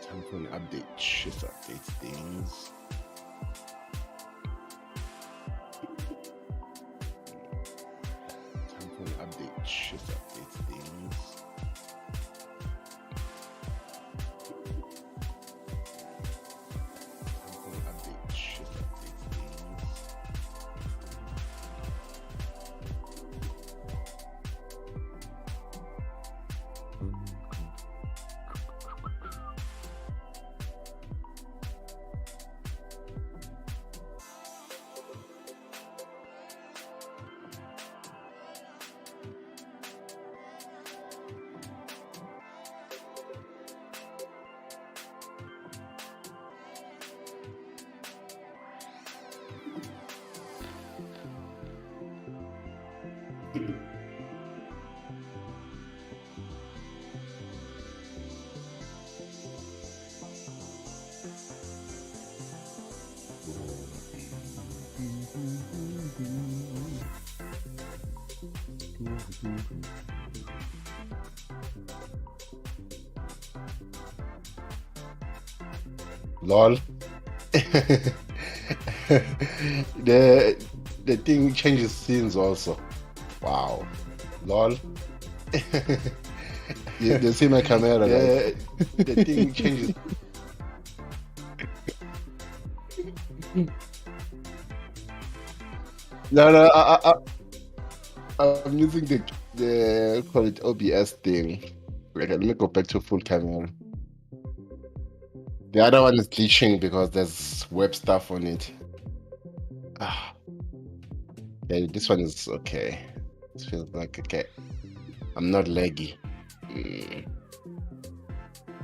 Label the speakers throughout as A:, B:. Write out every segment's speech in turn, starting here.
A: Time for an update. Shift update things. Time for an update. Shift update things. Time for an update. Shift update things. Lol. the thing changes scenes also. Wow. Lol. You see my camera? The thing changes. No, I'm using the call it OBS thing. Wait, let me go back to full camera. The other one is glitching because there's web stuff on it. Ah. Yeah, this one is okay. It feels like okay. I'm not laggy.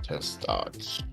A: Just start.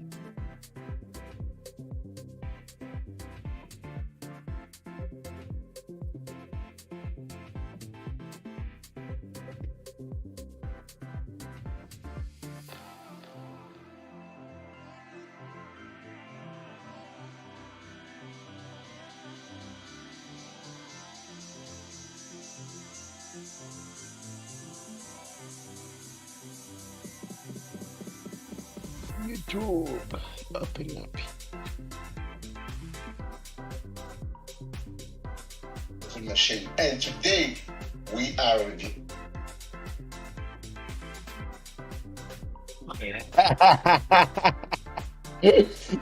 A: YouTube, open up. Machine, and today we are ready.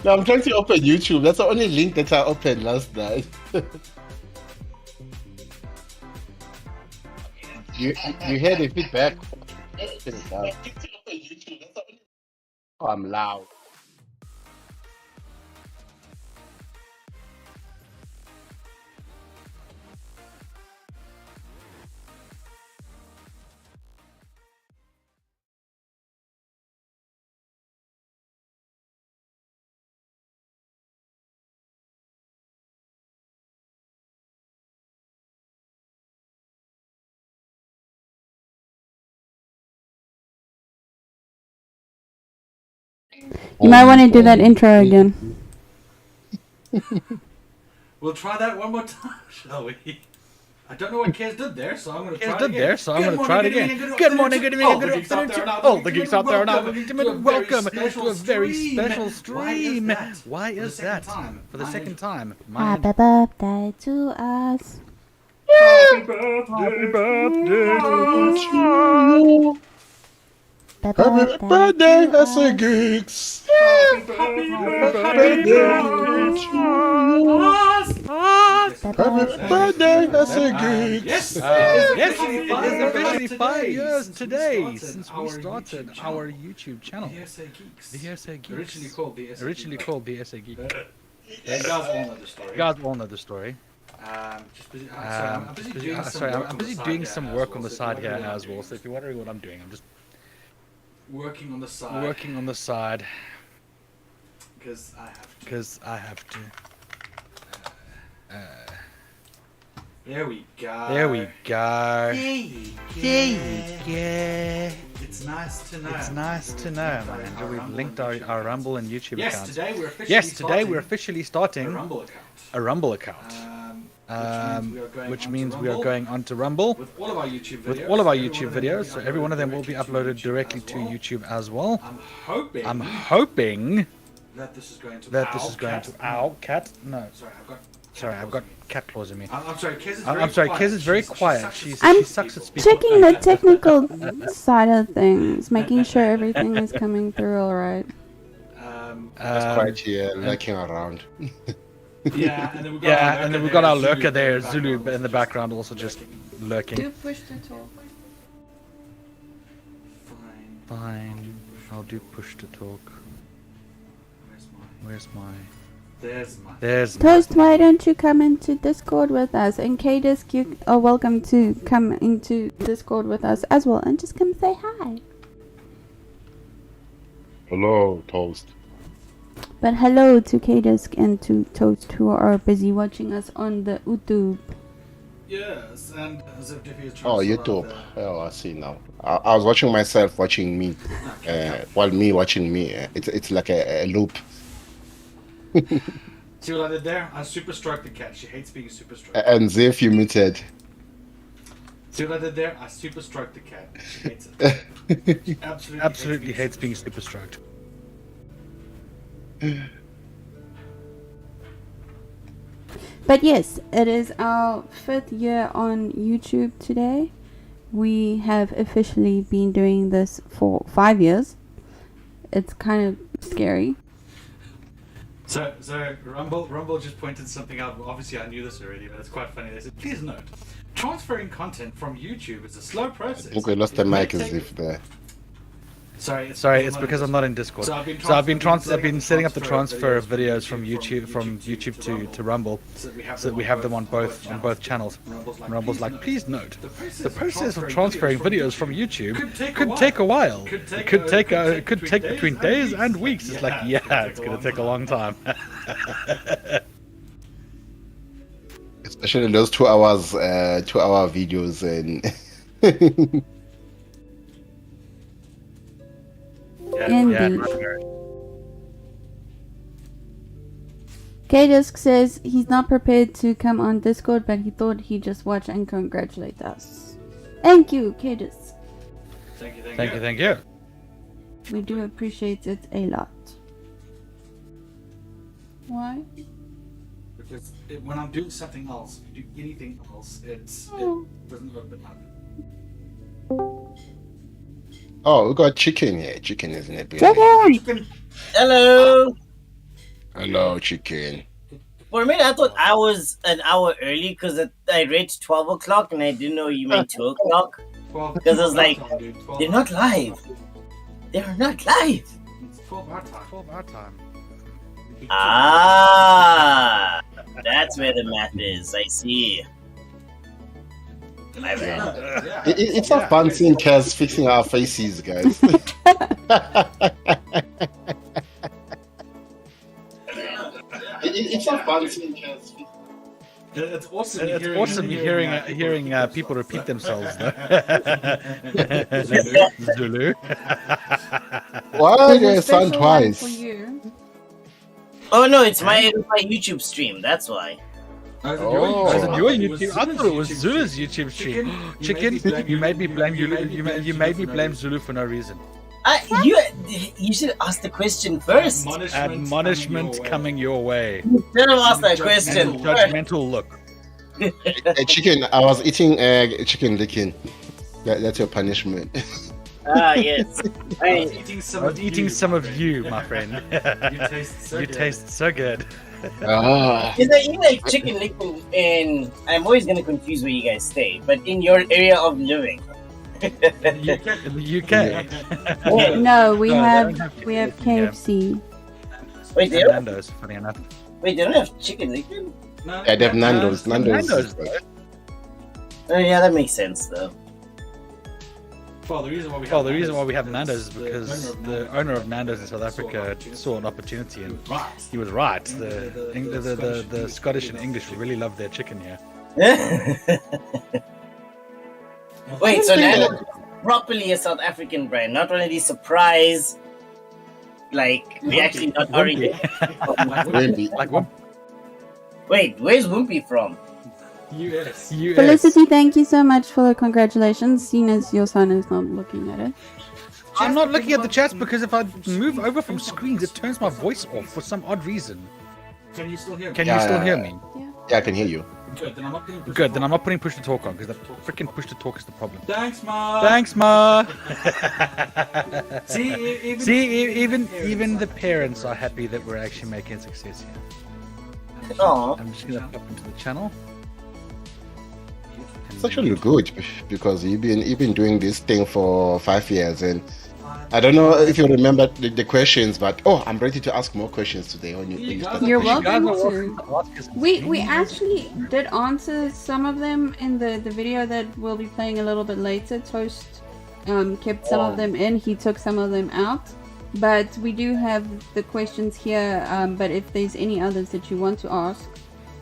A: No, I'm trying to open YouTube. That's the only link that I opened last night. You hear the feedback? Oh, I'm loud.
B: You might want to do that intro again.
C: We'll try that one more time, shall we? I don't know what Kez did there, so I'm going to try it again.
D: Good morning, good evening, good afternoon. All the geeks out there now. Welcome to a very special stream. Why is that? For the second time.
B: Happy birthday to us.
C: Happy birthday to you.
A: Happy birthday, SA Geeks!
C: Happy birthday to us!
A: Happy birthday, SA Geeks!
C: Yes,
D: It is officially 5 years today since we started our YouTube channel.
C: The SA Geeks.
D: The SA Geeks.
C: Originally called the SA
D: Geeks.
C: You guys all know the story.
D: You guys all know the story.
C: I'm busy
D: doing some work on the side here as well. So if you're wondering what I'm doing, I'm just
C: working on the side. Because I have to. There we go.
D: There you go.
C: It's nice to know.
D: It's nice to know, man. We've linked our Rumble and YouTube accounts.
C: Yes,
D: today we're officially starting
C: a Rumble account.
D: A Rumble account. which means we are going onto Rumble
C: with all of our YouTube videos.
D: With all of our YouTube videos, so every one of them will be uploaded directly to YouTube as well. I'm hoping
C: that this is going to.
D: Ow, cat. No.
C: Sorry,
D: I've got cat claws in me.
C: I'm sorry, Kez is very quiet.
D: She sucks at speaking.
B: Checking the technical side of things, making sure everything is coming through all right.
A: That's quite here, lurking around.
C: Yeah, and then
D: we've got our lurker there, Zulu, in the background, also just lurking.
B: Do push to talk.
D: Fine. I'll do push to talk. Where's my? There's my.
B: Toast, why don't you come into Discord with us? And K-Disc, you are welcome to come into Discord with us as well, and just come say hi.
A: Hello, Toast.
B: But hello to K-Disc and to Toast, who are busy watching us on the YouTube.
C: Yes, and as if Diffie is
A: Oh, YouTube. Oh, I see now. I was watching myself watching me. While me watching me. It's like a loop.
C: See what I did there? I super stroked the cat. She hates being super stroked.
A: And Ziff, you muted.
C: See what I did there? I super stroked the cat. She hates it. She
D: absolutely hates being super stroked.
B: But yes, it is our 5th year on YouTube today. We have officially been doing this for 5 years. It's kind of scary.
C: So Rumble just pointed something out. Well, obviously, I knew this already, but it's quite funny. They said, please note, transferring content from YouTube is a slow process.
A: I think we lost the mic as if there.
C: Sorry,
D: it's because I'm not in Discord. So I've been setting up the transfer of videos from YouTube to Rumble, so that we have them on both channels. And Rumble's like, please note, the process of transferring videos from YouTube could take a while. It could take between days and weeks. It's like, yeah, it's gonna take a long time.
A: Especially those 2 hours, 2-hour videos and.
B: Indeed. K-Disc says he's not prepared to come on Discord, but he thought he'd just watch and congratulate us. Thank you, K-Disc.
D: Thank you.
B: We do appreciate it a lot. Why?
C: Because when I'm doing something else, if you do anything else, it doesn't open up.
A: Oh, we got chicken here. Chicken, isn't it?
B: Chicken!
E: Hello!
A: Hello, chicken.
E: For a minute, I thought I was an hour early because I read 12 o'clock and I didn't know you meant 2 o'clock. Because I was like, they're not live. They're not live.
C: It's 12 our time.
D: 12 our time.
E: Ah, that's where the math is. I see.
A: Yeah. It's not fun seeing Kaz fixing our faces, guys. It's not fun seeing Kaz.
C: It's awesome.
D: It's awesome hearing people repeat themselves. Zulu.
A: Why do I sound twice?
E: Oh no, it's my YouTube stream. That's why.
A: Oh,
D: is it your YouTube? I thought it was Zulu's YouTube stream. Chicken, you made me blame you made me blame Zulu for no reason.
E: You should ask the question first.
D: Admonishment coming your way.
E: You should have asked that question.
D: Judgmental look.
A: Chicken, I was eating chicken licking. That's your punishment.
E: Ah, yes.
D: I was eating some of you, my friend. You taste so good.
E: Is there even like chicken licking in? I'm always gonna confuse where you guys stay, but in your area of living.
D: In the UK.
B: No, we have KFC.
E: Wait, they don't?
D: Nando's, funny enough.
E: Wait, they don't have chicken licking?
A: Yeah, they have Nando's.
D: Nando's.
E: Oh yeah, that makes sense though.
C: Well, the reason why
D: we have Nando's is because the owner of Nando's in South Africa saw an opportunity, and he was right. The Scottish and English really love their chicken here.
E: Wait, so Nando's properly a South African brand, not one of these surprise, like we actually not already.
A: Really?
D: Like what?
E: Wait, where's Wimpy from?
C: US.
B: Felicity, thank you so much for the congratulations, seeing as your son is not looking at it.
D: I'm not looking at the chats because if I move over from screens, it turns my voice off for some odd reason.
C: Can you still hear me?
D: Can you still hear me?
A: Yeah, I can hear you.
C: Good, then I'm not putting
D: push to talk on, because the freaking push to talk is the problem.
C: Thanks, Ma.
D: Thanks, Ma.
C: See,
D: even the parents are happy that we're actually making a success here.
E: Oh,
D: I'm just gonna pop into the channel.
A: It's actually good because you've been doing this thing for 5 years, and I don't know if you remember the questions, but I'm ready to ask more questions today. When you start
B: You're
A: the question.
B: welcome to. We actually did answer some of them in the video that we'll be playing a little bit later. Toast kept some of them in. He took some of them out. But we do have the questions here. But if there's any others that you want to ask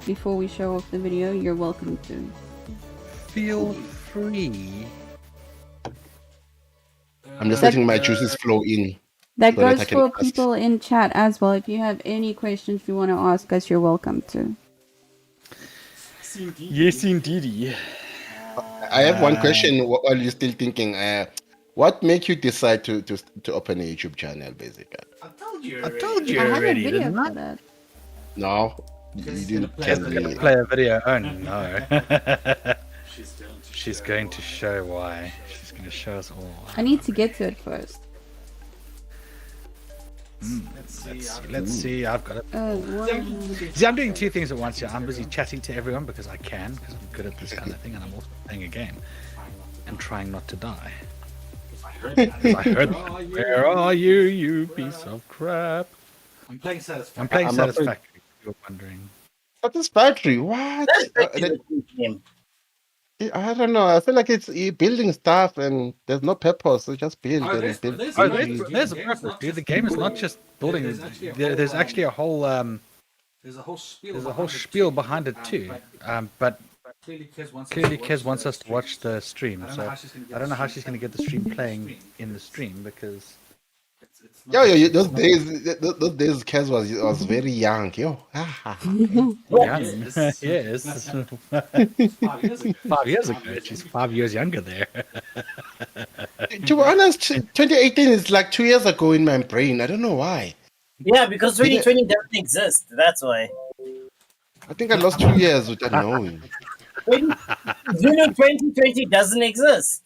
B: before we show off the video, you're welcome to.
D: Feel free.
A: I'm just letting my juices flow in.
B: That
A: so that
B: goes
A: I can
B: for
A: ask.
B: people in chat as well. If you have any questions you want to ask us, you're welcome to.
D: Yes, indeed.
A: I have one question while you're still thinking. What make you decide to open a YouTube channel, basically?
C: I told you
D: I told you
B: I have a
D: already,
B: video
D: didn't I?
B: for that.
A: No, you didn't tell me.
D: Play a video. Oh no. She's going to show why. She's going to show us all why.
B: I need to get to it first.
D: Let's see. I've got it.
B: What?
D: See, I'm doing two things at once here. I'm busy chatting to everyone because I can, because I'm good at this kind of thing, and I'm also playing a game and trying not to die. I heard that. Where are you, you piece of crap?
C: I'm playing Satisfactory.
D: I'm playing Satisfactory. You're wondering.
A: Satisfactory? What? I don't know. I feel like it's building stuff and there's no purpose. So just build and build.
D: There's a purpose, dude. The game is not just building. There's actually a whole
C: There's a whole spiel.
D: there's a whole spiel behind it too. But
C: Clearly,
D: Kez wants us to watch the stream, so I don't know how she's going to get the stream playing in the stream because.
A: Yeah, those days Kez was very young, yo.
D: Young. Yes. 5 years ago. She's 5 years younger there.
A: To be honest, 2018 is like 2 years ago in my brain. I don't know why.
E: Yeah, because 2020 doesn't exist. That's why.
A: I think I lost 2 years without knowing.
E: Zulu 2020 doesn't exist.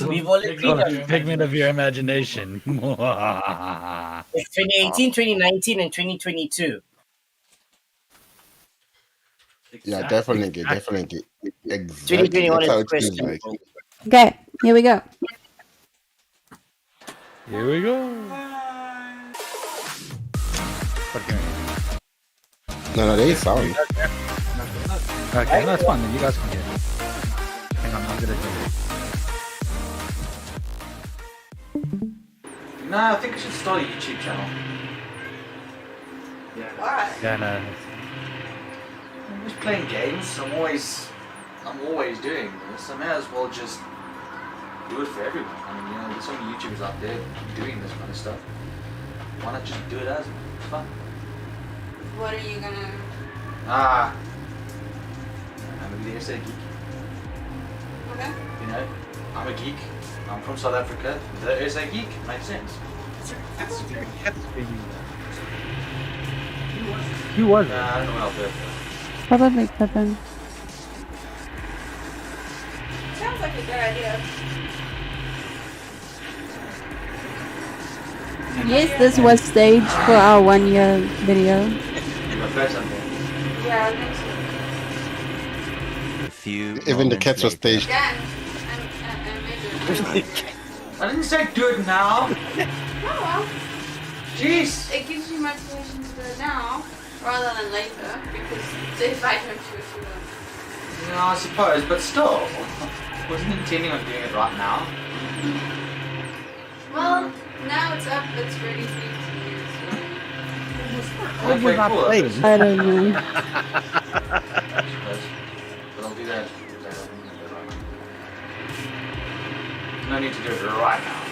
E: We've all agreed on it.
D: Figment of your imagination.
E: It's 2018, 2019, and 2022.
A: Yeah, definitely. Exactly.
E: 2021
A: That's how
E: is
A: it feels
E: question.
A: like.
B: Okay, here we go.
D: Here we go.
A: No, there is sound.
D: Okay, that's fine. Then you guys can hear it. Hang on, I'm gonna do it.
C: No, I think I should start a YouTube channel. Yeah.
D: Yeah, no.
C: I'm just playing games. I'm always doing this. I may as well just do it for everyone. I mean, there's so many YouTubers out there doing this kind of stuff. Why not just do it as well? It's fun.
B: What are you gonna...
C: I'm a geek.
B: Okay.
C: I'm a geek. I'm from South Africa. There is a geek. Makes sense.
D: Who was it?
C: I don't know what I'll do.
B: Probably Pippin.
F: Sounds like a good idea.
B: Yes, this was staged for our 1 year video.
F: Yeah, I think so.
A: Even the cats were staged.
F: Again,
C: I didn't say do it now.
F: oh well,
C: Jeez.
F: it gives you motivation to do it now rather than later because if I don't do it, you will.
C: No, I suppose, but still. Wasn't intending on doing it right now.
F: Well, now it's up, it's ready for you to use.
C: Okay, cool.
B: I don't know.
C: I suppose. But I'll do that. No need to do it right now.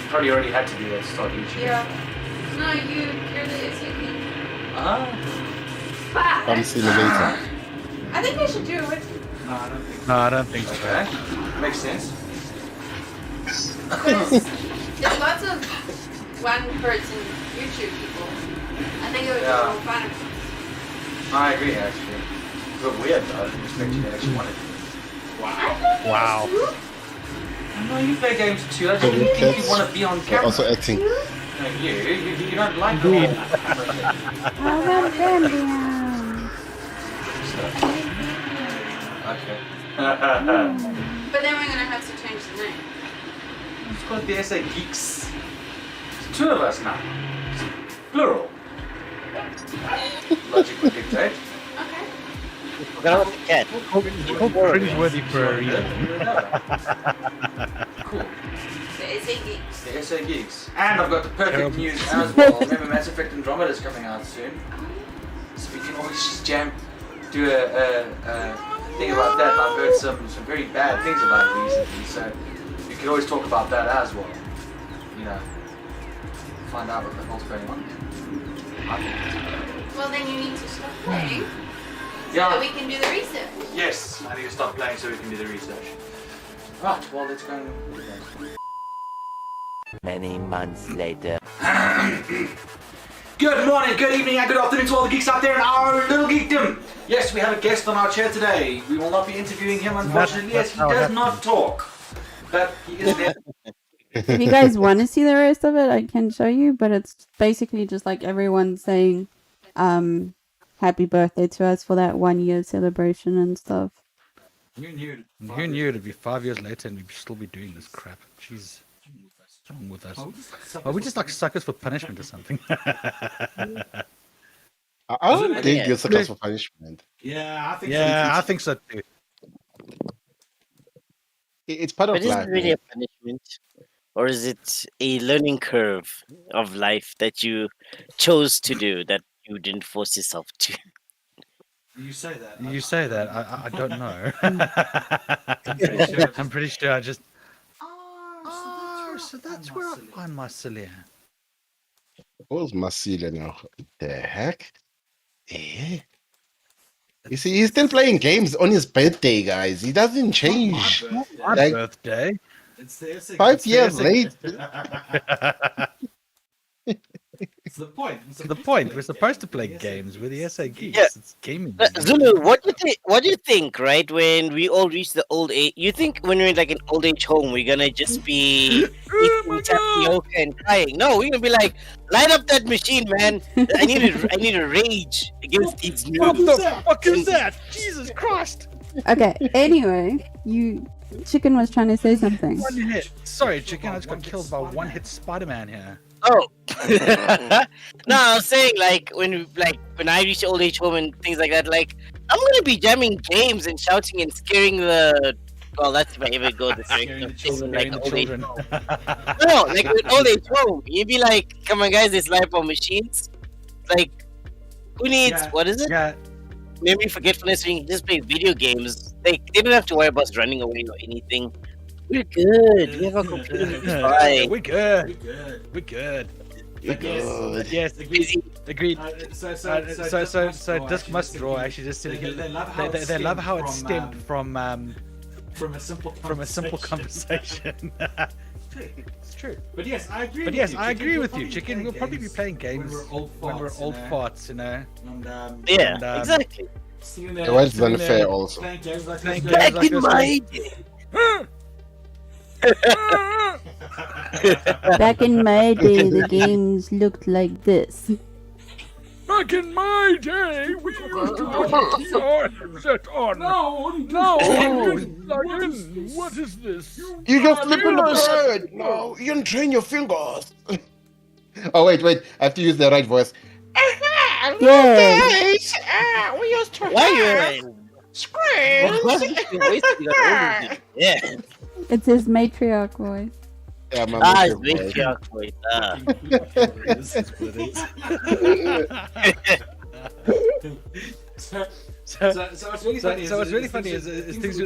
C: You probably already had to do that to start YouTube.
F: Yeah. No, you're the SAP.
C: Ah.
A: Farm Simulator.
F: I think I should do it with you.
D: No, I don't think so.
C: Okay, makes sense.
F: Because there's lots of one-person YouTube people. I think it would be
C: Yeah.
F: more fun.
C: I agree, actually. It's a bit weird, though. I didn't expect you to actually want to do this.
D: Wow.
C: I know you play games too. I just didn't think you want to be on camera.
A: Also acting.
C: No, you don't like me.
B: How about Gambia?
C: Okay.
F: But then we're gonna have to change the name.
C: It's called the SA Geeks. It's 2 of us now. Plural. Logic would dictate.
F: Okay.
E: Forgot about the cat.
D: Cringeworthy for a reason.
C: Cool.
F: The SA Geeks.
C: The SA Geeks. And I've got the perfect news as well. Remember Mass Effect Andromeda is coming out soon. So we can always just do a thing about that. I've heard some very bad things about it recently, so we could always talk about that as well. You know, find out what the hell's going on. I think it's good.
F: Well, then you need to stop playing so
C: Yeah.
F: that we can do the research.
C: Yes, I need to stop playing so we can do the research. Right, well, let's go and do that.
G: Many months later.
C: Good morning, good evening, and good afternoon to all the geeks out there in our little geekdom. Yes, we have a guest on our chair today. We will not be interviewing him, unfortunately. Yes, he does not talk, but he is there.
B: If you guys want to see the rest of it, I can show you. But it's basically just like everyone saying, "Happy birthday" to us for that 1 year celebration and stuff.
C: Who knew?
D: Who knew it'd be 5 years later and we'd still be doing this crap? Jeez. What's wrong with us? Well, we just like suckers for punishment or something.
A: I don't think you're suckers for punishment.
C: Yeah, I think
D: Yeah, I think so too.
A: It's part
E: But
A: of
E: is
A: life.
E: it really a punishment? Or is it a learning curve of life that you chose to do that you didn't force yourself to?
C: You say that.
D: You say that. I don't know. I'm pretty sure I just. Oh, so that's where I find my cilia.
A: Where's Marcelia now? What the heck? Eh? You see, he's still playing games on his birthday, guys. He doesn't change.
D: My
A: Like,
D: birthday.
C: It's the SA
A: 5 years late.
C: It's the point.
D: It's the point. We're supposed to play games with the SA Geeks.
E: Yeah.
D: It's gaming.
E: Zulu, what do you think, right? When we all reach the old age, you think when we're in like an old age home, we're gonna just be eating tapioca and crying? No, we're gonna be like, light up that machine, man. I need to rage against these
D: What
E: noobs.
D: the fuck is that? Jesus Christ!
B: Okay. Anyway, Chicken was trying to say something.
D: One hit. Sorry, Chicken. I just got killed by one hit Spider-Man here.
E: Oh, no, I was saying like when I reach old age home and things like that, like I'm gonna be jamming games and shouting and scaring the. Well, that's if I ever go this way.
D: Scaring the
E: Like old age
D: children.
E: home. No, like with old age home, you'd be like, "Come on, guys, it's life on machines." Like, who needs what is it?
D: Yeah.
E: Memory forgetfulness. We can just play video games. Like they don't have to worry about us running away or anything. We're good. We have our computer.
D: We're good. We're good. Yes,
E: Busy.
D: agreed. So Disc must draw. Actually, just sitting here. They love how it stemmed from a simple conversation. It's true.
C: But yes, I agree.
D: I agree with you, Chicken. We'll probably be playing games when we're old farts, you know.
E: Yeah,
D: And,
E: exactly.
A: The world is unfair also.
C: Playing games like
D: Playing
C: this.
D: games
E: Back in my day.
B: Back in my day, the games looked like this.
D: Back in my day, we used to put our headset on. No, what is this?
A: You just flip on the bird. No, you can train your fingers. Oh, wait. I have to use the right voice.
B: Yes.
A: We used to
E: Why you
A: screams.
E: Yeah.
B: It's his matriarch voice.
A: Yeah, my
E: It's
A: voice.
E: matriarch voice.
D: So what's really funny is things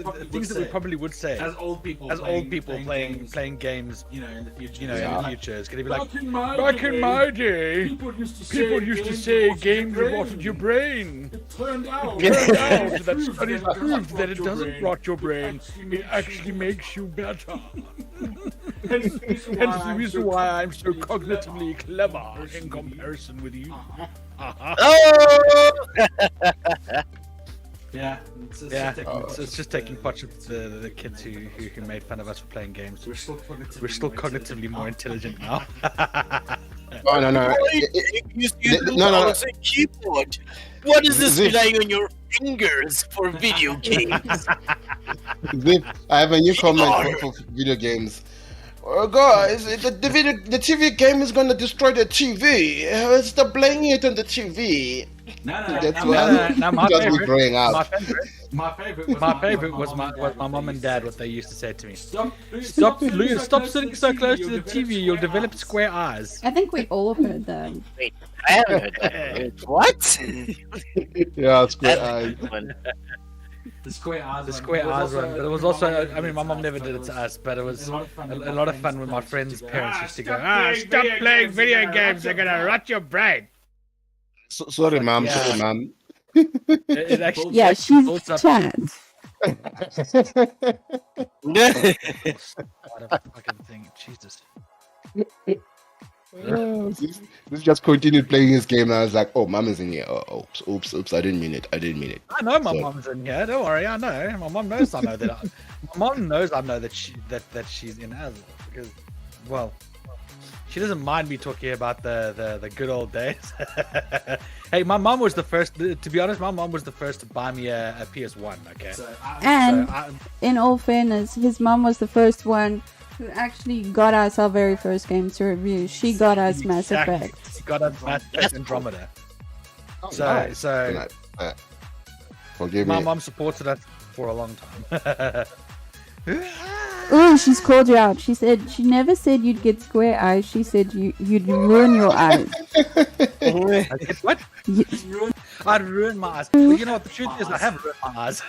D: that we probably would say
H: as old people
D: playing games,
H: in the future.
D: in the future. It's gonna be like, back in my day, people used to say games rotted your brain.
H: It turned out
D: that studies proved that it doesn't rot your brain. It actually makes you better. Hence the reason why I'm so cognitively clever in comparison with you.
E: Oh!
H: Yeah,
D: It's just taking part of the kids who made fun of us for playing games. We're still cognitively more intelligent now.
A: Oh no.
E: No. Keyboard. What is this relying on your fingers for video games?
A: Zip, I have a new comment for video games. Guys, the TV game is gonna destroy the TV. Stop playing it on the TV. That's why just growing up.
H: My favorite
D: was my mom and dad, what they used to say to me. Stop sitting so close to the TV, you'll develop square eyes.
B: I think we all heard that.
E: Wait, I haven't heard that. What?
A: Yeah, square eyes.
H: The square eyes
D: one, but it was also, I mean, my mom never did it to us, but it was a lot of fun when my friends' parents used to go, stop playing video games, they're gonna rot your brain.
A: Sorry, mom. Sorry, mom.
D: It actually,
B: Yeah, she's
D: builds up-
B: chat.
D: What a fucking thing, Jesus.
A: This just continued playing his game, and I was like, "Oh, mom is in here. Oh, oops, I didn't mean it.
D: I know my mom's in here. Don't worry, I know. My mom knows I know that. My mom knows I know that she's in as well, because, well, she doesn't mind me talking about the good old days. Hey, my mom was the first. To be honest, my mom was the first to buy me a PS1. Okay.
B: And in all fairness, his mom was the first one who actually got us our very first game to review. She got us Mass Effect.
D: She got us Mass Effect Andromeda.
A: Forgive
D: my
A: me.
D: mom supported us for a long time.
B: Oh, she's called you out. She said she never said you'd get square eyes. She said you'd ruin your eyes.
D: What? I'd ruin my eyes. Well, you know what? The truth is, I have ruined my eyes.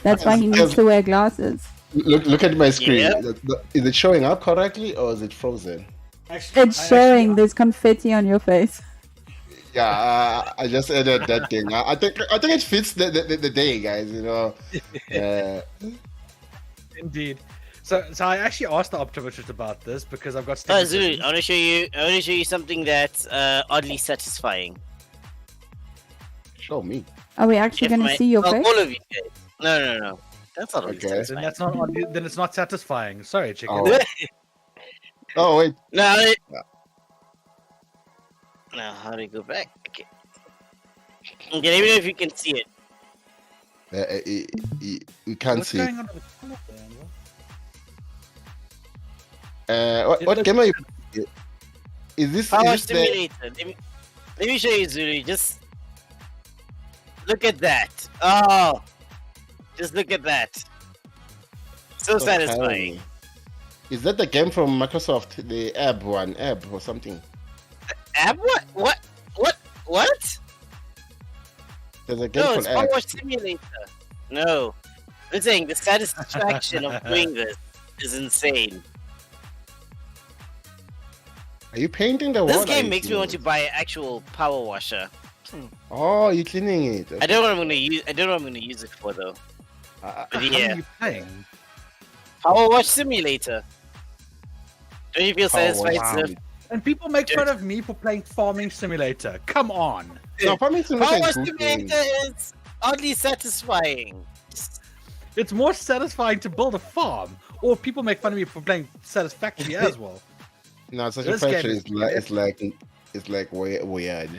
B: That's why he needs to wear glasses.
A: Look at my screen.
E: Yeah.
A: Is it showing up correctly or is it frozen?
B: It's showing. There's confetti on your face.
A: Yeah, I just added that thing. I think it fits the day, guys. You know.
D: Indeed. So I actually asked the optometrist about this because I've got.
E: Oh, Zulu, I want to show you something that's oddly satisfying.
A: Show me.
B: Are we actually going to see your face?
E: All of you guys. No. That's not oddly satisfying.
D: Then that's not oddly, then it's not satisfying. Sorry, chicken.
A: Oh, oh wait.
E: No. Now, how do you go back? Okay, let me know if you can see it.
A: We can't
D: What's
A: see.
D: going on with the color there,
A: What game are you? Is this?
E: Power
A: Is this
E: Simulator. Let me show you, Zuri. Just look at that. Oh, just look at that. So satisfying.
A: Is that the game from Microsoft? The Ab one, Ab or something?
E: Ab? What?
A: There's a game
E: No,
A: called
E: it's
A: Ab.
E: Power Simulator. No, I'm saying the satisfaction of doing this is insane.
A: Are you painting the wall?
E: This game makes me want to buy an actual power washer.
A: Oh, you're cleaning it.
E: I don't know what I'm gonna use it for though. But
D: How
E: yeah,
D: are you playing?
E: Power Wash Simulator. Don't you feel
A: Power
E: satisfied,
A: Wash.
E: sir?
D: And people make fun of me for playing Farming Simulator. Come on.
A: No, Farming Simulator
E: Power
A: is
E: Wash
A: good game.
E: Simulator is oddly satisfying.
D: It's more satisfying to build a farm. Or people make fun of me for playing Satisfactory as well.
A: No, such
D: This
A: a
D: game
A: factory
D: is
A: it's like weird.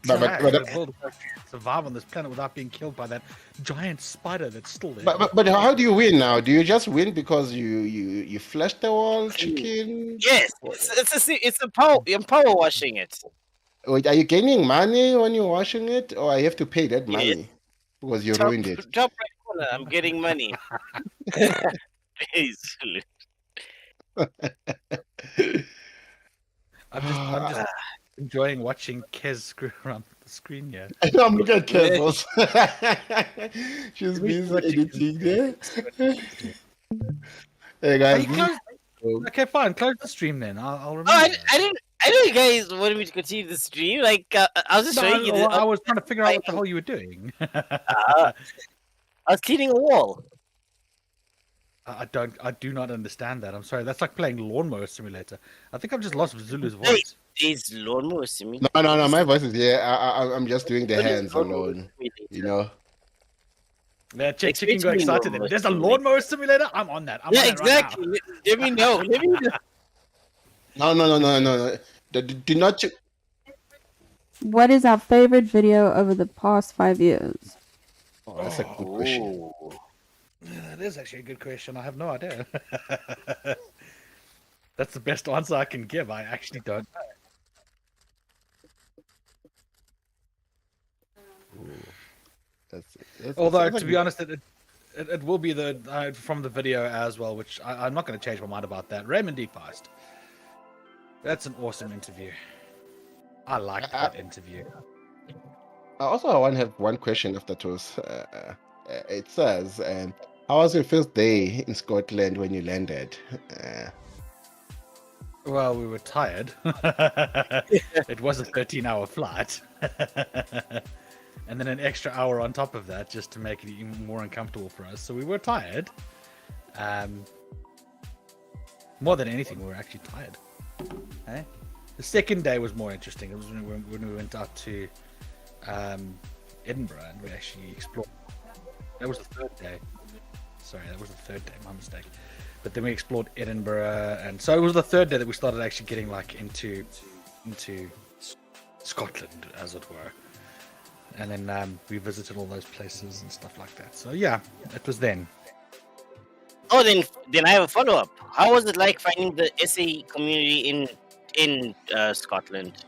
D: But
A: But
D: survive on this planet without being killed by that giant spider that's still there.
A: but how do you win now? Do you just win because you flash the wall, chicken?
E: Yes, it's a power. I'm power washing it.
A: Wait, are you gaining money when you're washing it, or I have to pay that money because you ruined it?
E: Top right corner. I'm getting money. Please.
D: I'm just enjoying watching Kez screw around the screen here.
A: I'm looking at Kez also. She's busy editing there. Hey guys,
D: Hey, okay, fine. Close the stream then. I'll remember.
E: Oh,
D: that.
E: I know you guys wanted me to continue the stream. Like, I was just showing you.
D: I was trying to figure out what the hell you were doing.
E: I was cleaning a wall.
D: I do not understand that. I'm sorry. That's like playing Lawnmower Simulator. I think I've just lost Zulu's voice.
E: It's lawnmower simulator.
A: No. My voice is here. I'm just doing the hands alone. You know.
D: Yeah, chicken go excited. Then. There's a Lawnmower Simulator. I'm on that. I'm
E: Yeah,
D: on
E: exactly.
D: Right
E: Let me know. Let me know.
A: No. Do not.
B: What is our favorite video over the past 5 years?
A: Oh, that's a good question.
D: That is actually a good question. I have no idea. That's the best answer I can give. I actually don't know. Although, to be honest, it will be the from the video as well, which I'm not going to change my mind about that. Raymond D. Feist. That's an awesome interview. I like that interview.
A: Also, I want to have one question after toast. It says, how was your first day in Scotland when you landed?
D: Well, we were tired. It was a 13-hour flight. And then an extra hour on top of that just to make it even more uncomfortable for us. So we were tired. More than anything, we were actually tired. Eh? The second day was more interesting. It was when we went out to Edinburgh and we actually explored. That was the third day. Sorry, that was the third day. My mistake. But then we explored Edinburgh, and so it was the third day that we started actually getting like into Scotland, as it were. And then we visited all those places and stuff like that. So yeah, it was then.
E: Oh, then I have a follow up. How was it like finding the SA community in Scotland?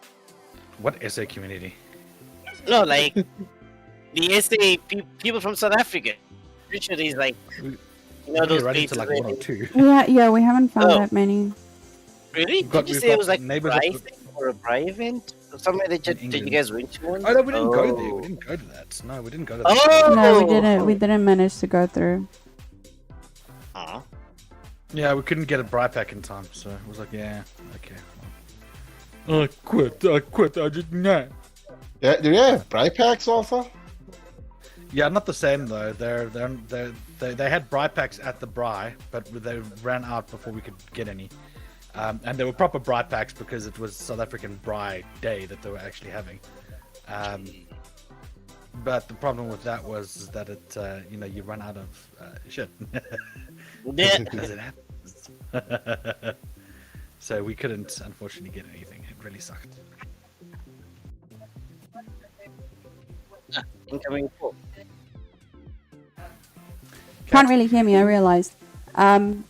D: What SA community?
E: No, like the SA people from South Africa. Pretty sure there's like those
D: right
E: places.
D: into like 1 or 2.
B: Yeah, we haven't found that many.
E: Really? Did you say it was like a Bri thing or a Bri event? Somewhere that you guys went to once?
D: Oh no, we didn't go there. We didn't go to that. No, we didn't go to that.
E: Oh!
B: No, we didn't. We didn't manage to go through.
D: Yeah, we couldn't get a Bri pack in time, so it was like, yeah, okay. I quit. I did not.
A: Yeah, do you have Bri packs also?
D: Yeah, not the same though. They had Bri packs at the Bri, but they ran out before we could get any. And they were proper Bri packs because it was South African Bri Day that they were actually having. But the problem with that was that it, you run out of shit. As it happens. So we couldn't, unfortunately, get anything. It really sucked.
E: Incoming call.
B: Can't really hear me, I realized. I'm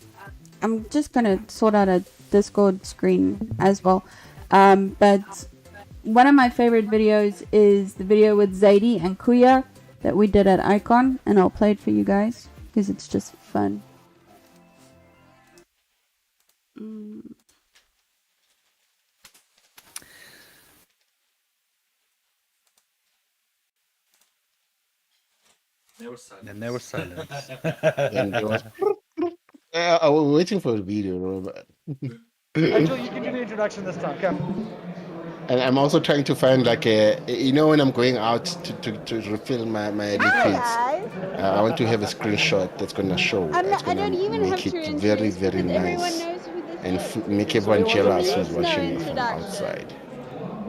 B: just gonna sort out a Discord screen as well. But one of my favorite videos is the video with Zadie and Kuya that we did at Icon, and I'll play it for you guys because it's just fun.
D: And there was silence.
A: And there was... I was waiting for the video, but...
D: Angel, you can do the introduction this time. Come.
A: And I'm also trying to find like when I'm going out to refill my liquids, I want to have a screenshot that's gonna show. That's gonna make it very, very nice and make everyone jealous who's watching it from outside.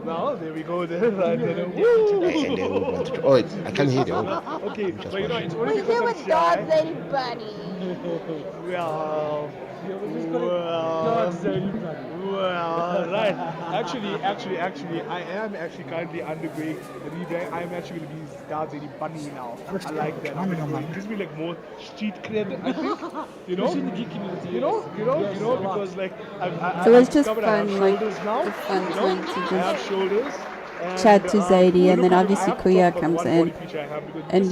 I: Well, there we go then.
A: And they would want to. Oh, I can't hear you.
I: Okay, but it's only
J: We're here with Dog Zadie Bunny.
I: Right. Actually, I am actually currently undergoing a rebrand. I'm actually going to be Dog Zadie Bunny now. I like that. It gives me like more street cred, I think. You know, because like
B: It was just
I: fun,
B: like
I: now.
B: the fun time to
I: I have
B: just
I: shoulders.
B: chat to Zadie, and then obviously Kuya comes in, and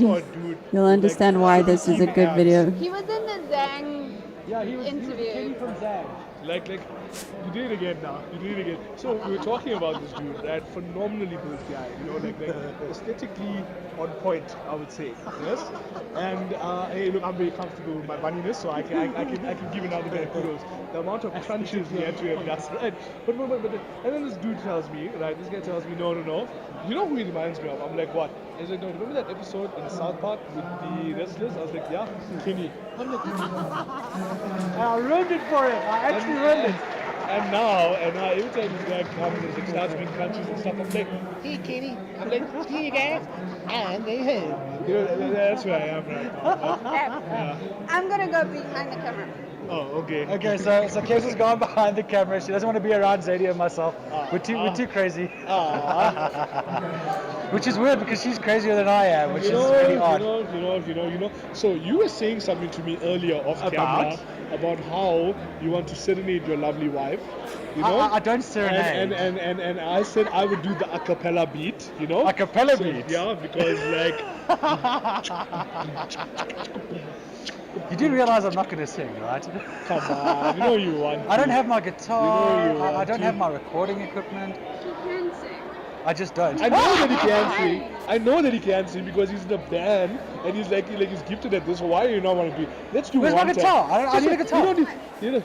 B: you'll understand why this is a good video.
J: He was in the Zang interview.
I: From Zang. Like, you did it again now. You did it again. So we were talking about this dude, right? Phenomenally built guy, you know, like aesthetically on point, I would say. Yes. And hey, look, I'm very comfortable with my bunniness, so I can give another bit of kudos. The amount of crunches he had to have done, right? But and then this dude tells me, right? This guy tells me, no. You know who he reminds me of? I'm like, what? He's like, no, remember that episode in South Park with the wrestlers? I was like, yeah, Kenny. I'm like,
K: I ruined it for him. I actually ruined it.
I: And now every time this guy comes and like, starts being crunches and stuff, I'm like, hey Kenny. I'm like, see you guys. And they hit. You know, that's where I am right now. Yeah.
J: I'm gonna go behind the camera.
I: Oh, okay.
K: Okay, so Kessa's gone behind the camera. She doesn't want to be around Zadie and myself. We're too crazy. Which is weird because she's crazier than I am, which is really odd.
I: You know. So you were saying something to me earlier off camera about how you want to serenade your lovely wife. You know?
K: I don't serenade.
I: And I said I would do the acapella beat, you know?
K: Acapella beat?
I: Yeah, because like...
K: You do realize I'm not going to sing, right?
I: Come on, you know you want to.
K: I don't have my guitar.
I: You know
K: I don't have my recording equipment.
F: You can sing.
K: I just don't.
I: I know that he can sing. I know that he can sing because he's in a band and he's like he's gifted at this. Why do you not want to do it? Let's do
K: Where's
I: one
K: my guitar?
I: time.
K: I need a guitar.
I: You know,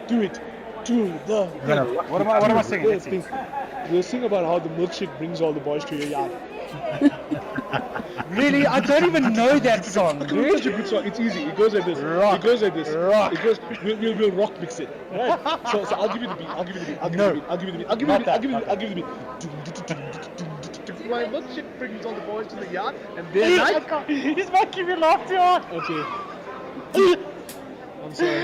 I: do it. Do the.
K: What am I singing? Let's see.
I: We'll sing about how the milkshake brings all the boys to your yard.
K: Really? I don't even know that song,
I: It's
K: dude.
I: such a good song. It's easy. It goes like this.
K: Rock.
I: It goes like this.
K: Rock.
I: It goes. We'll rock mix it. Right? So I'll give you the beat. I'll give you the beat. I'll give you the beat. I'll give you the beat. I'll give you the beat. I'll give you the beat. My milkshake brings all the boys to the yard, and they're like.
K: He's making me laugh too hard.
I: Okay. I'm sorry.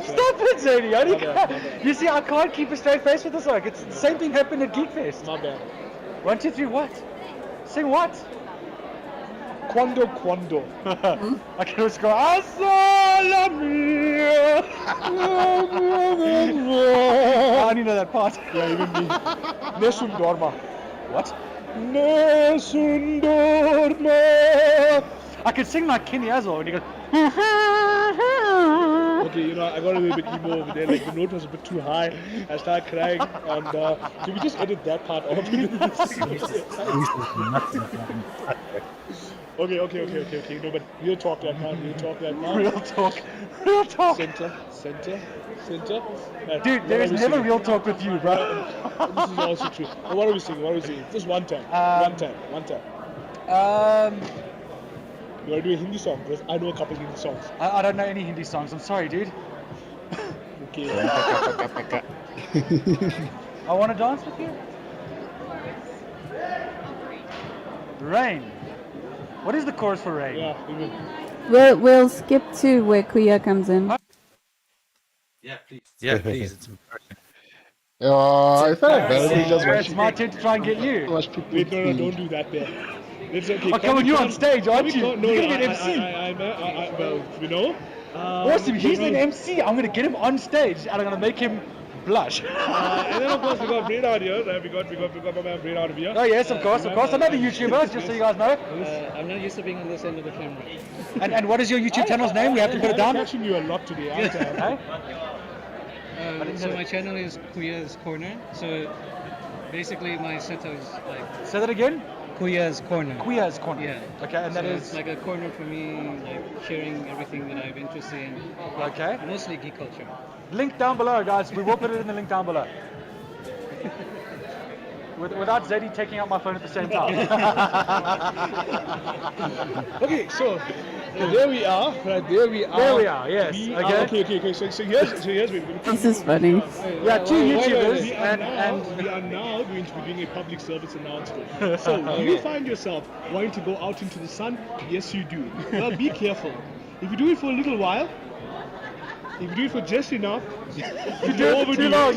K: Stop it, Zadie.
I: My bad.
K: You see, I can't keep a straight face with this song. It's the same thing happened at Geekfest.
I: My bad.
K: 1, 2, 3, what? Sing what?
I: Quando.
K: I can always go, Asala mia. I only know that part.
I: Yeah, even me. Nessun dorma.
K: What?
I: Nessun dorma.
K: I could sing like Kenny as well when he goes.
I: Okay, you know, I got a little bit emo over there. Like the note was a bit too high. I started crying, and can we just edit that part off? Okay. No, but we'll talk that now.
K: Real talk.
I: Center.
K: Dude, there is never real talk with you, bro.
I: This is also true. But what are we singing? Just one time. One time. You want to do a Hindi song? Because I know a couple Hindi songs.
K: I don't know any Hindi songs. I'm sorry, dude.
I: Okay.
K: I want to dance with you. Rain. What is the chorus for Rain?
I: Yeah, even.
B: We'll skip to where Kuya comes in.
H: Yeah, please.
D: Yeah, please. It's
A: I felt embarrassing just
K: It's my turn to try and get you.
A: watch people.
I: Wait, no, don't do that there. It's okay.
K: Oh, come on, you're on stage, aren't you?
I: No,
K: You're gonna be an MC.
I: well, you know.
K: Awesome, he's an MC. I'm gonna get him on stage and I'm gonna make him blush.
I: And then of course we got Brain out here. We got my man Brain out here.
K: Oh yes, of course. Another YouTuber, just so you guys know.
L: I'm not used to being on this end of the camera.
K: And what is your YouTube channel's name? We have to put it down.
I: I'm catching you a lot today, aren't I?
L: So my channel is Kuya's Corner. So basically my setup is like.
K: Say that again.
L: Kuya's Corner.
K: Kuya's Corner.
L: Yeah.
K: Okay, and that
L: so
K: is
L: it's like a corner for me, like sharing everything that I'm interested in.
K: Okay.
L: Mostly geek culture.
K: Link down below, guys. We will put it in the link down below. Without Zadie taking out my phone at the same time.
I: Okay, so there we are. Right, there we are.
K: There we are. Yes.
I: Okay. So here's
B: This is funny.
K: Yeah, two YouTubers
I: we are now going to be doing a public service announcement. So do you find yourself wanting to go out into the sun? Yes, you do. Well, be careful. If you do it for a little while, if you do it for just enough, you do it too long.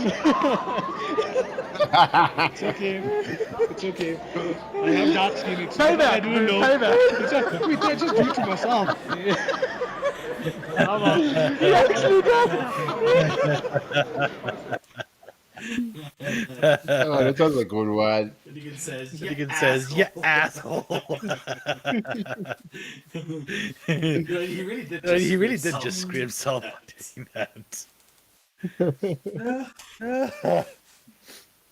I: It's okay. I have dark skin. It's
K: Pay back.
I: I don't know.
K: Pay back.
I: It's okay. Wait, I just do it to myself.
K: He actually did.
A: Oh, that was a good one.
H: It says,
D: "Yeah, asshole."
H: He really did.
D: He really did just scream himself doing that.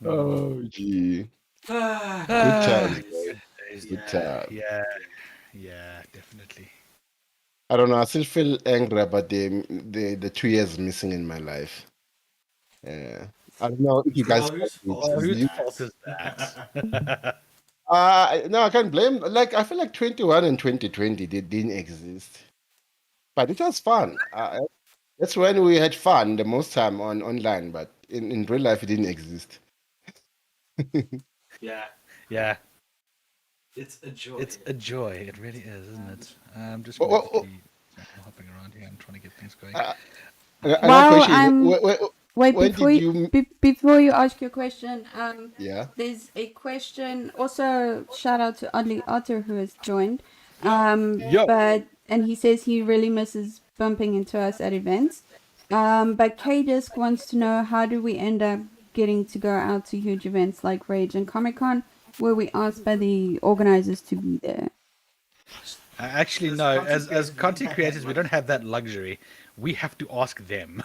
A: Oh, gee.
D: Ah,
A: Good times,
D: good
A: man.
D: days.
A: Good times.
D: Yeah, definitely.
A: I don't know. I still feel angry about the 2 years missing in my life. Yeah. I don't know if you guys
H: Well,
A: felt
H: whose
A: it.
H: fault is
D: Whose
H: that?
D: fault is that?
A: No, I can't blame. Like, I feel like 21 and 2020 they didn't exist, but it was fun. That's when we had fun the most time on online, but in real life it didn't exist.
H: Yeah,
D: Yeah,
H: it's a joy.
D: it's a joy. It really is, isn't it? I'm just
A: Oh,
D: gonna
A: oh, oh,
D: quickly hopping around here. I'm trying to get things going.
A: another
B: While
A: question.
B: I'm wait
A: When
B: before
A: did
B: you
A: you?
B: before you ask your question,
A: Yeah.
B: there's a question. Also, shout out to Oddly Otter who has joined.
D: Yo.
B: But and he says he really misses bumping into us at events. But K Disc wants to know how do we end up getting to go out to huge events like Rage and Comic Con, where we asked by the organizers to be there.
D: Actually, no. As content creators, we don't have that luxury. We have to ask them.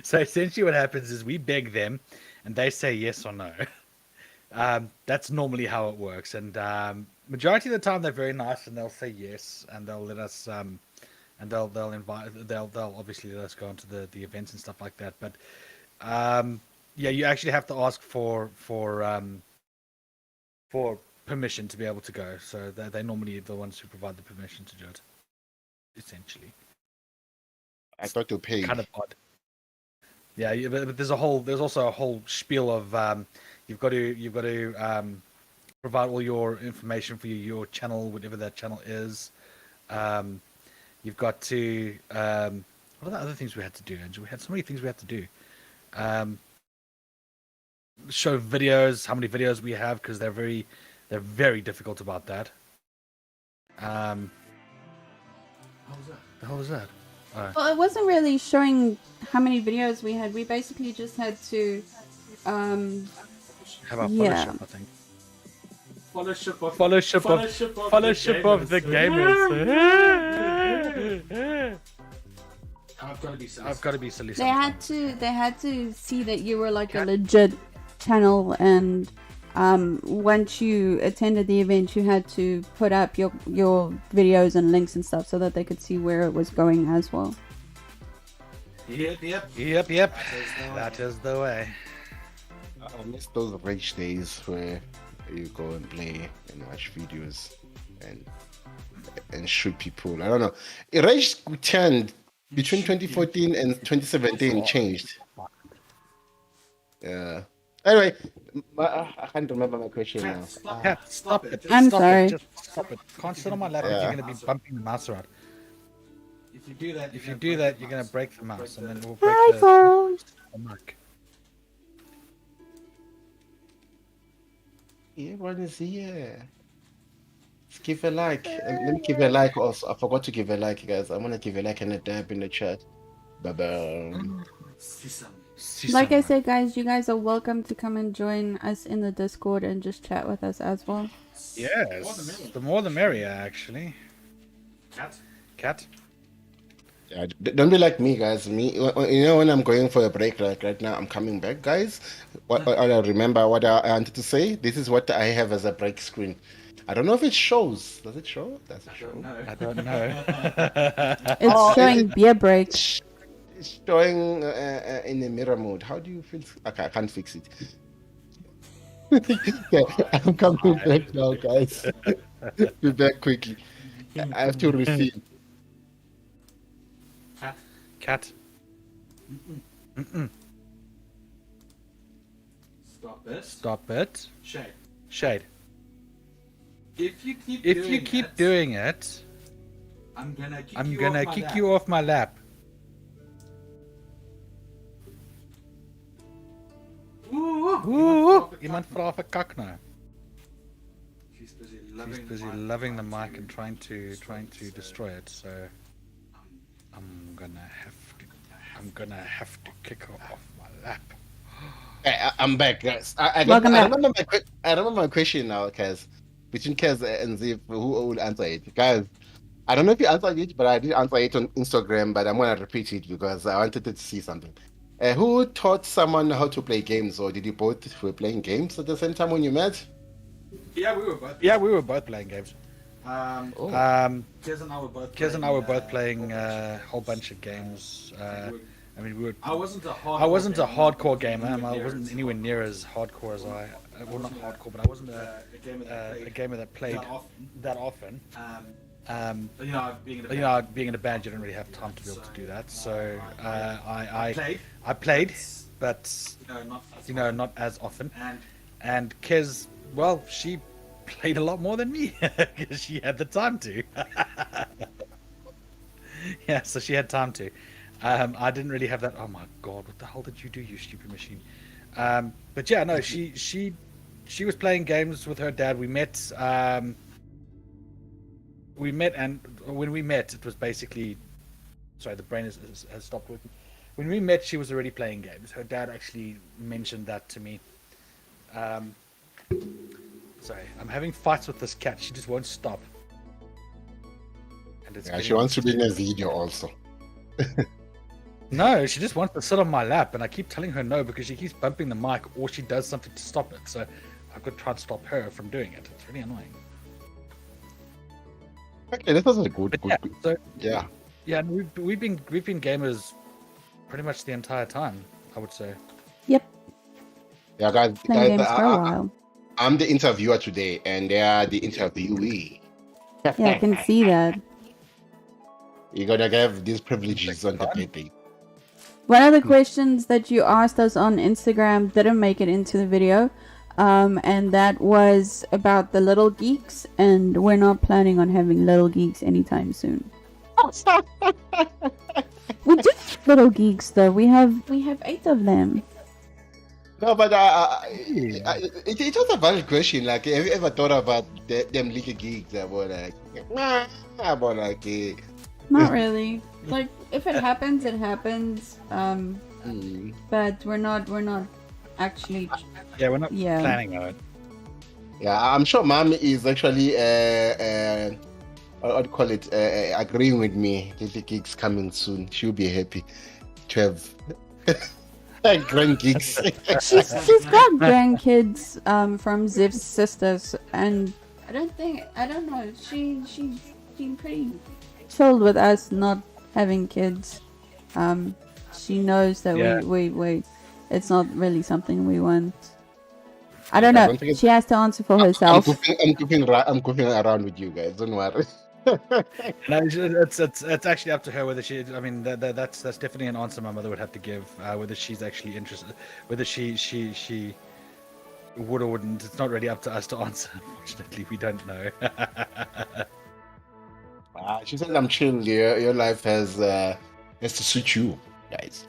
D: So essentially, what happens is we beg them, and they say yes or no. That's normally how it works. And majority of the time, they're very nice, and they'll say yes, and they'll let us. And they'll invite. They'll obviously let us go into the events and stuff like that. But yeah, you actually have to ask for permission to be able to go. So they're normally the ones who provide the permission to do it. Essentially,
A: I thought you paid.
D: kind of odd. Yeah, but there's also a whole spiel of you've got to provide all your information for your channel, whatever that channel is. You've got to what are the other things we had to do, Andrew? We had so many things we had to do. Show videos, how many videos we have, because they're very difficult about that. The hell was that?
B: Well, it wasn't really showing how many videos we had. We basically just had to
D: Have our
B: yeah.
D: fellowship, I think.
H: Fellowship
D: of the gamers. I've got to be silly.
B: They had to see that you were like a legit channel, and once you attended the event, you had to put up your videos and links and stuff so that they could see where it was going as well.
H: Yep.
D: That is the way.
A: I miss those rage days where you go and play and watch videos and shoot people. I don't know. Rage turned between 2014 and 2017 changed. Yeah. Anyway, I can't remember my question now.
D: Stop it.
B: I'm
D: Stop
B: sorry.
D: It. Just stop it. Can't sit on my lap if you're going to be bumping the mouse around.
H: If you do that,
D: you're going to break the mouse, and then we'll break
B: Hi, Carl.
D: the mic.
A: Everyone is here. Let's give a like. Let me give a like also. I forgot to give a like, guys. I'm going to give a like and a dab in the chat. Bye-bye.
B: Like I said, guys, you guys are welcome to come and join us in the Discord and just chat with us as well.
D: Yes. The more the merrier, actually. Cat?
A: Yeah, don't be like me, guys. When I'm going for a break, like right now, I'm coming back, guys. What I remember what I wanted to say. This is what I have as a break screen. I don't know if it shows. Does it show? Does it show?
D: I don't know.
B: It's showing beer break.
A: It's showing in the mirror mode. How do you feel? Okay, I can't fix it. Okay, I'm coming back now, guys. Be back quickly. I have to refill.
D: Cat. Stop it. Shade.
H: If you keep
D: doing it,
H: I'm gonna
D: kick you off my lap. Iemand vra vir kak nou.
H: She's busy
D: loving the mic and trying to destroy it. So I'm gonna have to kick her off my lap.
A: I'm back, guys. I remember my question now, Kaz. Between Kaz and Zip, who will answer it? Guys, I don't know if you answered it, but I did answer it on Instagram, but I'm gonna repeat it because I wanted to see something. Who taught someone how to play games, or did you both were playing games at the same time when you met?
H: Yeah, we were both.
D: Yeah, we were both playing games.
H: Kez and I were both.
D: Kez and I were both playing a whole bunch of games. I mean, we were.
H: I wasn't a
D: hardcore gamer. I wasn't anywhere near as hardcore as I. Well, not hardcore, but I wasn't a gamer that played that often.
H: You know,
D: being in a band, you don't really have time to be able to do that. So I played, but not as often. And Kez, well, she played a lot more than me because she had the time to. Yeah, so she had time to. I didn't really have that. Oh my god, what the hell did you do, you stupid machine? But yeah, no, she was playing games with her dad. We met. And when we met, it was basically. Sorry, the brain has stopped working. When we met, she was already playing games. Her dad actually mentioned that to me. Sorry, I'm having fights with this cat. She just won't stop. And it's
A: she wants to be in a video also.
D: No, she just wants to sit on my lap, and I keep telling her no because she keeps bumping the mic, or she does something to stop it. So I've got to try and stop her from doing it. It's really annoying.
A: Okay, this was a good.
D: Yeah, and we've been gamers pretty much the entire time, I would say.
B: Yep.
A: Yeah, guys,
B: Playing games for a while.
A: I'm the interviewer today, and they are the interviewee.
B: Yeah, I can see that.
A: You're gonna have these privileges on the baby.
B: One of the questions that you asked us on Instagram didn't make it into the video, and that was about the little geeks, and we're not planning on having little geeks anytime soon. We do have little geeks though. We have 8 of them.
A: No, but it was a valid question. Like, have you ever thought about them little geeks?
B: Not really. Like, if it happens, it happens. But we're not actually.
D: Yeah, we're not planning on it.
A: Yeah, I'm sure Mom is actually what do you call it? Agreeing with me. Little geeks coming soon. She'll be happy to have grandkids.
B: She's got grandkids from Ziv's sisters, and I don't know. She's been pretty chilled with us not having kids. She knows that we it's not really something we want. I don't know. She has to answer for herself.
A: I'm goofing around with you guys. Don't worry.
D: No, it's actually up to her whether she. I mean, that's definitely an answer my mother would have to give. Whether she's actually interested, whether she would or wouldn't. It's not really up to us to answer. Unfortunately, we don't know.
A: She said, "I'm chill. Your life has to suit you, guys."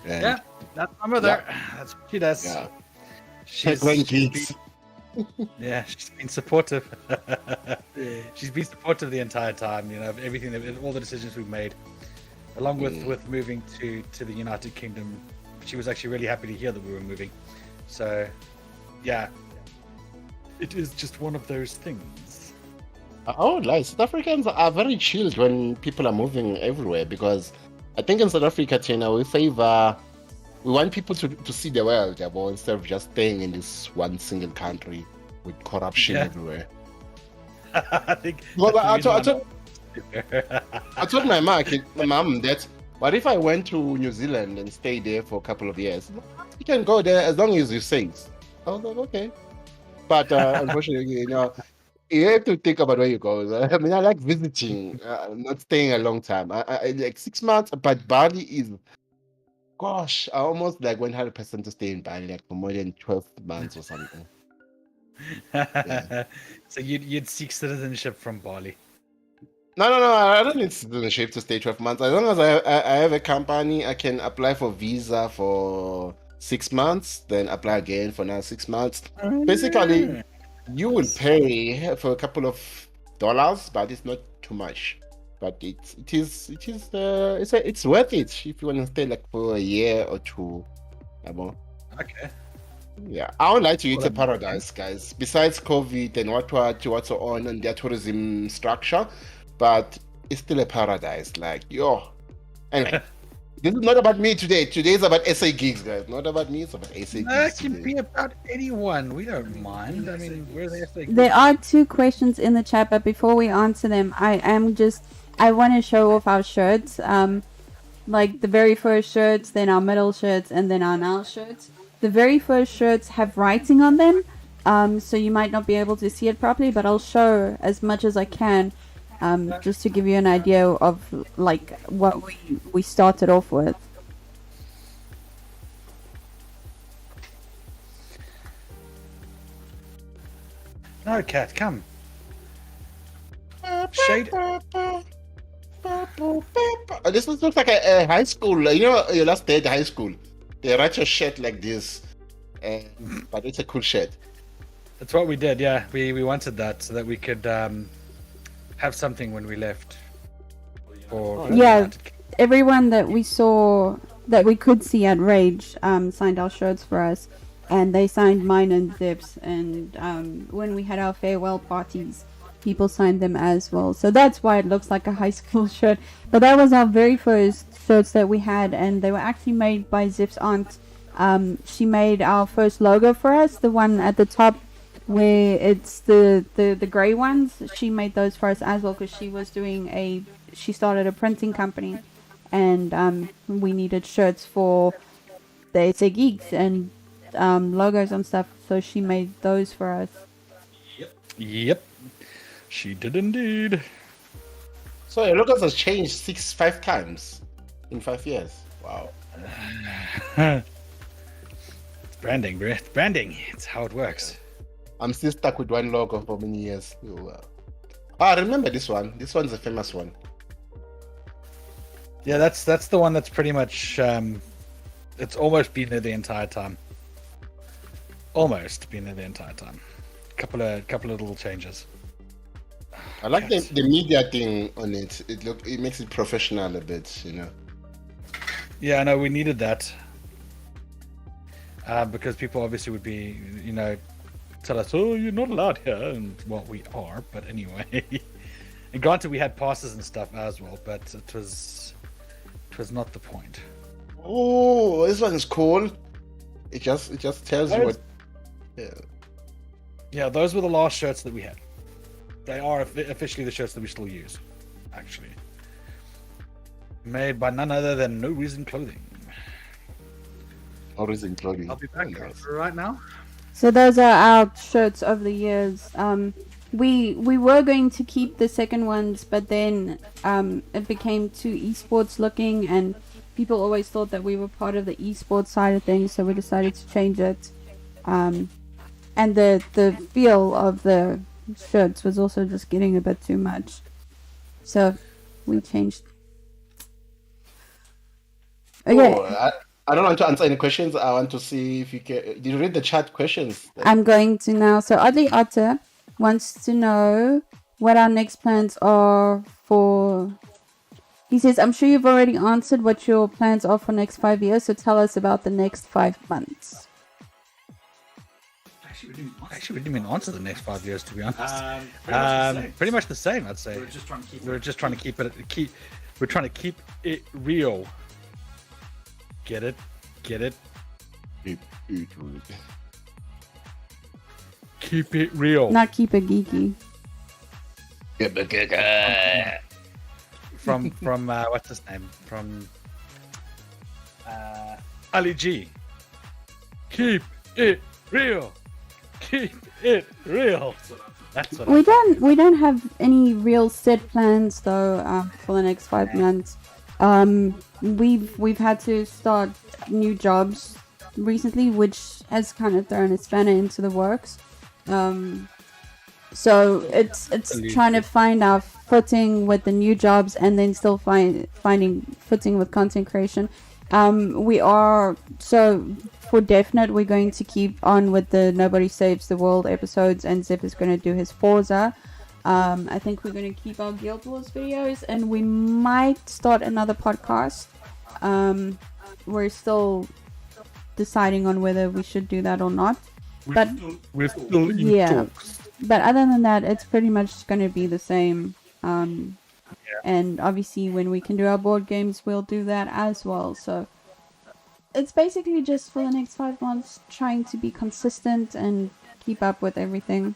A: And
D: yeah, that's my mother. That's what she does.
A: Yeah.
D: She's been supportive. She's been supportive the entire time. You know, of everything, all the decisions we've made, along with moving to the United Kingdom. She was actually really happy to hear that we were moving. So, yeah, it is just one of those things.
A: Oh, nice. South Africans are very chilled when people are moving everywhere because I think in South Africa, China, we want people to see the world, instead of just staying in this one single country with corruption everywhere.
D: I think.
A: Well, I told my mom that, what if I went to New Zealand and stayed there for a couple of years? You can go there as long as you're safe. I was like, okay. But unfortunately, you have to think about where you go. I mean, I like visiting, not staying a long time. I like 6 months, but Bali is. Gosh, I almost like 100% to stay in Bali like for more than 12 months or something. Yeah.
D: So you'd seek citizenship from Bali?
A: No, I don't need citizenship to stay 12 months. As long as I have a company, I can apply for visa for 6 months, then apply again for another 6 months. Basically, you will pay for a couple of dollars, but it's not too much. But it's worth it if you want to stay like for a year or two.
D: Okay.
A: Yeah, I would like to. It's a paradise, guys. Besides COVID and what's on and their tourism structure, but it's still a paradise. Like, yo. Anyway, this is not about me today. Today is about SA gigs, guys. Not about me, it's about SA gigs.
D: That can
A: today.
D: be about anyone. We don't mind. I mean, we're the
B: There are 2 questions in the chat, but before we answer them, I want to show off our shirts. Like the very first shirts, then our middle shirts, and then our now shirts. The very first shirts have writing on them, so you might not be able to see it properly, but I'll show as much as I can, just to give you an idea of like what we started off with.
D: No, cat, come. Shade.
A: This looks like a high school. You know, your last day at high school. They write your shirt like this, but it's a cool shirt.
D: That's what we did. Yeah, we wanted that so that we could have something when we left.
B: Yeah, everyone that we saw that we could see at Rage signed our shirts for us, and they signed mine and Zip's. And when we had our farewell parties, people signed them as well. So that's why it looks like a high school shirt. But that was our very first shirts that we had, and they were actually made by Zip's aunt. She made our first logo for us, the one at the top where it's the grey ones. She made those for us as well, because she started a printing company, and we needed shirts for the SA Geeks and logos and stuff, so she made those for us.
D: Yep. She did indeed.
A: So your logos has changed 5 times in 5 years. Wow.
D: It's branding, bro. It's branding. It's how it works.
A: I'm still stuck with one logo for many years. I remember this one. This one's a famous one.
D: Yeah, that's the one that's pretty much it's almost been there the entire time. Almost been there the entire time. Couple of little changes.
A: I like the media thing on it. It makes it professional a bit, you know.
D: Yeah, no, we needed that because people obviously would be, you know, tell us, "Oh, you're not allowed here," and well, we are, but anyway. And granted, we had passes and stuff as well, but it was not the point.
A: Oh, this one is cool. It just tells you what.
D: Yeah, those were the last shirts that we had. They are officially the shirts that we still use, actually. Made by none other than No Reason Clothing.
A: No Reason Clothing.
D: I'll be back right now.
B: So those are our shirts over the years. We were going to keep the second ones, but then it became too esports looking, and people always thought that we were part of the esports side of things, so we decided to change it. And the feel of the shirts was also just getting a bit too much, so we changed. Okay.
A: Oh, I don't want to answer any questions. I want to see if you can. Did you read the chat questions?
B: I'm going to now. So Oddly Otter wants to know what our next plans are for. He says, "I'm sure you've already answered what your plans are for next 5 years, so tell us about the next 5 months."
D: Actually, we didn't even answer the next 5 years, to be honest. Pretty much the same, I'd say. We're just trying to keep it real. Get it? Keep it real.
B: Not keep it geeky.
D: From what's his name? From Ali G. Keep it real. Keep it real. That's what
B: We don't have any real set plans though for the next 5 months. We've had to start new jobs recently, which has kind of thrown a spanner into the works. So it's trying to find our footing with the new jobs, and then still finding footing with content creation. For definite, we're going to keep on with the Nobody Saves the World episodes, and Zip is going to do his Forza. I think we're going to keep our Guild Wars videos, and we might start another podcast. We're still deciding on whether we should do that or not.
D: We're still in talks.
B: But other than that, it's pretty much going to be the same And obviously, when we can do our board games, we'll do that as well. So it's basically just for the next 5 months trying to be consistent and keep up with everything.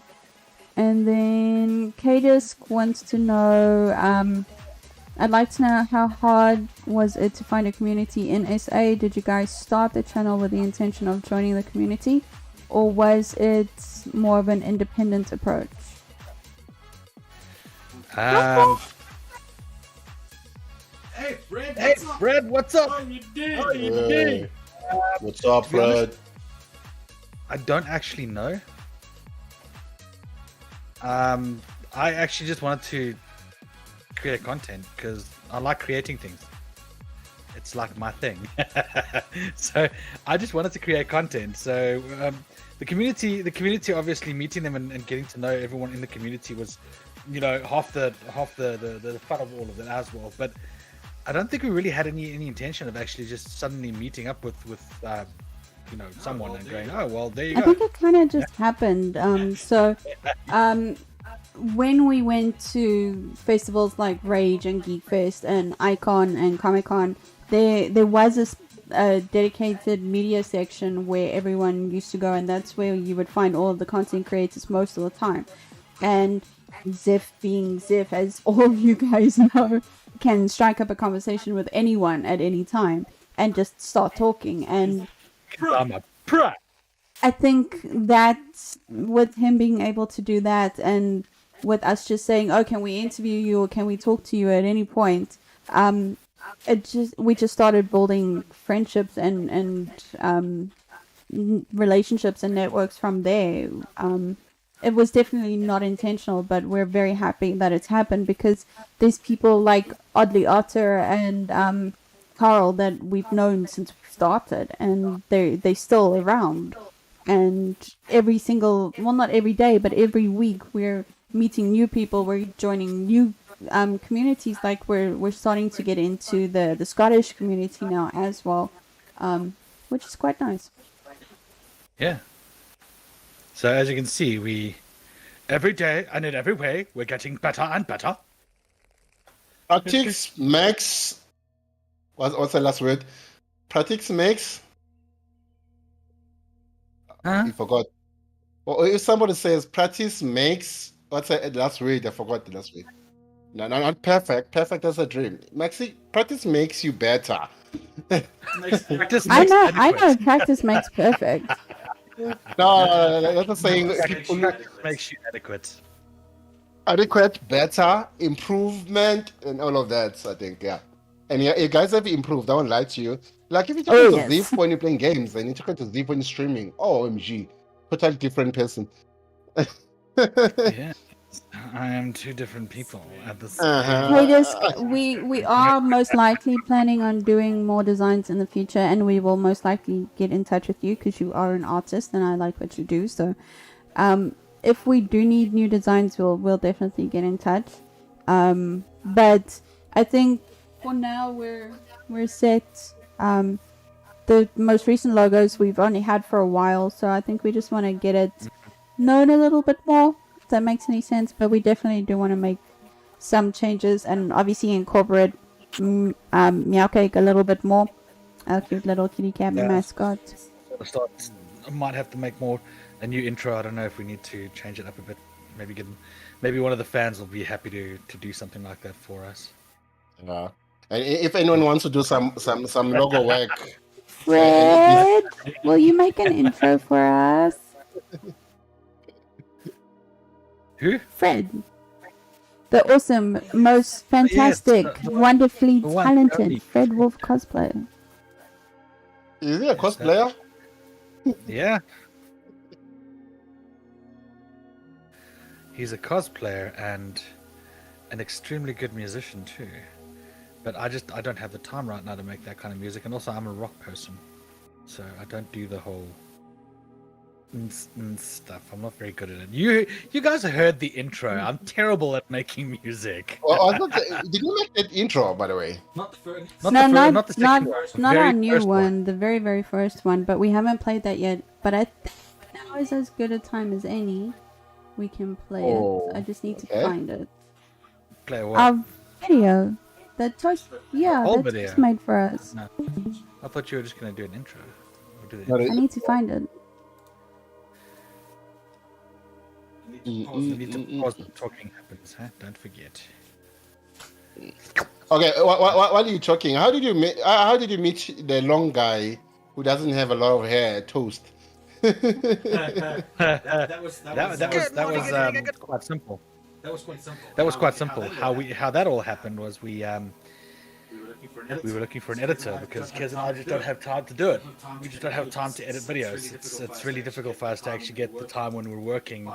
B: And then Kadisk wants to know, I'd like to know how hard was it to find a community in SA? Did you guys start the channel with the intention of joining the community? Or was it more of an independent approach?
H: Hey, Fred.
D: Hey, Fred, what's up?
H: How you doing?
D: How you doing?
A: What's up,
D: To be honest,
A: Fred?
D: I don't actually know. I actually just wanted to create content because I like creating things. It's like my thing. So I just wanted to create content. So the community, obviously meeting them and getting to know everyone in the community was, you know, half the fun of all of it as well. But I don't think we really had any intention of actually just suddenly meeting up with you know, someone and going, oh well, there you
B: I
D: go.
B: think it kind of just happened. When we went to festivals like Rage and Geek Fest and Icon and Comic Con, there was this dedicated media section where everyone used to go, and that's where you would find all of the content creators most of the time. And Ziff being Ziff, as all of you guys know, can strike up a conversation with anyone at any time and just start talking. And
D: I'm a pro.
B: I think that with him being able to do that, and with us just saying, "Oh, can we interview you or can we talk to you at any point?" We just started building friendships and relationships and networks from there. It was definitely not intentional, but we're very happy that it's happened because there's people like Oddly Otter and Carl that we've known since we started, and they're still around. And every single, well, not every day, but every week we're meeting new people. We're joining new communities. Like we're starting to get into the Scottish community now as well, which is quite nice.
D: Yeah. So as you can see, every day and in every way we're getting better and better.
A: Practice makes. What's the last word? Practice makes. You forgot. Or if somebody says practice makes, what's the last word? I forgot the last word. No, not perfect. Perfect as a dream. Maxi, practice makes you better.
D: Practice
B: I
D: makes
B: know
D: adequate.
B: practice makes perfect.
A: No, that's not saying people
D: Practice makes you adequate.
A: adequate, better, improvement, and all of that. I think, yeah. And yeah, you guys have improved. I won't lie to you. Like if you talk to
B: yes.
A: Zip when you're playing games, and you talk to Zip when you're streaming, oh OMG, totally different person.
D: Yeah, I am two different people at the same
B: Hey, we are most likely planning on doing more designs in the future, and we will most likely get in touch with you because you are an artist and I like what you do. So, if we do need new designs, we'll definitely get in touch. But I think for now we're set. The most recent logos we've only had for a while, so I think we just want to get it known a little bit more, if that makes any sense. But we definitely do want to make some changes and obviously incorporate Meowcake a little bit more. Our cute little kitty cat mascot.
D: I might have to make a new intro. I don't know if we need to change it up a bit. Maybe one of the fans will be happy to do something like that for us.
A: Yeah. And if anyone wants to do some logo work,
B: Fred, will you make an intro for us?
D: Who?
B: Fred. The awesome, most fantastic, wonderfully talented Fred Wolf cosplayer.
A: Is he a cosplayer?
D: Yeah. He's a cosplayer and an extremely good musician too. But I don't have the time right now to make that kind of music, and also I'm a rock person, so I don't do the whole stuff. I'm not very good at it. You guys heard the intro. I'm terrible at making music.
A: Well, did you make that intro, by the way?
H: Not the first.
B: Not our new one, the very, very first one, but we haven't played that yet. But I think now is as good a time as any. We can play it. I just need to find it.
D: Play what?
B: video that Toast,
D: Whole
B: that
D: video.
B: Toast made for us.
D: No. I thought you were just gonna do an intro. Or do the
A: No,
B: I need to find it.
D: You need to pause when talking happens, huh? Don't forget.
A: Okay, what are you talking? How did you meet? How did you meet the long guy who doesn't have a lot of hair? Toast.
H: That was
D: quite simple.
H: That was quite simple.
D: That was quite simple. How that all happened was we were looking for an editor because Kez and I just don't have time to do it. We just don't have time to edit videos. It's really difficult for us to actually get the time when we're working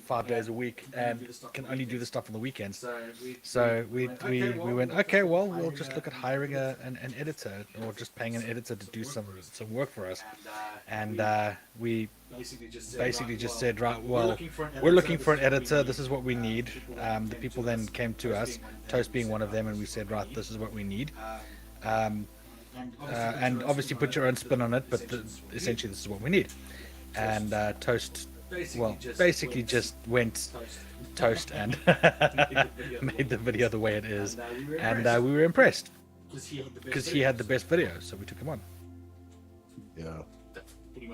D: 5 days a week and can only do the stuff on the weekends. So we went, okay, well, we'll just look at hiring an editor or just paying an editor to do some work for us. And we basically just said, right, well, we're looking for an editor. This is what we need. The people then came to us, Toast being one of them, and we said, right, this is what we need. And obviously put your own spin on it, but essentially this is what we need. And Toast, well, basically just went Toast and made the video the way it is. And we were impressed because he had the best video, so we took him on.
A: Yeah.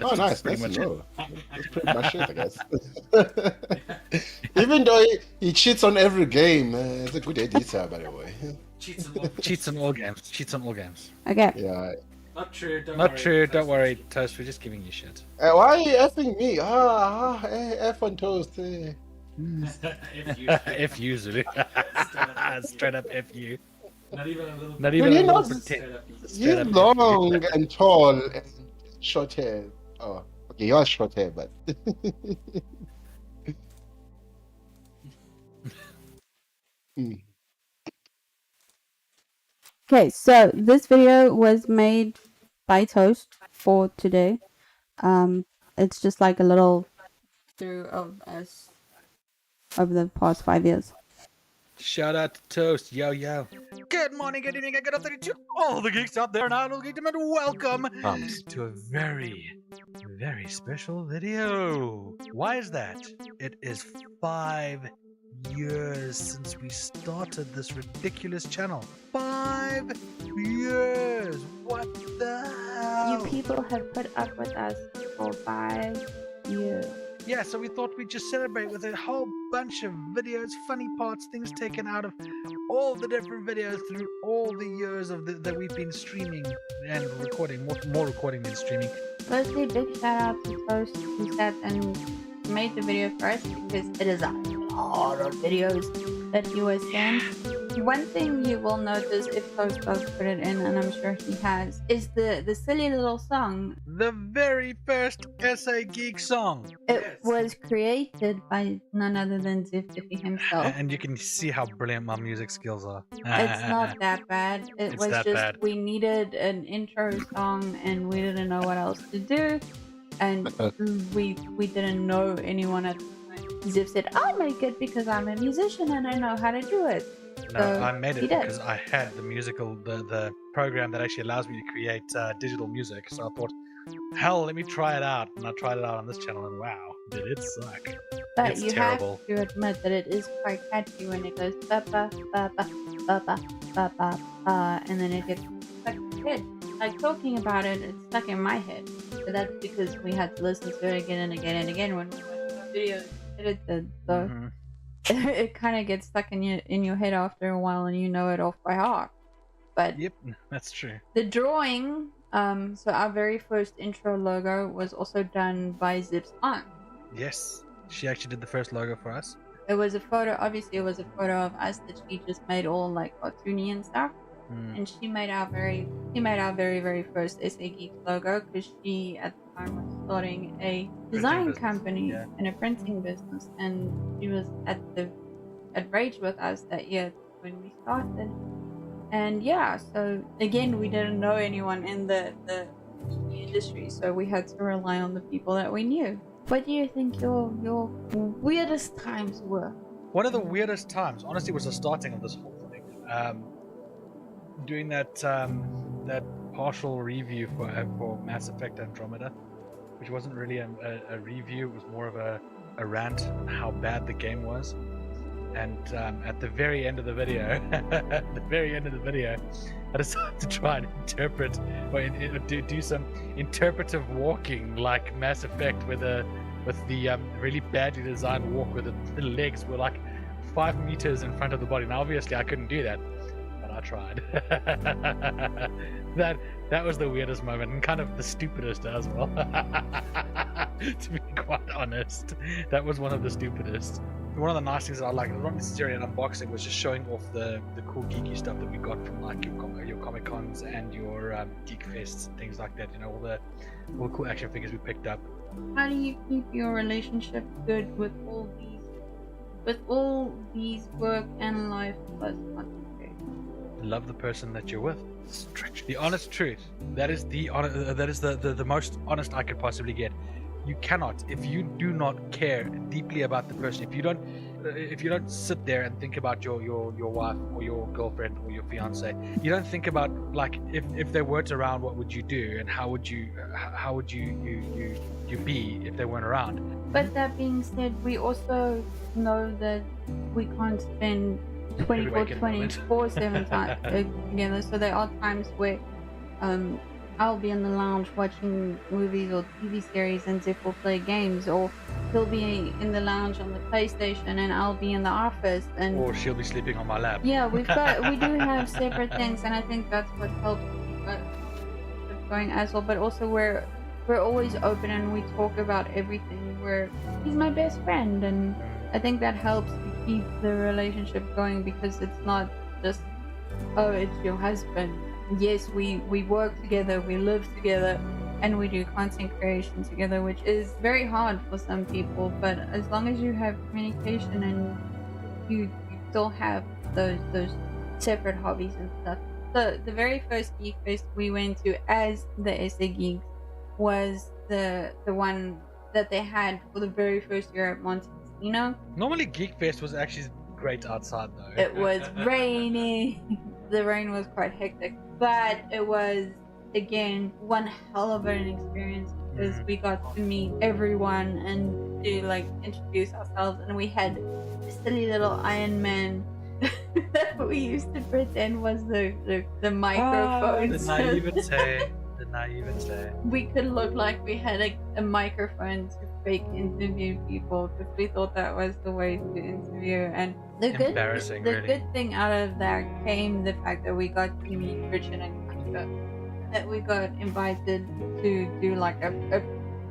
A: Oh, nice.
D: Pretty
A: That's
D: much
A: That's pretty much it, I guess. Even though he cheats on every game, it's a good editor, by the way.
D: Cheats on all games. Cheats on all games.
B: Okay.
A: Yeah.
H: Not true.
D: Not true. Don't worry, Toast. We're just giving you shit.
A: Why are you effing me? F on Toast.
D: F you, Zulu. Straight up F you.
H: Not even a little.
D: Not even a little
A: You're
D: pretend.
A: You're long and tall and short hair. Oh, okay, you are short hair, but.
B: Okay, so this video was made by Toast for today. It's just like a little through of us over the past 5 years.
D: Shout out to Toast, yo. Good morning, good evening, and good afternoon to all the geeks out there, and I will give them and welcome to a very, very special video. Why is that? It is 5 years since we started this ridiculous channel. 5 years! What the hell?
B: You people have put up with us for 5 years.
D: Yeah, so we thought we'd just celebrate with a whole bunch of videos, funny parts, things taken out of all the different videos through all the years of that we've been streaming and recording, more recording than streaming.
B: Firstly, big shout out to Toast who sat and made the video for us because it is a lot of videos that he was sent. One thing you will notice if Toast does put it in, and I'm sure he has, is the silly little song.
D: The very first SA Geek song.
B: It was created by none other than Ziftiffy himself.
D: And you can see how brilliant my music skills are.
B: It's not that bad. It was just
D: bad.
B: We needed an intro song and we didn't know what else to do. And we didn't know anyone at the time. Ziv said, I'll make it because I'm a musician and I know how to do it.
D: No,
B: So
D: I made
B: he
D: it
B: did.
D: because I had the program that actually allows me to create digital music. So I thought, hell, let me try it out. And I tried it out on this channel and wow, did it suck.
B: But
D: It's
B: you
D: terrible.
B: have to admit that it is quite catchy when it goes ba ba ba ba ba ba ba ba ba, and then it gets stuck in your head. Like talking about it, it's stuck in my head. But that's because we had to listen to it again and again and again when we watched the videos edited. So it kind of gets stuck in your head after a while, and you know it off by heart. But
D: Yep, that's true.
B: the drawing, so our very first intro logo was also done by Zip's aunt.
D: Yes, she actually did the first logo for us.
B: It was a photo, obviously it was a photo of us that she just made all like cartoony and stuff. And she made our very very first SA Geek logo because she at the time was starting a design
D: business,
B: company
D: yeah.
B: and a printing business, and she was at Rage with us that year when we started. And yeah, so again, we didn't know anyone in the industry, so we had to rely on the people that we knew. What do you think your weirdest times were?
D: One of the weirdest times, honestly, was the starting of this whole thing. Doing that partial review for Mass Effect Andromeda, which wasn't really a review, it was more of a rant on how bad the game was. and at the very end of the video, I decided to try and interpret or do some interpretive walking like Mass Effect with the really badly designed walk where the legs were like 5 meters in front of the body. Now obviously I couldn't do that, but I tried. That was the weirdest moment and kind of the stupidest as well. To be quite honest, that was one of the stupidest. One of the nice things that I like, not necessarily an unboxing, was just showing off the cool geeky stuff that we got from like your Comic Cons and your Geek Fests and things like that. You know, all the cool action figures we picked up.
B: How do you keep your relationship good with all these work and life plus content creation?
D: Love the person that you're with. The honest truth. That is the most honest I could possibly get. You cannot, if you do not care deeply about the person, if you don't sit there and think about your wife or your girlfriend or your fiance, you don't think about like if they weren't around, what would you do, and how would you be if they weren't around.
B: But that being said, we also know that we can't spend 24/7 time together. So there are times where I'll be in the lounge watching movies or TV series and Zip will play games, or he'll be in the lounge on the PlayStation and I'll be in the office,
D: or she'll be sleeping on my lap.
B: Yeah, we do have separate things, and I think that's what helps keep us going as well. But also we're always open and we talk about everything. He's my best friend, and I think that helps to keep the relationship going, because it's not just, oh, it's your husband. Yes, we work together, we live together, and we do content creation together, which is very hard for some people. But as long as you have communication and you still have those separate hobbies and stuff. So the very first Geek Fest we went to as the SA Geeks was the one that they had for the very first year at Montecito.
D: Normally Geek Fest was actually great outside though.
B: It was raining. The rain was quite hectic, but it was again one hell of an experience, because we got to meet everyone and to like introduce ourselves, and we had a silly little Iron Man that we used to pretend was the microphone.
D: The naivete.
B: We could look like we had a microphone to fake interview people, because we thought that was the way to interview. And the good thing out of that came the fact that we got to meet Richard and Kasha, that we got invited to do like a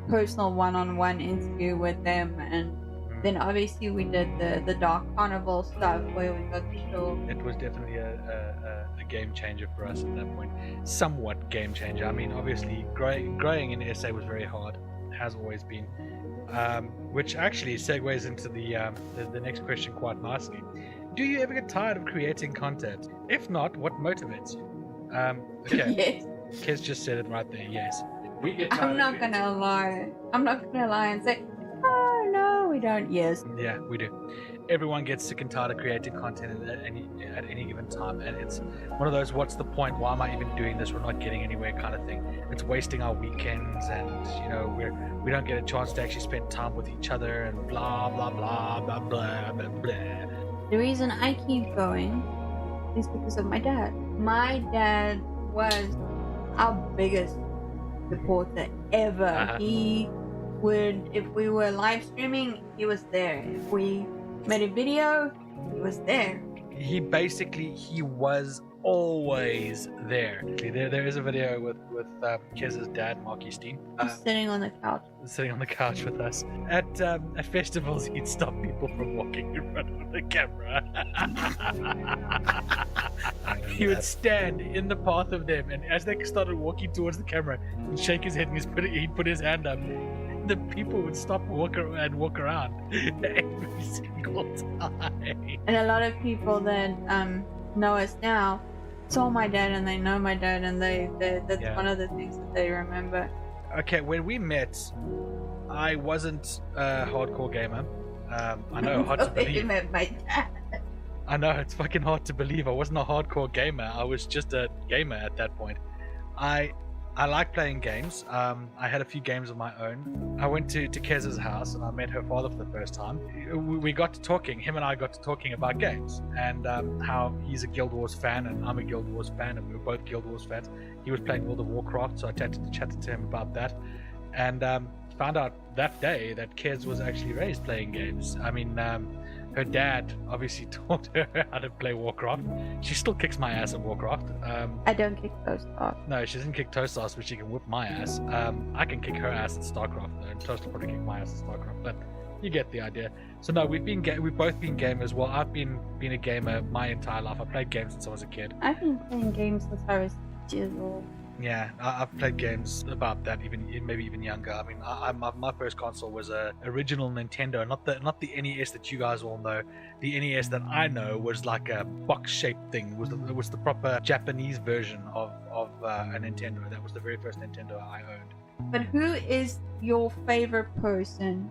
B: personal one-on-one interview with them. And then obviously we did the Dark Carnival stuff where we got to show.
D: It was definitely a game changer for us at that point. Somewhat game changer. I mean, obviously growing in SA was very hard. It has always been. Which actually segues into the next question quite nicely. Do you ever get tired of creating content? If not, what motivates you? Okay.
B: Yes.
D: Kez just said it right there. Yes.
H: We get tired
B: I'm not gonna lie and say, oh no, we don't. Yes.
D: Yeah, we do. Everyone gets sick and tired of creating content at any given time, and it's one of those, what's the point? Why am I even doing this? We're not getting anywhere kind of thing. It's wasting our weekends, and you know we don't get a chance to actually spend time with each other, and blah blah blah blah blah blah blah.
B: The reason I keep going is because of my dad. My dad was our biggest supporter ever. He would, if we were live streaming, he was there. If we made a video, he was there.
D: He was always there. There is a video with Kez's dad, Mark Easteen.
B: Sitting on the couch.
D: Sitting on the couch with us. At festivals, he'd stop people from walking in front of the camera. He would stand in the path of them, and as they started walking towards the camera, he'd shake his head and he'd put his hand up. The people would stop and walk around every single time.
B: And a lot of people that know us now saw my dad, and they know my dad, and that's one of the things that they remember.
D: Okay, when we met, I wasn't a hardcore gamer. I know, hard to believe.
B: Met my dad.
D: I know, it's fucking hard to believe. I wasn't a hardcore gamer. I was just a gamer at that point. I I like playing games. I had a few games of my own. I went to Kez's house and I met her father for the first time. We got to talking, him and I got to talking about games and how he's a Guild Wars fan and I'm a Guild Wars fan and we were both Guild Wars fans. He was playing World of Warcraft, so I chatted to him about that. And found out that day that Kez was actually raised playing games. I mean, her dad obviously taught her how to play Warcraft. She still kicks my ass at Warcraft.
B: I don't kick Toast ass.
D: No, she doesn't kick Toast ass, but she can whip my ass. I can kick her ass at StarCraft, though, and Toast will probably kick my ass at StarCraft. But you get the idea. So no, we've both been gamers. Well, I've been a gamer my entire life. I played games since I was a kid.
B: I've been playing games since I was 6 years old.
D: Yeah, I've played games about that, maybe even younger. I mean, my first console was a original Nintendo, not the NES that you guys all know. The NES that I know was like a box-shaped thing. It was the proper Japanese version of a Nintendo. That was the very first Nintendo I owned.
B: But who is your favorite person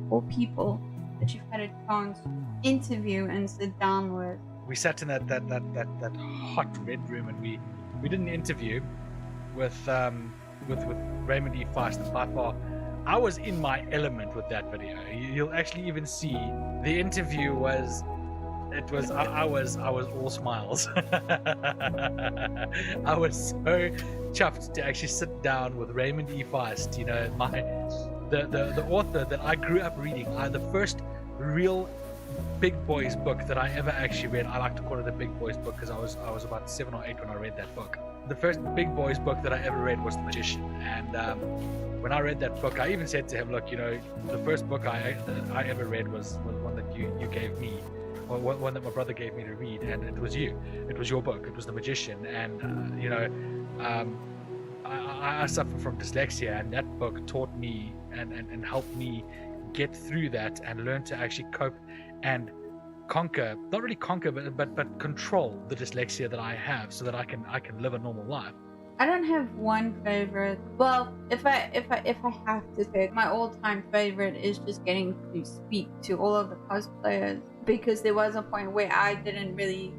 B: or people that you've had a chance to interview and sit down with?
D: We sat in that hot red room and we did an interview with Raymond E. Feist, and by far I was in my element with that video. You'll actually even see the interview was I was all smiles. I was so chuffed to actually sit down with Raymond E. Feist, you know, the author that I grew up reading. The first real big boys book that I ever actually read. I like to call it a big boys book because I was about 7 or 8 when I read that book. The first big boys book that I ever read was The Magician, and when I read that book, I even said to him, look, you know, the first book I ever read was one that you gave me, or one that my brother gave me to read, and it was your book, it was The Magician, and you know, I suffer from dyslexia, and that book taught me and helped me get through that and learn to actually cope and conquer, not really conquer, but control the dyslexia that I have, so that I can live a normal life.
B: I don't have one favorite. Well, if I have to say, my all-time favorite is just getting to speak to all of the cosplayers, because there was a point where I didn't really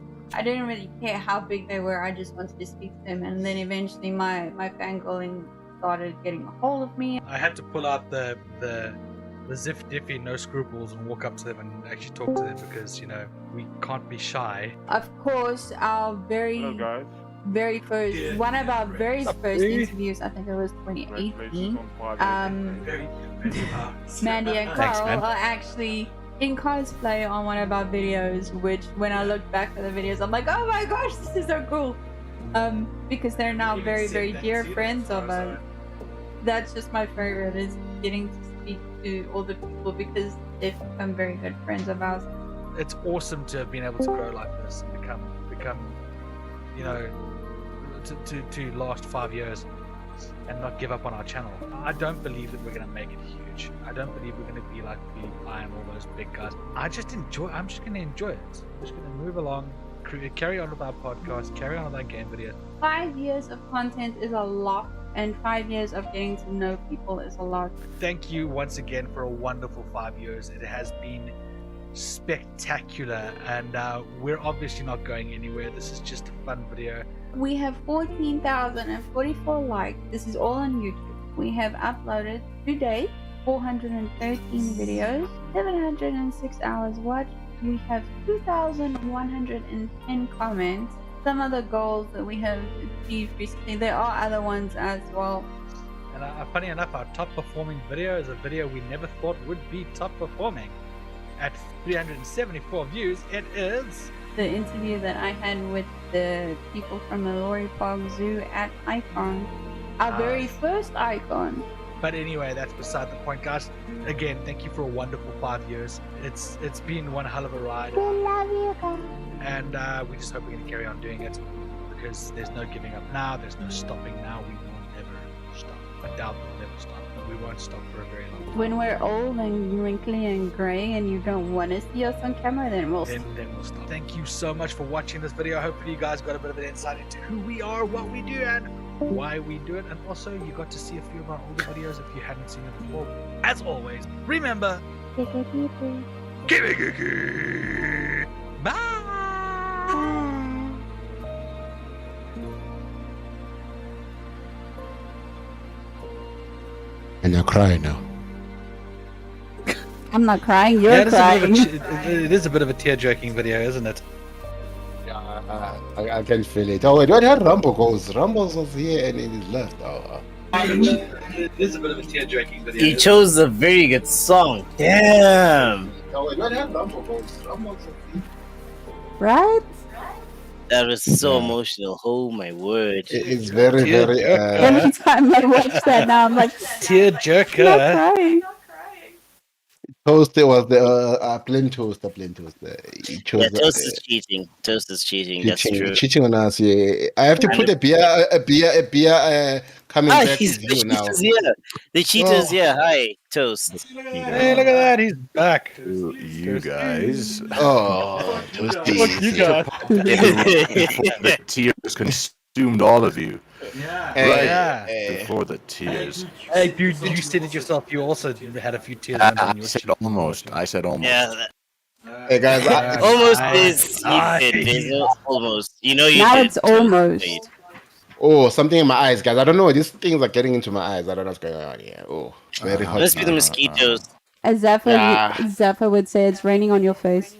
B: care how big they were. I just wanted to speak to them, and then eventually my fangirling started getting a hold of me.
D: I had to pull out the Ziff Diffie no scruples and walk up to them and actually talk to them, because, you know, we can't be shy.
B: Of course, our very first, one of our very first interviews, I think it was 2018, Mandy and Carl are actually in cosplay on one of our videos, which when I look back at the videos, I'm like, oh my gosh, this is so cool. Because they're now very, very dear friends of us. That's just my favorite, is getting to speak to all the people, because they've become very good friends of ours.
D: It's awesome to have been able to grow like this and become, you know, to last 5 years and not give up on our channel. I don't believe that we're going to make it huge. I don't believe we're going to be like PewDiePie and all those big guys. I'm just going to enjoy it. I'm just going to move along, carry on with our podcast, carry on with our game videos.
B: 5 years of content is a lot, and 5 years of getting to know people is a lot.
D: Thank you once again for a wonderful 5 years. It has been spectacular, and we're obviously not going anywhere. This is just a fun video.
B: We have 14,044 likes. This is all on YouTube. We have uploaded today 413 videos, 706 hours watched. We have 2,110 comments. Some of the goals that we have achieved recently, there are other ones as well.
D: And funny enough, our top performing video is a video we never thought would be top performing. At 374 views, it is
B: the interview that I had with the people from the Lori Pog Zoo at Icon, our very first Icon.
D: But anyway, that's beside the point, guys. Again, thank you for a wonderful 5 years. It's been one hell of a ride.
B: We love you guys.
D: And we just hope we're going to carry on doing it, because there's no giving up now. There's no stopping now. We will never stop. I doubt we'll never stop. But we won't stop for a very long time.
B: When we're old and wrinkly and grey and you don't want to see us on camera, then we'll stop.
D: Then we'll stop. Thank you so much for watching this video. Hopefully you guys got a bit of an insight into who we are, what we do, and why we do it. And also you got to see a few of our older videos if you hadn't seen it before. As always, remember, keep it geeky. Bye.
A: And you're crying now.
B: I'm not crying. You're
D: Yeah,
B: crying.
D: it is a bit of a tear-jerking video, isn't it?
A: I can feel it. Oh wait, where did Rumble goes? Rumble was here and he's left.
D: It is a bit of a tear-jerking video.
E: He chose a very good song. Damn.
A: Oh wait, where did Rumble goes? Rumble was here.
B: Right?
E: That was so emotional. Oh my word.
A: It's very, very.
B: Every time I watch that now, I'm like,
D: tear-jerker.
B: not crying.
A: Toast was the plain toast. The plain toast. He chose
E: Yeah, Toast is cheating. Toast is cheating. That's true.
A: cheating on us. Yeah, I have to put a beer coming back
E: He's
A: with
E: the
A: you now.
E: cheater's here. The cheater's here. Hi, Toast.
D: Hey, look at that. He's back.
M: You guys.
A: Oh,
I: Fuck you guys.
M: The tears consumed all of you.
D: Yeah.
M: Before the tears.
D: Hey, dude, you said it yourself. You also had a few tears.
M: I said almost. I said almost.
E: Yeah.
A: Hey guys,
E: Almost is. Almost. You know you
B: Now
E: did.
B: it's almost.
A: Oh, something in my eyes, guys. I don't know. These things are getting into my eyes. I don't know what's going on here. Oh, very hot.
E: Must be the mosquitoes.
B: As Zephyr would say, it's raining on your face.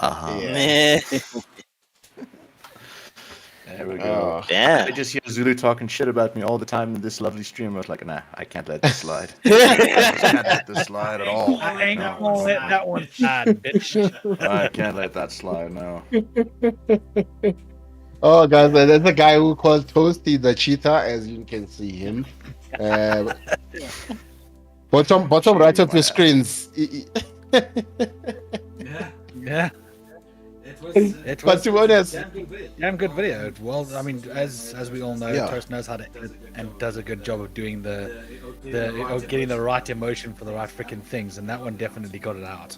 E: Yeah.
M: There we go.
E: Yeah.
M: I just hear Zulu talking shit about me all the time in this lovely stream. I was like, nah, I can't let this slide. I can't let this slide at all.
D: I ain't gonna let that one slide, bitch.
M: I can't let that slide now.
A: Oh, guys, there's a guy who calls Toasty the cheetah, as you can see him. Bottom right of your screens.
D: Yeah. It
A: But
D: was
A: to be honest,
D: damn good video. Well, I mean, as we all know,
A: Yeah.
D: Toast knows how to edit and does a good job of doing of getting the right emotion for the right freaking things, and that one definitely got it out.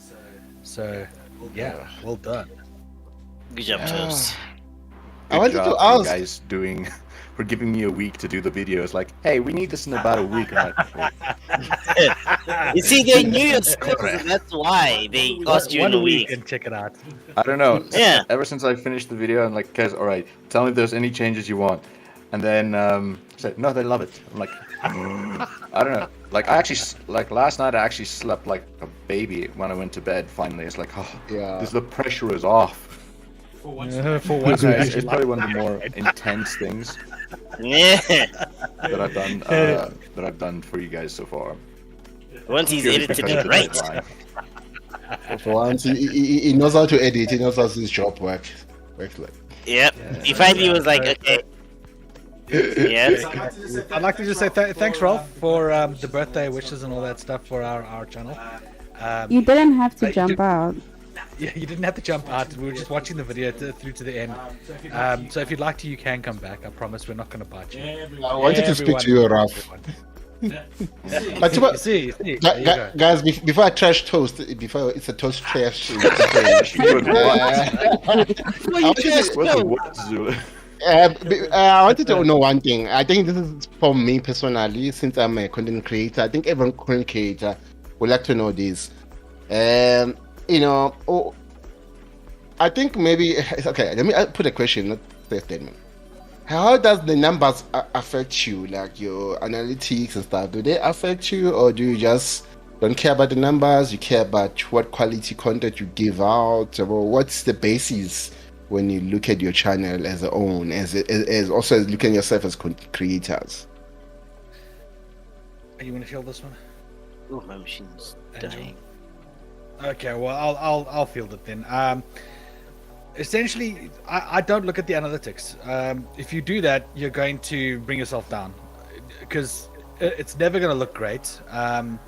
D: So, yeah, well done.
E: Good job, Toast.
A: I wanted
M: Good
A: to
M: job,
A: ask.
M: you guys for giving me a week to do the video. It's like, hey, we need this in about a week. I'm like,
E: You see, they knew your skills, and that's why they asked you in a week.
D: And check it out.
M: I don't know.
E: Yeah.
M: Ever since I finished the video, I'm like, guys, all right, tell me if there's any changes you want. And then said, no, they love it. I'm like, I don't know. Like last night, I actually slept like a baby when I went to bed. Finally, it's like, oh,
A: Yeah.
M: the pressure is off.
D: For once, you
M: It's
D: actually
M: probably
D: like
M: one of the more intense things
E: Yeah.
M: that I've done for you guys so far.
E: Once he's
M: Purely
E: edited
M: because
E: it
M: of the
E: right.
M: deadline.
A: For once, he knows how to edit. He knows how his job works like.
E: Yep. He finally was like, okay. Yes.
D: I'd like to just say thanks, Ralph, for the birthday wishes and all that stuff for our channel.
B: You didn't have to jump out.
D: Yeah, you didn't have to jump out. We were just watching the video through to the end. So if you'd like to, you can come back. I promise we're not going to bite you.
A: I wanted to speak to you, Ralph. But
D: see,
A: guys, before I trash Toast, before it's a Toast trash. I wanted to know one thing. I think this is for me personally, since I'm a content creator. I think every content creator would like to know this. I think maybe it's okay. Let me put a question, not a statement. How does the numbers affect you, like your analytics and stuff? Do they affect you, or do you just don't care about the numbers? You care about what quality content you give out, or what's the basis when you look at your channel as a own, as also as looking at yourself as creators?
D: You want to feel this one?
E: Oh, my machine's dying.
D: Okay, well, I'll field it then. Essentially, I don't look at the analytics. If you do that, you're going to bring yourself down, because it's never going to look great. At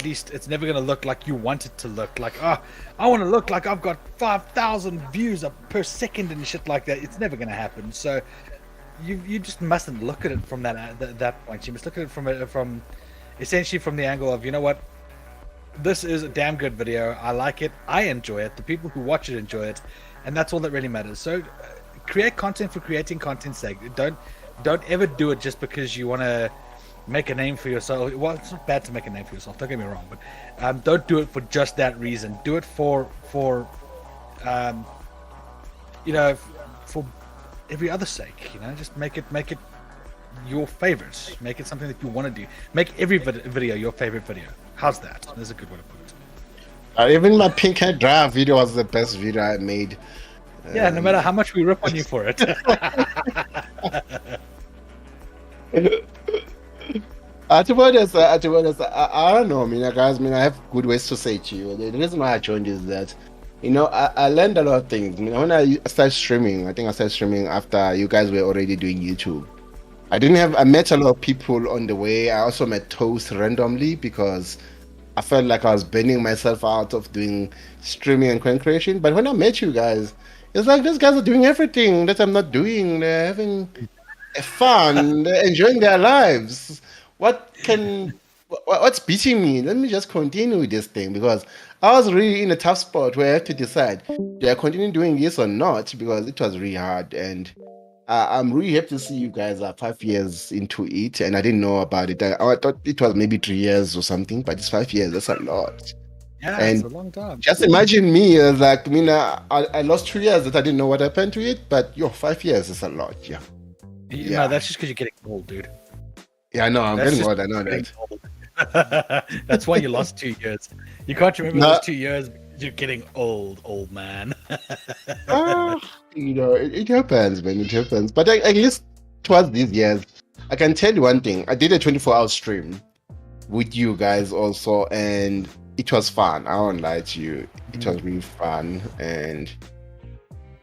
D: least it's never going to look like you want it to look. Like, I want to look like I've got 5,000 views per second and shit like that. It's never going to happen. So you just mustn't look at it from that point. You must look at it from essentially from the angle of, you know what, this is a damn good video. I like it. I enjoy it. The people who watch it enjoy it, and that's all that really matters. So create content for creating content's sake. Don't ever do it just because you want to make a name for yourself. Well, it's not bad to make a name for yourself, don't get me wrong, but don't do it for just that reason. Do it for every other sake. Just make it your favorites. Make it something that you want to do. Make every video your favorite video. How's that? That's a good way to put it.
A: Even my pink hair draft video was the best video I made.
D: Yeah, no matter how much we rip on you for it.
A: To be honest, I don't know. I mean, guys, I have good ways to say to you. The reason why I joined is that, I learned a lot of things. When I started streaming, I think I started streaming after you guys were already doing YouTube. I met a lot of people on the way. I also met Toast randomly because I felt like I was burning myself out of doing streaming and content creation. But when I met you guys, it's like these guys are doing everything that I'm not doing. They're having fun. They're enjoying their lives. What's beating me? Let me just continue with this thing because I was really in a tough spot where I had to decide, do I continue doing this or not? Because it was really hard. And I'm really happy to see you guys are 5 years into it. And I didn't know about it. I thought it was maybe 3 years or something, but it's 5 years. That's a lot.
D: Yeah,
A: and
D: it's a long time.
A: Just imagine me as like, I lost 2 years that I didn't know what happened to it, but 5 years is a lot. Yeah.
D: No, that's just because you're getting old, dude.
A: Yeah, I know. I'm getting old. I know that.
D: That's why you lost 2 years. You can't remember those 2 years because you're getting old man.
A: It happens, man. It happens. But at least towards these years, I can tell you one thing. I did a 24-hour stream with you guys also, and it was fun. I won't lie to you. It was really fun. And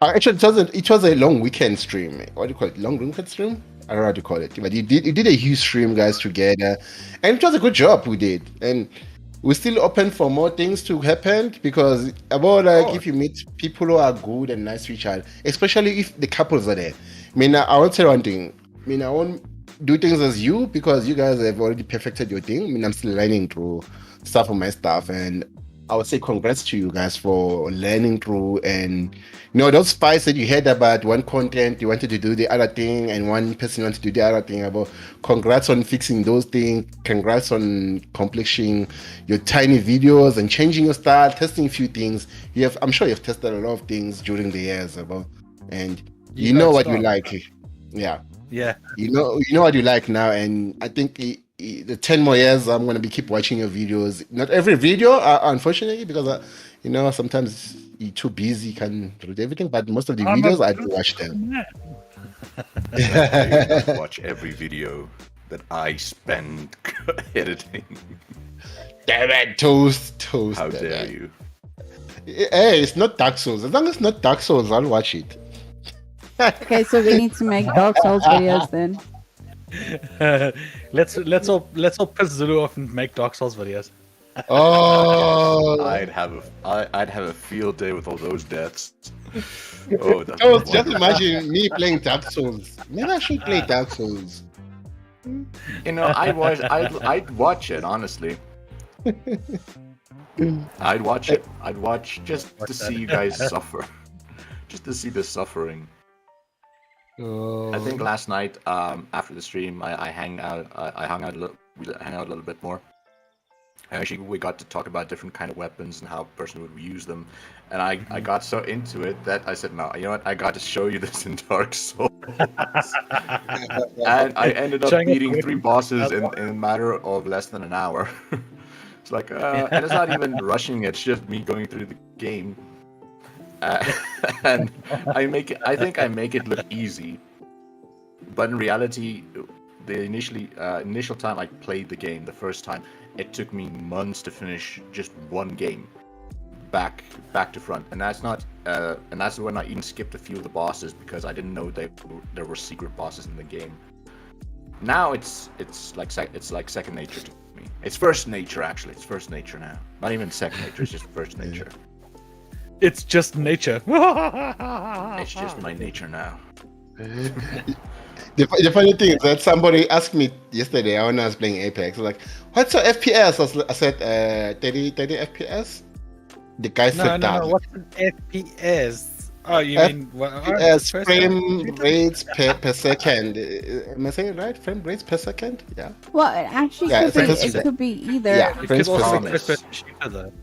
A: actually, it was a long weekend stream. What do you call it? Long weekend stream? I don't know how to call it. But you did a huge stream, guys, together. And it was a good job we did. And we're still open for more things to happen because if you meet people who are good and nice to each other, especially if the couples are there. I want to say one thing. I won't do things as you because you guys have already perfected your thing. I'm still learning through stuff on my stuff, and I would say congrats to you guys for learning through. And those fights that you had about one content you wanted to do the other thing and one person wanted to do the other thing, about congrats on fixing those things, congrats on accomplishing your tiny videos and changing your style, testing a few things. I'm sure you've tested a lot of things during the years, and you know what you like. Yeah you know what you like now, and I think the 10 more years I'm going to keep watching your videos. Not every video, unfortunately, because sometimes you're too busy, you can't read everything, but most of the videos I do watch them.
M: I watch every video that I spend editing.
A: Damn it, Toast.
M: How dare you?
A: Hey, it's not Dark Souls. As long as it's not Dark Souls, I'll watch it.
B: Okay, so we need to make Dark Souls videos then.
D: Let's all piss Zulu off and make Dark Souls videos.
A: Oh,
M: I'd have a field day with all those deaths.
A: Just imagine me playing Dark Souls. Maybe I should play Dark Souls.
M: I'd watch it, honestly. I'd watch it. I'd watch just to see you guys suffer. Just to see the suffering. I think last night, after the stream, I hung out a little bit more. Actually, we got to talk about different kind of weapons and how a person would use them, and I got so into it that I said, no, you know what? I got to show you this in Dark Souls. And I ended up beating 3 bosses in a matter of less than an hour. It's like, and it's not even rushing; it's just me going through the game. And I think I make it look easy, but in reality, the initial time I played the game, the first time, it took me months to finish just one game, back to front, and that's when I even skipped a few of the bosses because I didn't know there were secret bosses in the game. Now it's like second nature to me. It's first nature, actually. It's first nature now. Not even second nature. It's just first nature.
D: It's just nature.
M: It's just my nature now.
A: The funny thing is that somebody asked me yesterday when I was playing Apex, like, what's your FPS? I said 30 FPS. The guy said that.
D: No, what's an FPS? Oh, you mean
A: FPS, frame rates per second? Am I saying it right? Frame rates per second? Yeah.
B: Well, it actually could be either.
A: Yeah,
D: it could also be first person shooter though.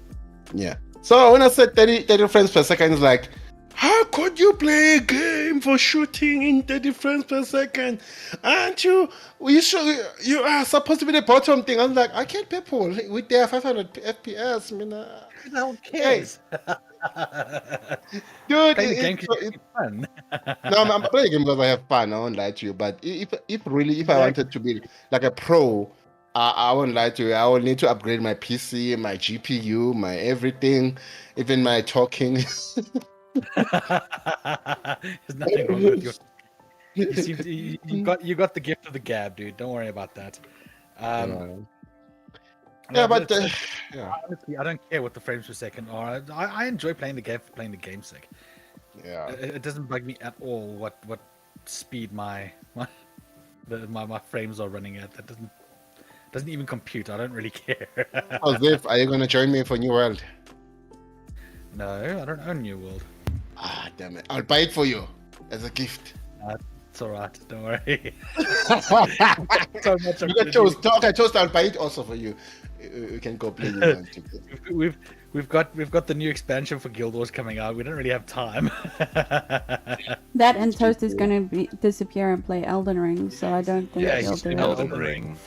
A: Yeah. So when I said 30 frames per second, it's like, How could you play a game for shooting in 30 frames per second? Aren't you? You are supposed to be the bottom thing. I'm like, I can't people with their 500 FPS. I mean,
D: Who the hell
A: hey,
D: cares?
A: dude,
D: Playing the game can be fun.
A: no, I'm playing game because I have fun. I won't lie to you. But if I wanted to be like a pro, I won't lie to you. I will need to upgrade my PC, my GPU, my everything, even my talking.
D: There's nothing wrong with your. You got the gift of the gab, dude. Don't worry about that.
A: Yeah, but
D: honestly, I don't care what the frames per second are. I enjoy playing the game for playing the game's sake.
A: Yeah,
D: it doesn't bug me at all what speed my frames are running at. That doesn't even compute. I don't really care.
A: Oh, Ziv, are you gonna join me for New World?
D: No, I don't own New World.
A: Ah, damn it! I'll buy it for you as a gift.
D: It's alright. Don't worry.
A: So much. I chose. I'll buy it also for you. We can go play.
D: We've got the new expansion for Guild Wars coming out. We don't really have time.
B: That and Toast is going to disappear and play Elden Ring, so I don't think he'll do
M: Elden Ring.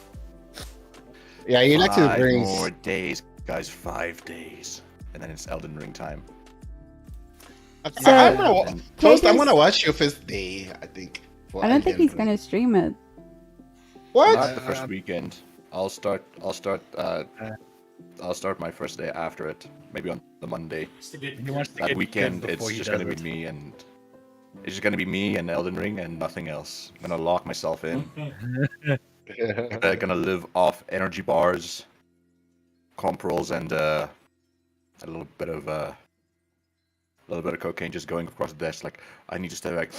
A: Yeah, he likes his
M: 5
A: rings.
M: more days, guys. 5 days, and then it's Elden Ring time.
B: So,
A: I'm gonna watch your first day. I think.
B: I don't think he's going to stream it.
A: What?
M: Not the first weekend. I'll start my first day after it. Maybe on the Monday. That weekend, it's just gonna be me and Elden Ring and nothing else. I'm gonna lock myself in. Gonna live off energy bars, comprals, and a little bit of cocaine just going across the desk. Like, I need to stay back.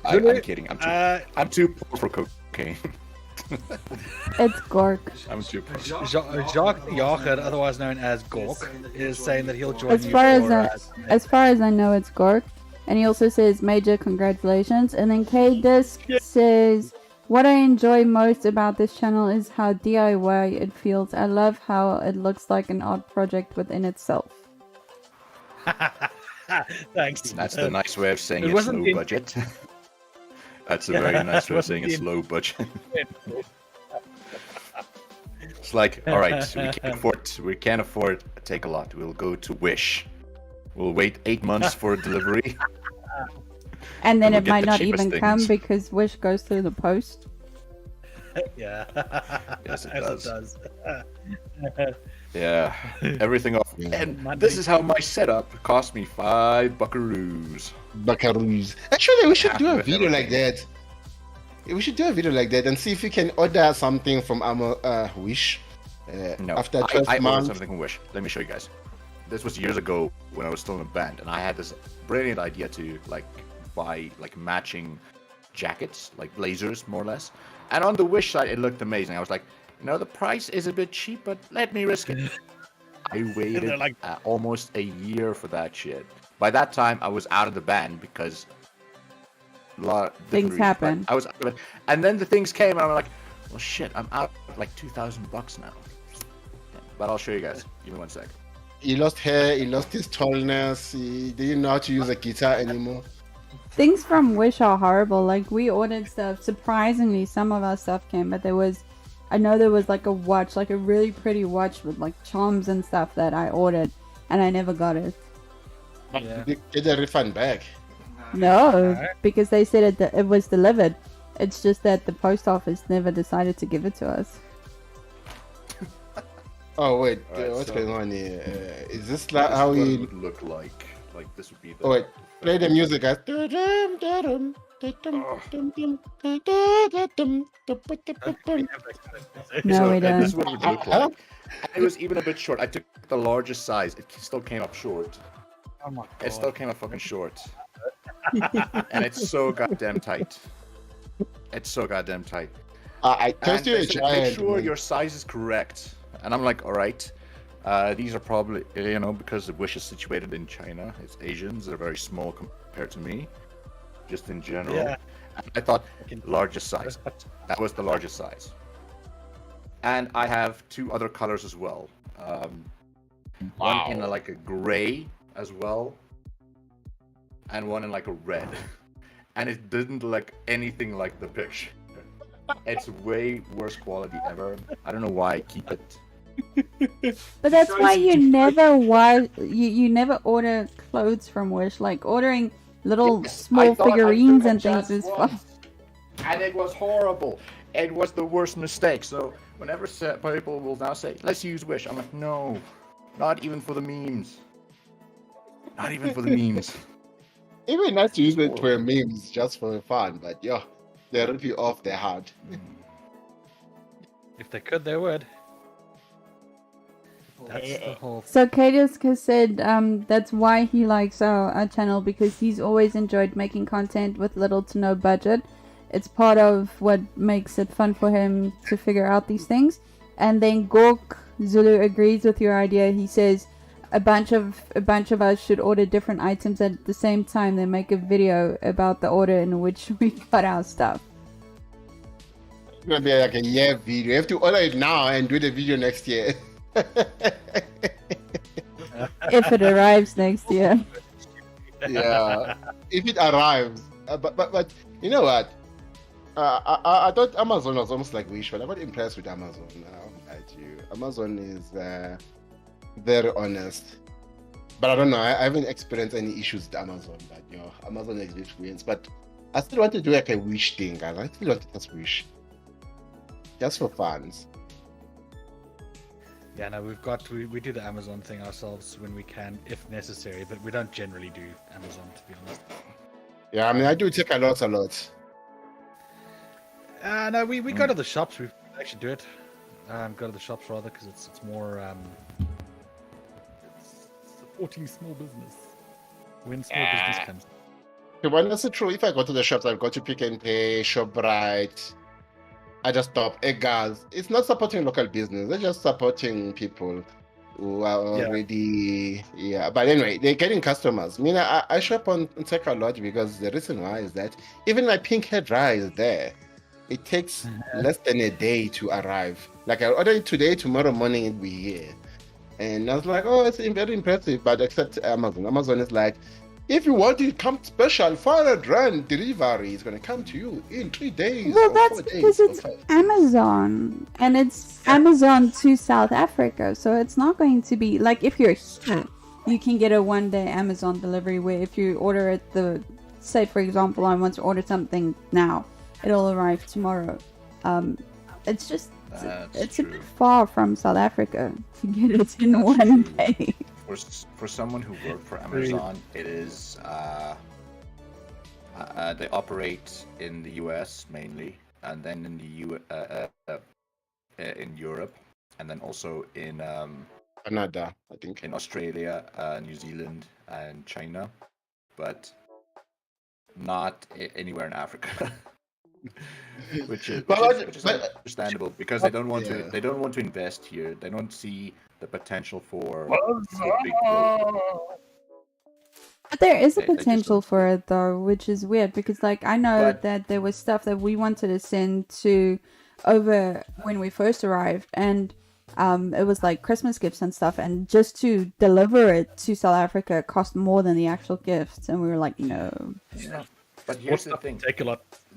M: I'm kidding. I'm too poor for cocaine.
B: It's Gork.
M: I'm too poor.
D: Jacques Jager, otherwise known as Gork, is saying that he'll join
B: As
D: you
B: far
D: for,
B: as far as I know, it's Gork. And he also says major congratulations. And then K-Disc says, what I enjoy most about this channel is how DIY it feels. I love how it looks like an art project within itself.
D: Thanks.
M: That's the nice way of saying it's low budget. That's a very nice way of saying it's low budget. It's like, all right, we can't afford to take a lot. We'll go to Wish. We'll wait 8 months for a delivery.
B: And then
M: we'll
B: it
M: get
B: might
M: the
B: not
M: cheapest
B: even come
M: things.
B: because Wish goes through the post.
D: Yeah.
M: Yes, it
D: As
M: does.
D: It does.
M: Yeah, everything off. And this is how my setup cost me 5 buckaroos.
A: Buckaroos. Actually, we should do a
M: with
A: video like
M: everything.
A: that. We should do a video like that and see if we can order something from our Wish.
M: No,
A: After
M: I
A: 12
M: ordered
A: months.
M: something from Wish. Let me show you guys. This was years ago when I was still in a band, and I had this brilliant idea to buy matching jackets, like blazers, more or less. And on the Wish site, it looked amazing. I was like, the price is a bit cheap, but let me risk it. I waited almost a year for that shit. By that time, I was out of the band because
B: Things happen.
M: I was out of it, and then the things came, and I'm like, well, shit, I'm out like $2,000 now. But I'll show you guys. Give me 1 sec.
A: He lost hair, he lost his tallness, he didn't know how to use a guitar anymore.
B: Things from Wish are horrible. Like, we ordered stuff. Surprisingly, some of our stuff came, but I know there was like a watch, like a really pretty watch with like charms and stuff that I ordered, and I never got it.
D: Yeah.
A: Get the refund back.
B: No, because they said it was delivered. It's just that the post office never decided to give it to us.
A: Oh wait,
M: Alright,
A: what's
M: so-
A: going on here? Is this
M: This
A: like
M: is
A: how
M: what it
A: we?
M: would look like. Like, this would be the...
A: Oh wait, play the music, guys.
B: No,
M: So,
B: we
M: and
B: don't.
M: this is what it would look like. And it was even a bit short. I took the largest size. It still came up short.
D: Oh my
M: It still came up fucking short. And it's so goddamn tight. It's so goddamn tight.
A: I
M: And
A: told you
M: they
A: a
M: said, make
A: giant.
M: sure
A: man.
M: your size is correct. And I'm like, all right. These are probably, because the Wish is situated in China. It's Asians. They're very small compared to me. Just in general.
D: Yeah.
M: And I thought, largest size. That was the largest size. And I have 2 other colors as well. one in like a gray as well, and one in like a red, and it didn't look anything like the picture. It's way worse quality ever. I don't know why I keep it.
B: But that's why you never you never order clothes from Wish. Like ordering little small figurines and things is fun.
M: And it was horrible. It was the worst mistake. So whenever people will now say, "Let's use Wish," I'm like, no, not even for the memes. Not even for the memes.
A: It would be nice to use it for memes just for fun, but yeah, they rip you off. They're hard.
D: If they could, they would. That's the whole.
B: So Kadisk said that's why he likes our channel, because he's always enjoyed making content with little to no budget. It's part of what makes it fun for him to figure out these things. And then Gork Zulu agrees with your idea. He says a bunch of us should order different items at the same time, then make a video about the order in which we got our stuff.
A: It's gonna be like a year video. You have to order it now and do the video next year.
B: If it arrives next year.
A: Yeah, if it arrives. But you know what? I thought Amazon was almost like Wish, but I got impressed with Amazon. I won't lie to you. Amazon is very honest. But I don't know. I haven't experienced any issues with Amazon. But Amazon is experience. But I still want to do like a Wish thing. I still want to just Wish, just for fun.
D: Yeah, no, we do the Amazon thing ourselves when we can, if necessary, but we don't generally do Amazon, to be honest.
A: Yeah, I mean, I do take a lot.
D: No, we go to the shops. We actually do it. Go to the shops rather, because it's more it's supporting small business. When small business comes.
A: To be honest, it's true. If I go to the shops, I've got to Pick and Pay, ShopRite. I just stop. Guys, it's not supporting local business. They're just supporting people who are already. Yeah. But anyway, they're getting customers. I mean, I shop on Tech a lot because the reason why is that even my pink hair dry is there. It takes less than a day to arrive. Like I order it today, tomorrow morning it'll be here. And I was like, oh, it's very impressive. But except Amazon. Amazon is like, if you want it, come special 400 rand delivery. It's gonna come to you in 3 days.
B: Well,
A: or
B: that's
A: 4
B: because
A: days
B: it's Amazon, and it's Amazon to South Africa, so it's not going to be like if you're here, you can get a 1-day Amazon delivery. Where if you order it, say for example, I want to order something now, it'll arrive tomorrow. It's just it's a bit far from South Africa to get it in 1 day.
M: For someone who worked for Amazon, it is they operate in the US mainly, and then in in Europe, and then also in
A: Canada, I think,
M: in Australia, New Zealand, and China, but not anywhere in Africa. which is understandable because they don't want to invest here. They don't see the potential for big growth.
B: But there is a potential for it though, which is weird because like I know that there was stuff that we wanted to send to over when we first arrived, and it was like Christmas gifts and stuff, and just to deliver it to South Africa cost more than the actual gifts, and we were like, no.
M: Yeah. But here's the thing: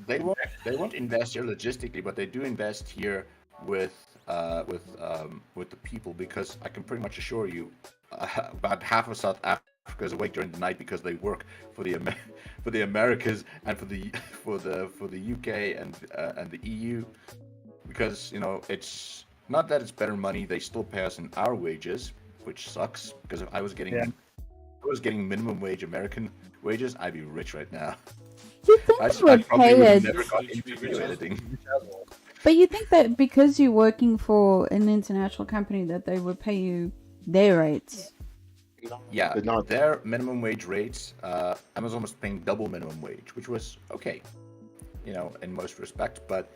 M: they won't invest here logistically, but they do invest here with the people, because I can pretty much assure you, about half of South Africa is awake during the night because they work for the Americas and for the UK and the EU, because it's not that it's better money. They still pay us in our wages, which sucks, because if I was getting minimum wage American wages, I'd be rich right now.
B: You think they would pay it?
M: Never got into video editing.
B: But you think that because you're working for an international company that they would pay you their rates?
M: Yeah, their minimum wage rates, Amazon was paying double minimum wage, which was okay, in most respects. But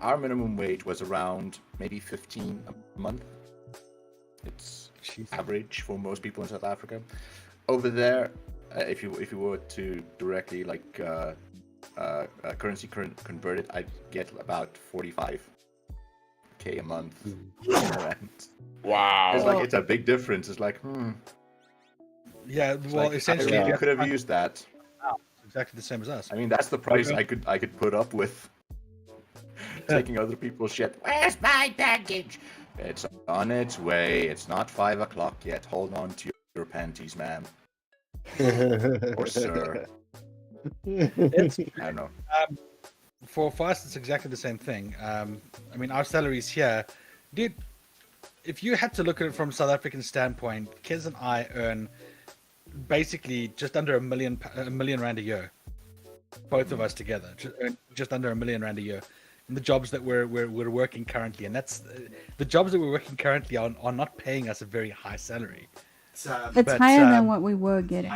M: our minimum wage was around maybe 15 a month. It's average for most people in South Africa. Over there, if you were to directly currency convert it, I'd get about 45 5K a month.
A: Wow.
M: It's like it's a big difference. It's like,
D: Yeah,
M: It's
D: well,
M: like,
D: essentially,
M: I could have used that.
D: exactly the same as us.
M: I mean, that's the price I could put up with taking other people's shit. Where's my package? It's on its way. It's not 5 o'clock yet. Hold on to your panties, ma'am. Or sir.
D: It's,
M: I don't know.
D: For us, it's exactly the same thing. I mean, our salaries here, dude. If you had to look at it from a South African standpoint, Kez and I earn basically just under $1 million rand a year. Both of us together, just under $1 million rand a year. In the jobs that we're working currently, and that's the jobs that we're working currently are not paying us a very high salary.
B: It's higher than what we were getting.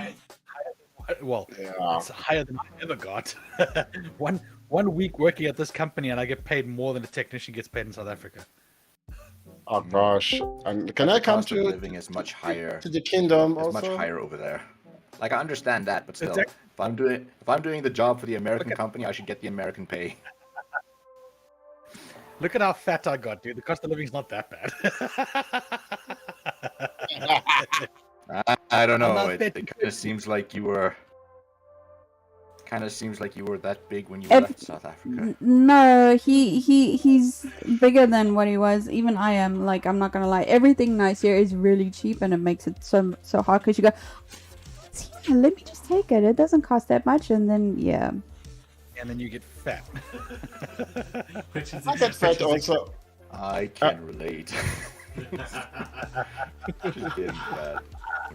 D: It's higher than I ever got. one week working at this company, and I get paid more than a technician gets paid in South Africa.
A: Oh gosh! And can I come
M: cost of
A: to
M: living is much higher
A: to the kingdom?
M: It's
A: Also,
M: much higher over there. Like I understand that, but still, if I'm doing the job for the American company, I should get the American pay.
D: Look at how fat I got, dude. The cost of living's not that bad.
M: I don't know. It kind of seems like you were. Kind of seems like you were that big when you left South Africa.
B: No, he's bigger than what he was. Even I am. Like, I'm not gonna lie. Everything nice here is really cheap, and it makes it so hard because you go, yeah, let me just take it. It doesn't cost that much, and then yeah.
D: And then you get fat.
A: I get fat also.
M: I can relate. Just getting fat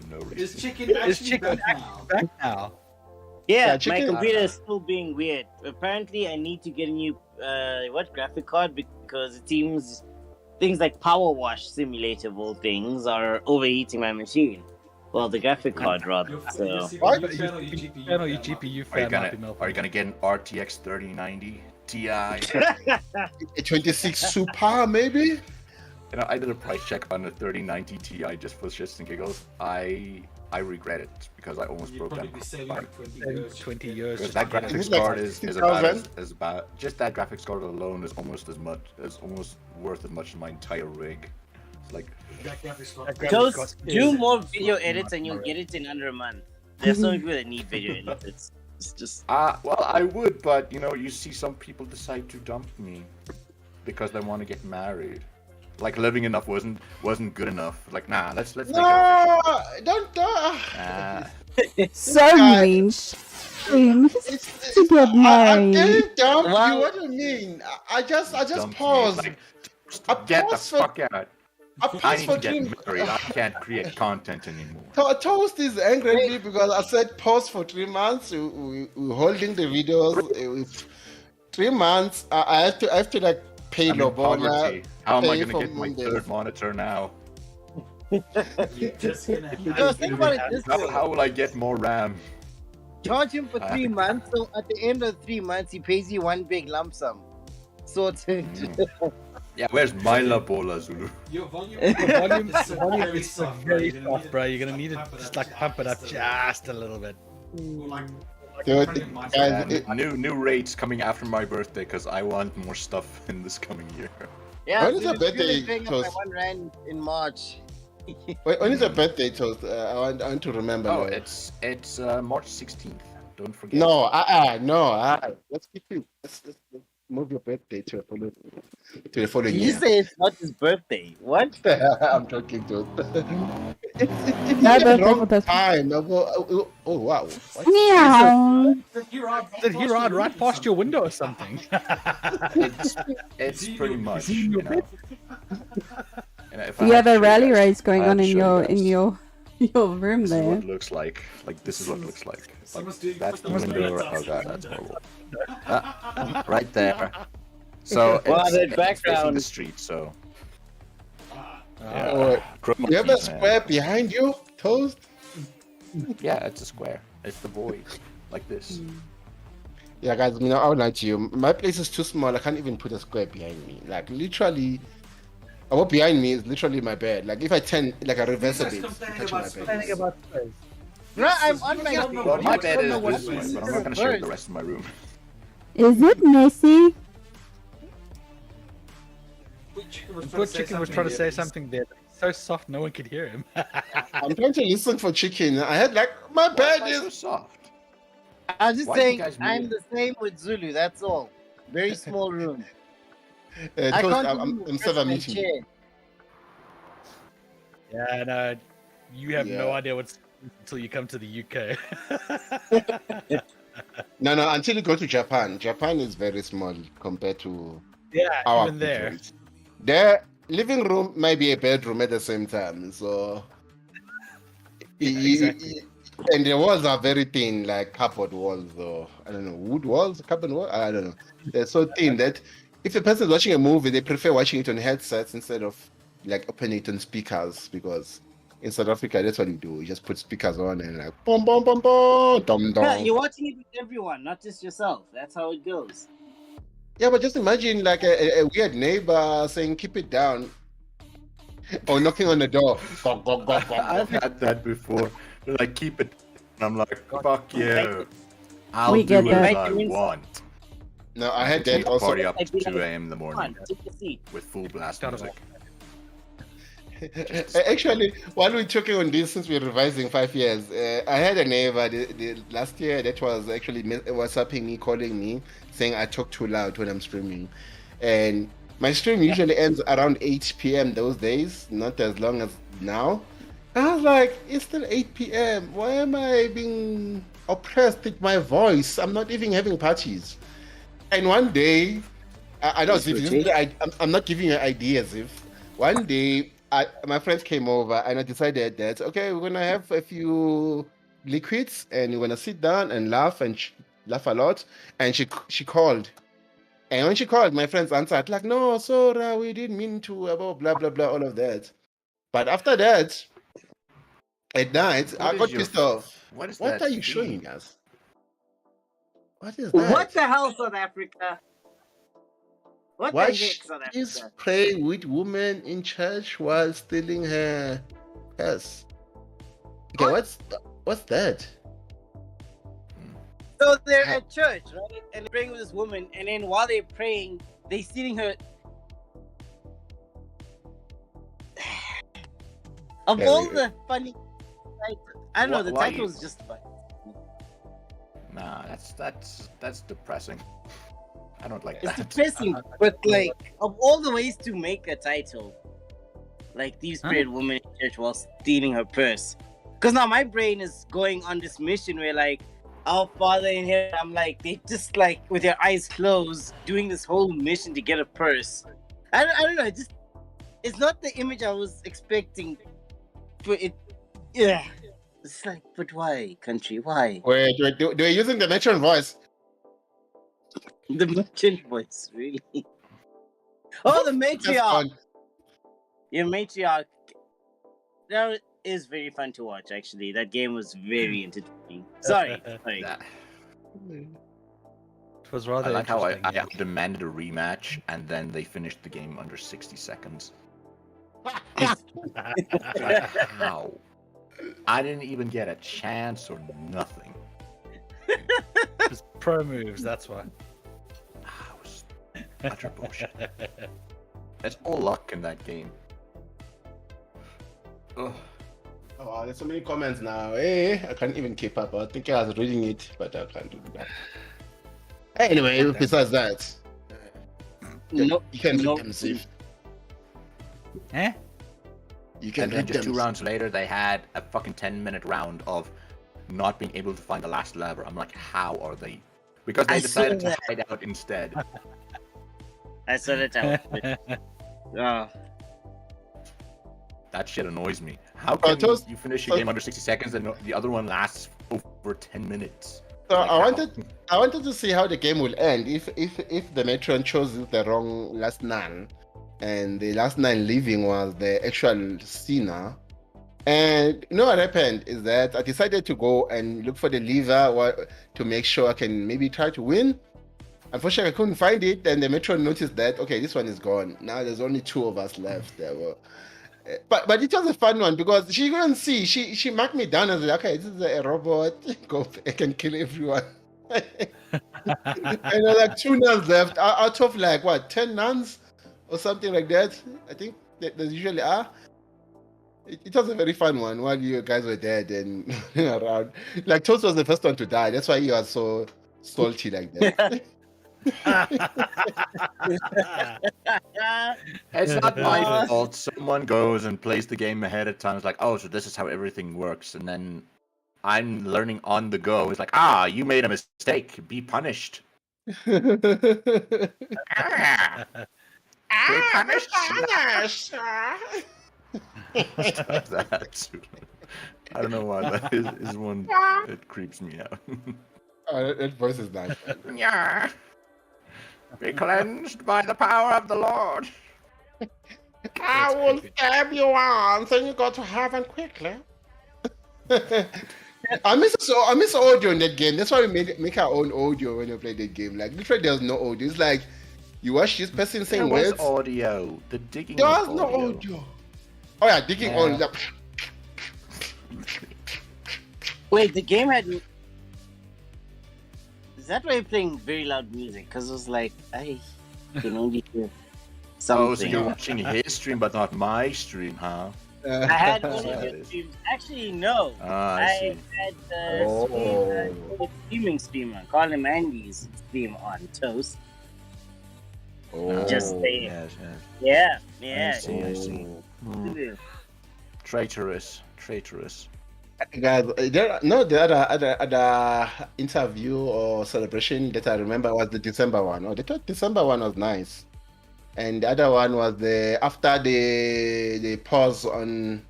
M: for no reason.
H: Is chicken actually back now?
E: Yeah,
A: chicken-
E: my computer is still being weird. Apparently, I need to get a new graphic card because it seems things like Power Wash Simulator of all things are overheating my machine. Well, the graphic card rather. So.
A: What?
D: Your GPU
M: Are you gonna get an RTX 3090 Ti?
A: a 26 Super maybe?
M: You know, I did a price check on the 3090 Ti just for shits and giggles. I regret it because I almost broke down.
D: 20 years.
M: Because that graphics card is about just that graphics card alone is almost worth as much as my entire rig. It's like
E: Just do more video edits and you'll get it in under a month. There's so many people that need video edits. It's just
M: well, I would, but you know, you see some people decide to dump me because they want to get married. Like living enough wasn't good enough. Like let's make it official.
A: Don't.
B: So mean. Shame to get
A: I
B: married.
A: didn't dump you. What do you mean? I just paused.
M: Like, get the fuck out.
A: I
M: I
A: paused
M: need
A: for
M: to
A: 3
M: get married. I can't create content anymore.
A: Toast is angry at me because I said pause for 3 months. We're holding the videos. With 3 months, I have to like pay
M: I'm in
A: Lobola.
M: poverty. How am I
A: pay
M: gonna
A: for
M: get my
A: Monday.
M: third monitor now?
H: You're just gonna
E: No, think about it this way.
M: How will I get more RAM?
E: Charge him for 3 months, so at the end of 3 months, he pays you one big lump sum. Sorted.
M: Yeah, where's my Lobola, Zulu?
H: Your volume
D: is
H: very soft,
D: very
H: bro.
D: soft, bro. You're gonna need to just like pump it up just a little bit.
A: Dude, guys,
M: New rates coming after my birthday because I want more stuff in this coming year.
E: Yeah,
A: When is your birthday,
E: paying up
A: Toast?
E: by £1 in March.
A: when is your birthday, Toast? I want to remember.
M: Oh,
A: now.
M: it's March 16th. Don't forget.
A: No, let's keep it. Let's move your birthday to the following
E: You
A: year.
E: say it's not his birthday. What?
A: I'm joking, dude. It's
B: No,
A: the
B: don't
A: wrong
B: take with us.
A: time. Oh wow. What?
B: Meow.
D: Did he ride right past your window or something?
M: It's pretty much. You know, if I
B: You
M: had
B: have a
M: to show
B: rally
M: you guys-
B: race going
M: if I had
B: on
M: to
B: in
M: show you
B: your
M: guys,
B: room
M: This is what
B: there.
M: it looks like. Like this is what it looks like.
H: Someone's doing
M: That's the
H: someone's
M: window.
H: doing
M: Oh god, that's horrible. Right there. So
E: Wow,
M: it's,
E: that
M: it's facing
E: background.
M: the street. So
A: Oh,
M: chroma
A: you have a
M: keys, man.
A: square behind you, Toast?
M: Yeah, it's a square. It's the void, like this.
A: Yeah, guys, I mean, I'll lie to you. My place is too small. I can't even put a square behind me. Like, literally, what behind me is literally my bed. Like, if I turn, like, I reverse a bit, it's touching my bed.
E: No, I'm on my bed.
M: Well, my
E: I
M: bed
E: don't
M: is
E: know what
M: this one, but I'm not gonna show you the rest of my room.
B: Is it messy?
D: Poor Chicken was trying to say something there. So soft, no one could hear him.
A: I'm trying to listen for Chicken. I had like my bed is
M: so soft.
E: I'm just
M: Why do you
E: saying,
M: guys
E: I'm
M: mute?
E: the same with Zulu. That's all. Very small room. I
A: Toast,
E: can't
A: I'm
E: even
A: server
E: press my
A: meeting you.
E: chair.
D: Yeah, no, you have no
A: Yeah.
D: idea what's until you come to the UK.
A: No, until you go to Japan. Japan is very small compared to
D: Yeah,
A: our
D: even there.
A: bedrooms. Their living room might be a bedroom at the same time. So,
D: Yeah, exactly.
A: And the walls are very thin, like cardboard walls, or I don't know, wood walls, carbon wall. I don't know. They're so thin that if a person is watching a movie, they prefer watching it on headsets instead of like opening it on speakers, because in South Africa, that's what you do. You just put speakers on and like boom, boom, boom, boom, dum,
E: Yeah,
A: dum.
E: you're watching it with everyone, not just yourself. That's how it goes.
A: Yeah, but just imagine like a weird neighbor saying, "Keep it down," or knocking on the door. Gong, gong, gong, gong,
M: I've
A: gong.
M: had that before. They're like, keep it. And I'm like, fuck you. I'll
B: We
M: do
B: get
M: what
B: that.
M: I want.
A: No, I had that also.
M: Party up to 2 a.m. in the
E: Come on,
M: morning
E: take a seat.
M: with full blast
D: Start of
M: music.
A: Actually, while we're talking on this, since we're revising 5 years, I had a neighbor the last year that was actually WhatsApping me, calling me, saying I talk too loud when I'm streaming. And my stream usually ends around 8 p.m. those days, not as long as now. I was like, it's still 8 p.m. Why am I being oppressed with my voice? I'm not even having parties. And one day, I don't know, I'm not giving you ideas. If one day my friends came over and I decided that, okay, we're gonna have a few liquids and we're gonna sit down and laugh and laugh a lot. And she called, and when she called, my friends answered like, "No, Sora, we didn't mean to," about blah blah blah, all of that. But after that, at night, I got pissed off.
M: What is
A: What
M: that
A: are you
M: theme?
A: showing us? What is that?
E: What the hell, South Africa? What the
A: Watch
E: heck, South
A: is
E: Africa?
A: pray with woman in church while stealing her purse. Okay, what's that?
E: So they're at church, right? And they're praying with this woman, and then while they're praying, they're stealing her. Of all the funny, I don't know, the title was just funny.
M: Nah, that's depressing. I don't like
E: It's
M: that.
E: depressing, but like, of all the ways to make a title, like thieves prayed woman in church while stealing her purse. Because now my brain is going on this mission where like, our Father in heaven, I'm like, they just like with their eyes closed, doing this whole mission to get a purse. I don't know, it's not the image I was expecting. But yeah. It's like, but why, country? Why?
A: Wait, they're using the matron voice.
E: The merchant voice, really? Oh, the matriarch! Your matriarch. That is very fun to watch, actually. That game was very entertaining. Sorry.
D: It was rather
M: I like how I
D: interesting.
M: demanded a rematch and then they finished the game under 60 seconds. How? I didn't even get a chance or nothing.
D: Just pro moves, that's why.
M: Utter bullshit. It's all luck in that game. Ugh.
A: Oh, wow, there's so many comments now. Hey, I can't even keep up. I think I was reading it, but I can't do that. Anyway, besides that, you can read them, Steve.
D: Eh?
A: You can
M: And then
A: read
M: just
A: them.
M: 2 rounds later, they had a fucking 10-minute round of not being able to find the last lever. I'm like, how are they? Because they decided to hide out instead.
E: I saw that out. Oh.
M: That shit annoys me. How can you finish a game under 60 seconds and the other one lasts over 10 minutes?
A: So
M: Like,
A: I wanted to see how the game will end if the matron chose the wrong last nun, and the last nun leaving was the actual sinner. And you know what happened is that I decided to go and look for the lever to make sure I can maybe try to win. Unfortunately, I couldn't find it, and the matron noticed that, okay, this one is gone. Now there's only 2 of us left. There were, but it was a fun one because she couldn't see. She marked me down as like, okay, this is a robot. Go, I can kill everyone. And there were like 2 nuns left out of like what 10 nuns. or something like that. I think that there usually are. It was a very fun one while you guys were dead and around. Like Toast was the first one to die. That's why he was so salty like that.
M: It's not my fault. Someone goes and plays the game ahead of time. It's like, oh, so this is how everything works, and then I'm learning on the go. It's like, you made a mistake. Be punished. Be punished. That. I don't know why that is one. It creeps me out.
A: That voice is nice.
M: Yeah. Be cleansed by the power of the Lord.
A: I will stab you once and you go to heaven quickly. I miss audio in that game. That's why we make our own audio when you play that game. Like literally there's no audio. It's like you watch this person saying
M: there was
A: words.
M: Audio. The digging.
A: There was no audio. Oh yeah, digging on.
E: Wait, the game had. Is that why you're playing very loud music? Because it was like, I can only hear something.
M: Oh, so you're watching his stream, but not my stream, huh?
E: I had one of your streams. Actually, no. I had the streaming streamer, call him Andy's stream on Toast.
M: Oh,
E: just saying.
M: Yes.
E: Yeah.
M: I see. Traitorous.
A: Guys, the other interview or celebration that I remember was the December one. Oh, the December one was nice, and the other one was after the pause on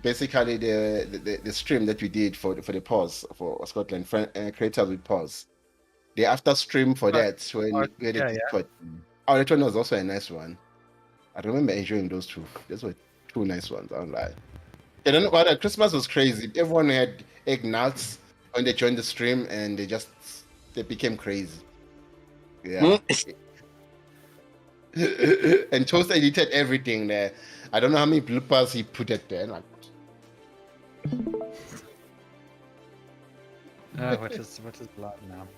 A: basically the stream that we did for the pause for Scotland creators with pause. The after stream for that when Oh, that one was also a nice one. I remember enjoying those two. Those were two nice ones. I'm like. I don't know what Christmas was crazy. Everyone had egg nuts when they joined the stream, and they became crazy. Yeah. And Toast edited everything there. I don't know how many bloopers he put it there. Like,
D: what is blood now?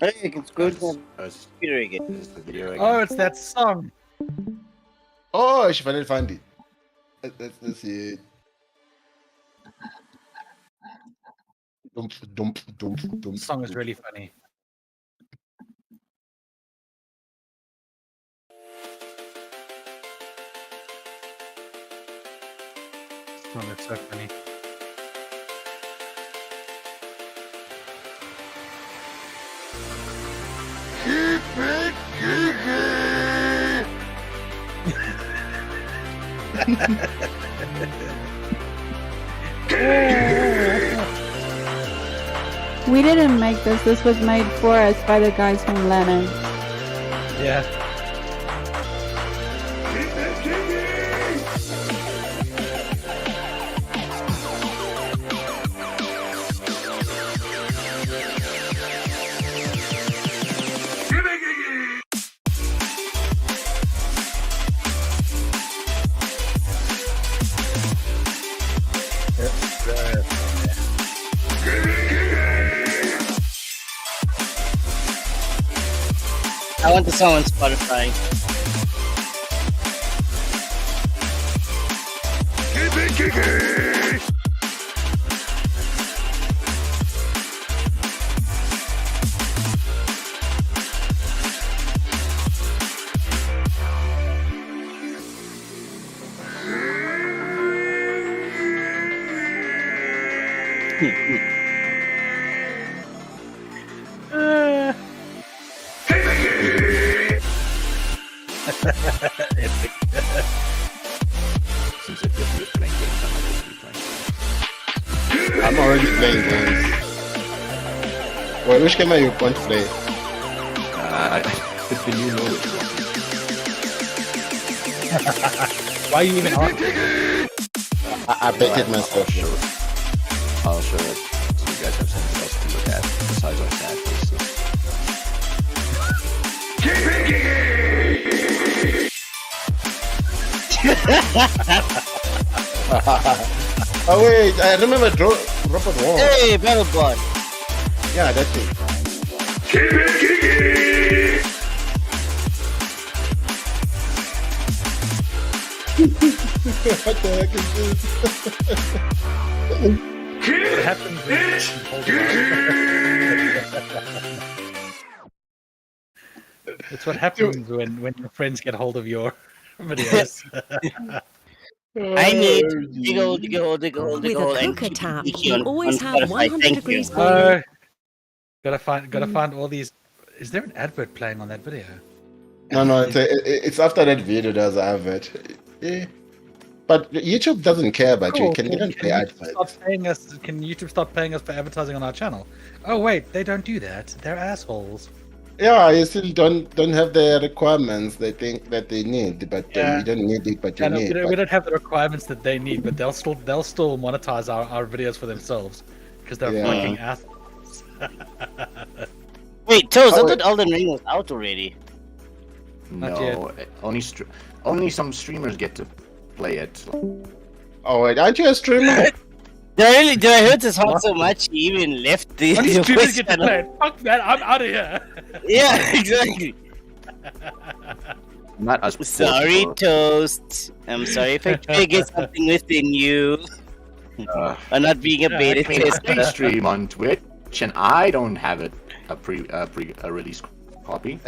E: Hey, it's good. Computer again.
D: Oh, it's that song.
A: Oh, she finally found it. Let's see it. Dump.
D: The song is really funny. This song is so funny.
B: We didn't make this. This was made for us by the guys from Lennon.
D: Yeah.
E: I want the song on Spotify.
A: I'm already playing games. Well, which game are you going to play?
M: If you know it.
D: Why are you even on?
A: I bet it myself.
M: I'll show it so you guys have something else to look at besides our sad faces.
A: Oh wait, I remember Robert Wall.
E: Hey, Battlebot.
A: Yeah, that thing.
D: What happens It's what happens when your friends get hold of your videos.
E: I need dig hole, dig hole, dig hole, dig
N: With a
E: hole, and
N: cooker
E: keep
N: tap,
E: it
N: you
E: on
N: always have
E: Spotify.
N: 100
E: Thank you.
N: degrees boiling.
D: Gotta find all these. Is there an advert playing on that video?
A: No, it's after that video there's an advert. Yeah. But YouTube doesn't care about you. They don't play adverts.
D: Can YouTube start paying us for advertising on our channel? Oh wait, they don't do that. They're assholes.
A: Yeah, you still don't have the requirements they think that they need, but you don't need it, but you need.
D: We don't have the requirements that they need, but they'll still monetize our videos for themselves because they're fucking assholes.
E: Wait, Toes, I thought Elden Ring was out already.
M: No, only some streamers get to play it.
A: Oh wait, aren't you a streamer?
E: Did I hurt his heart so much he even left the
D: Only streamers
E: voice
D: get to
E: channel?
D: play it. Fuck that, I'm out of here.
E: Yeah, exactly.
M: Not us.
E: Sorry, Toast. I'm sorry if I triggered something within you. Or not being a beta
M: I
E: tester.
M: stream on Twitch, and I don't have it a release copy.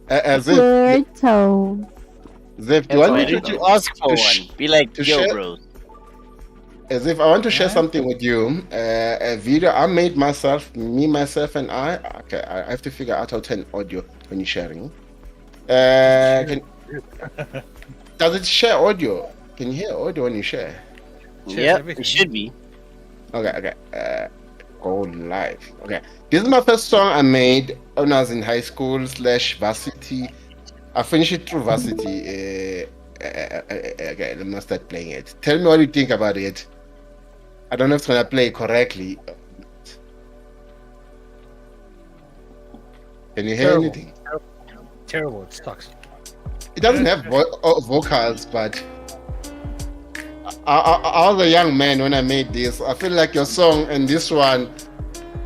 A: As if
B: Birdo.
A: Zip, do you want me
E: to ask for one? Be like, yo,
A: share-
E: bros.
A: As if I want to share something with you, a video I made myself, and I. Okay, I have to figure out how to turn audio when you're sharing. Does it share audio? Can you hear audio when you share?
E: Yeah, it should be.
A: Okay. Go live. Okay, this is my first song I made when I was in high school / varsity. I finished it through varsity. Okay, let me start playing it. Tell me what you think about it. I don't know if it's gonna play correctly. Can you hear anything?
D: Terrible. It sucks.
A: It doesn't have vocals, but I was a young man when I made this. I feel like your song and this one,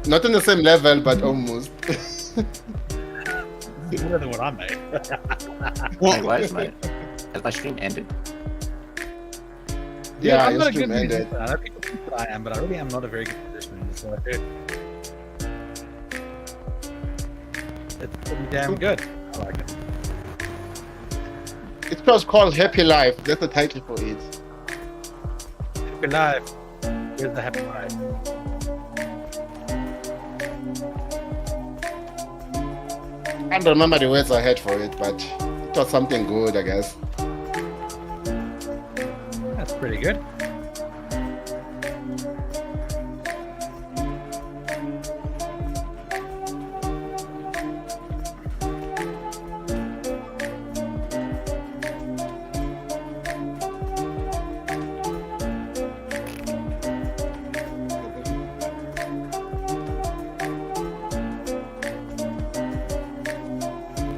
A: not on the same level, but almost.
D: Better than what I made.
M: Wait, why is my stream ended?
A: Yeah,
D: I'm
A: your
D: not a
A: stream
D: good
A: ended.
D: musician. I know people think that I am, but I really am not a very good musician. So it's pretty damn good. I like it.
A: It was called Happy Life. That's the title for it.
D: Happy life. Where's the happy life?
A: I don't remember the words I had for it, but it was something good, I guess.
D: That's pretty good.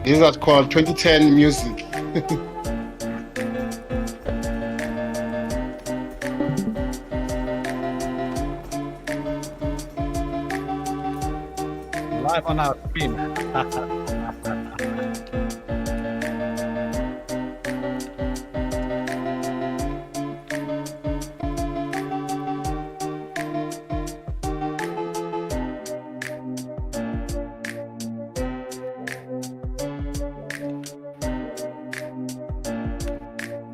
A: This is called 2010 music.
D: Live on our stream.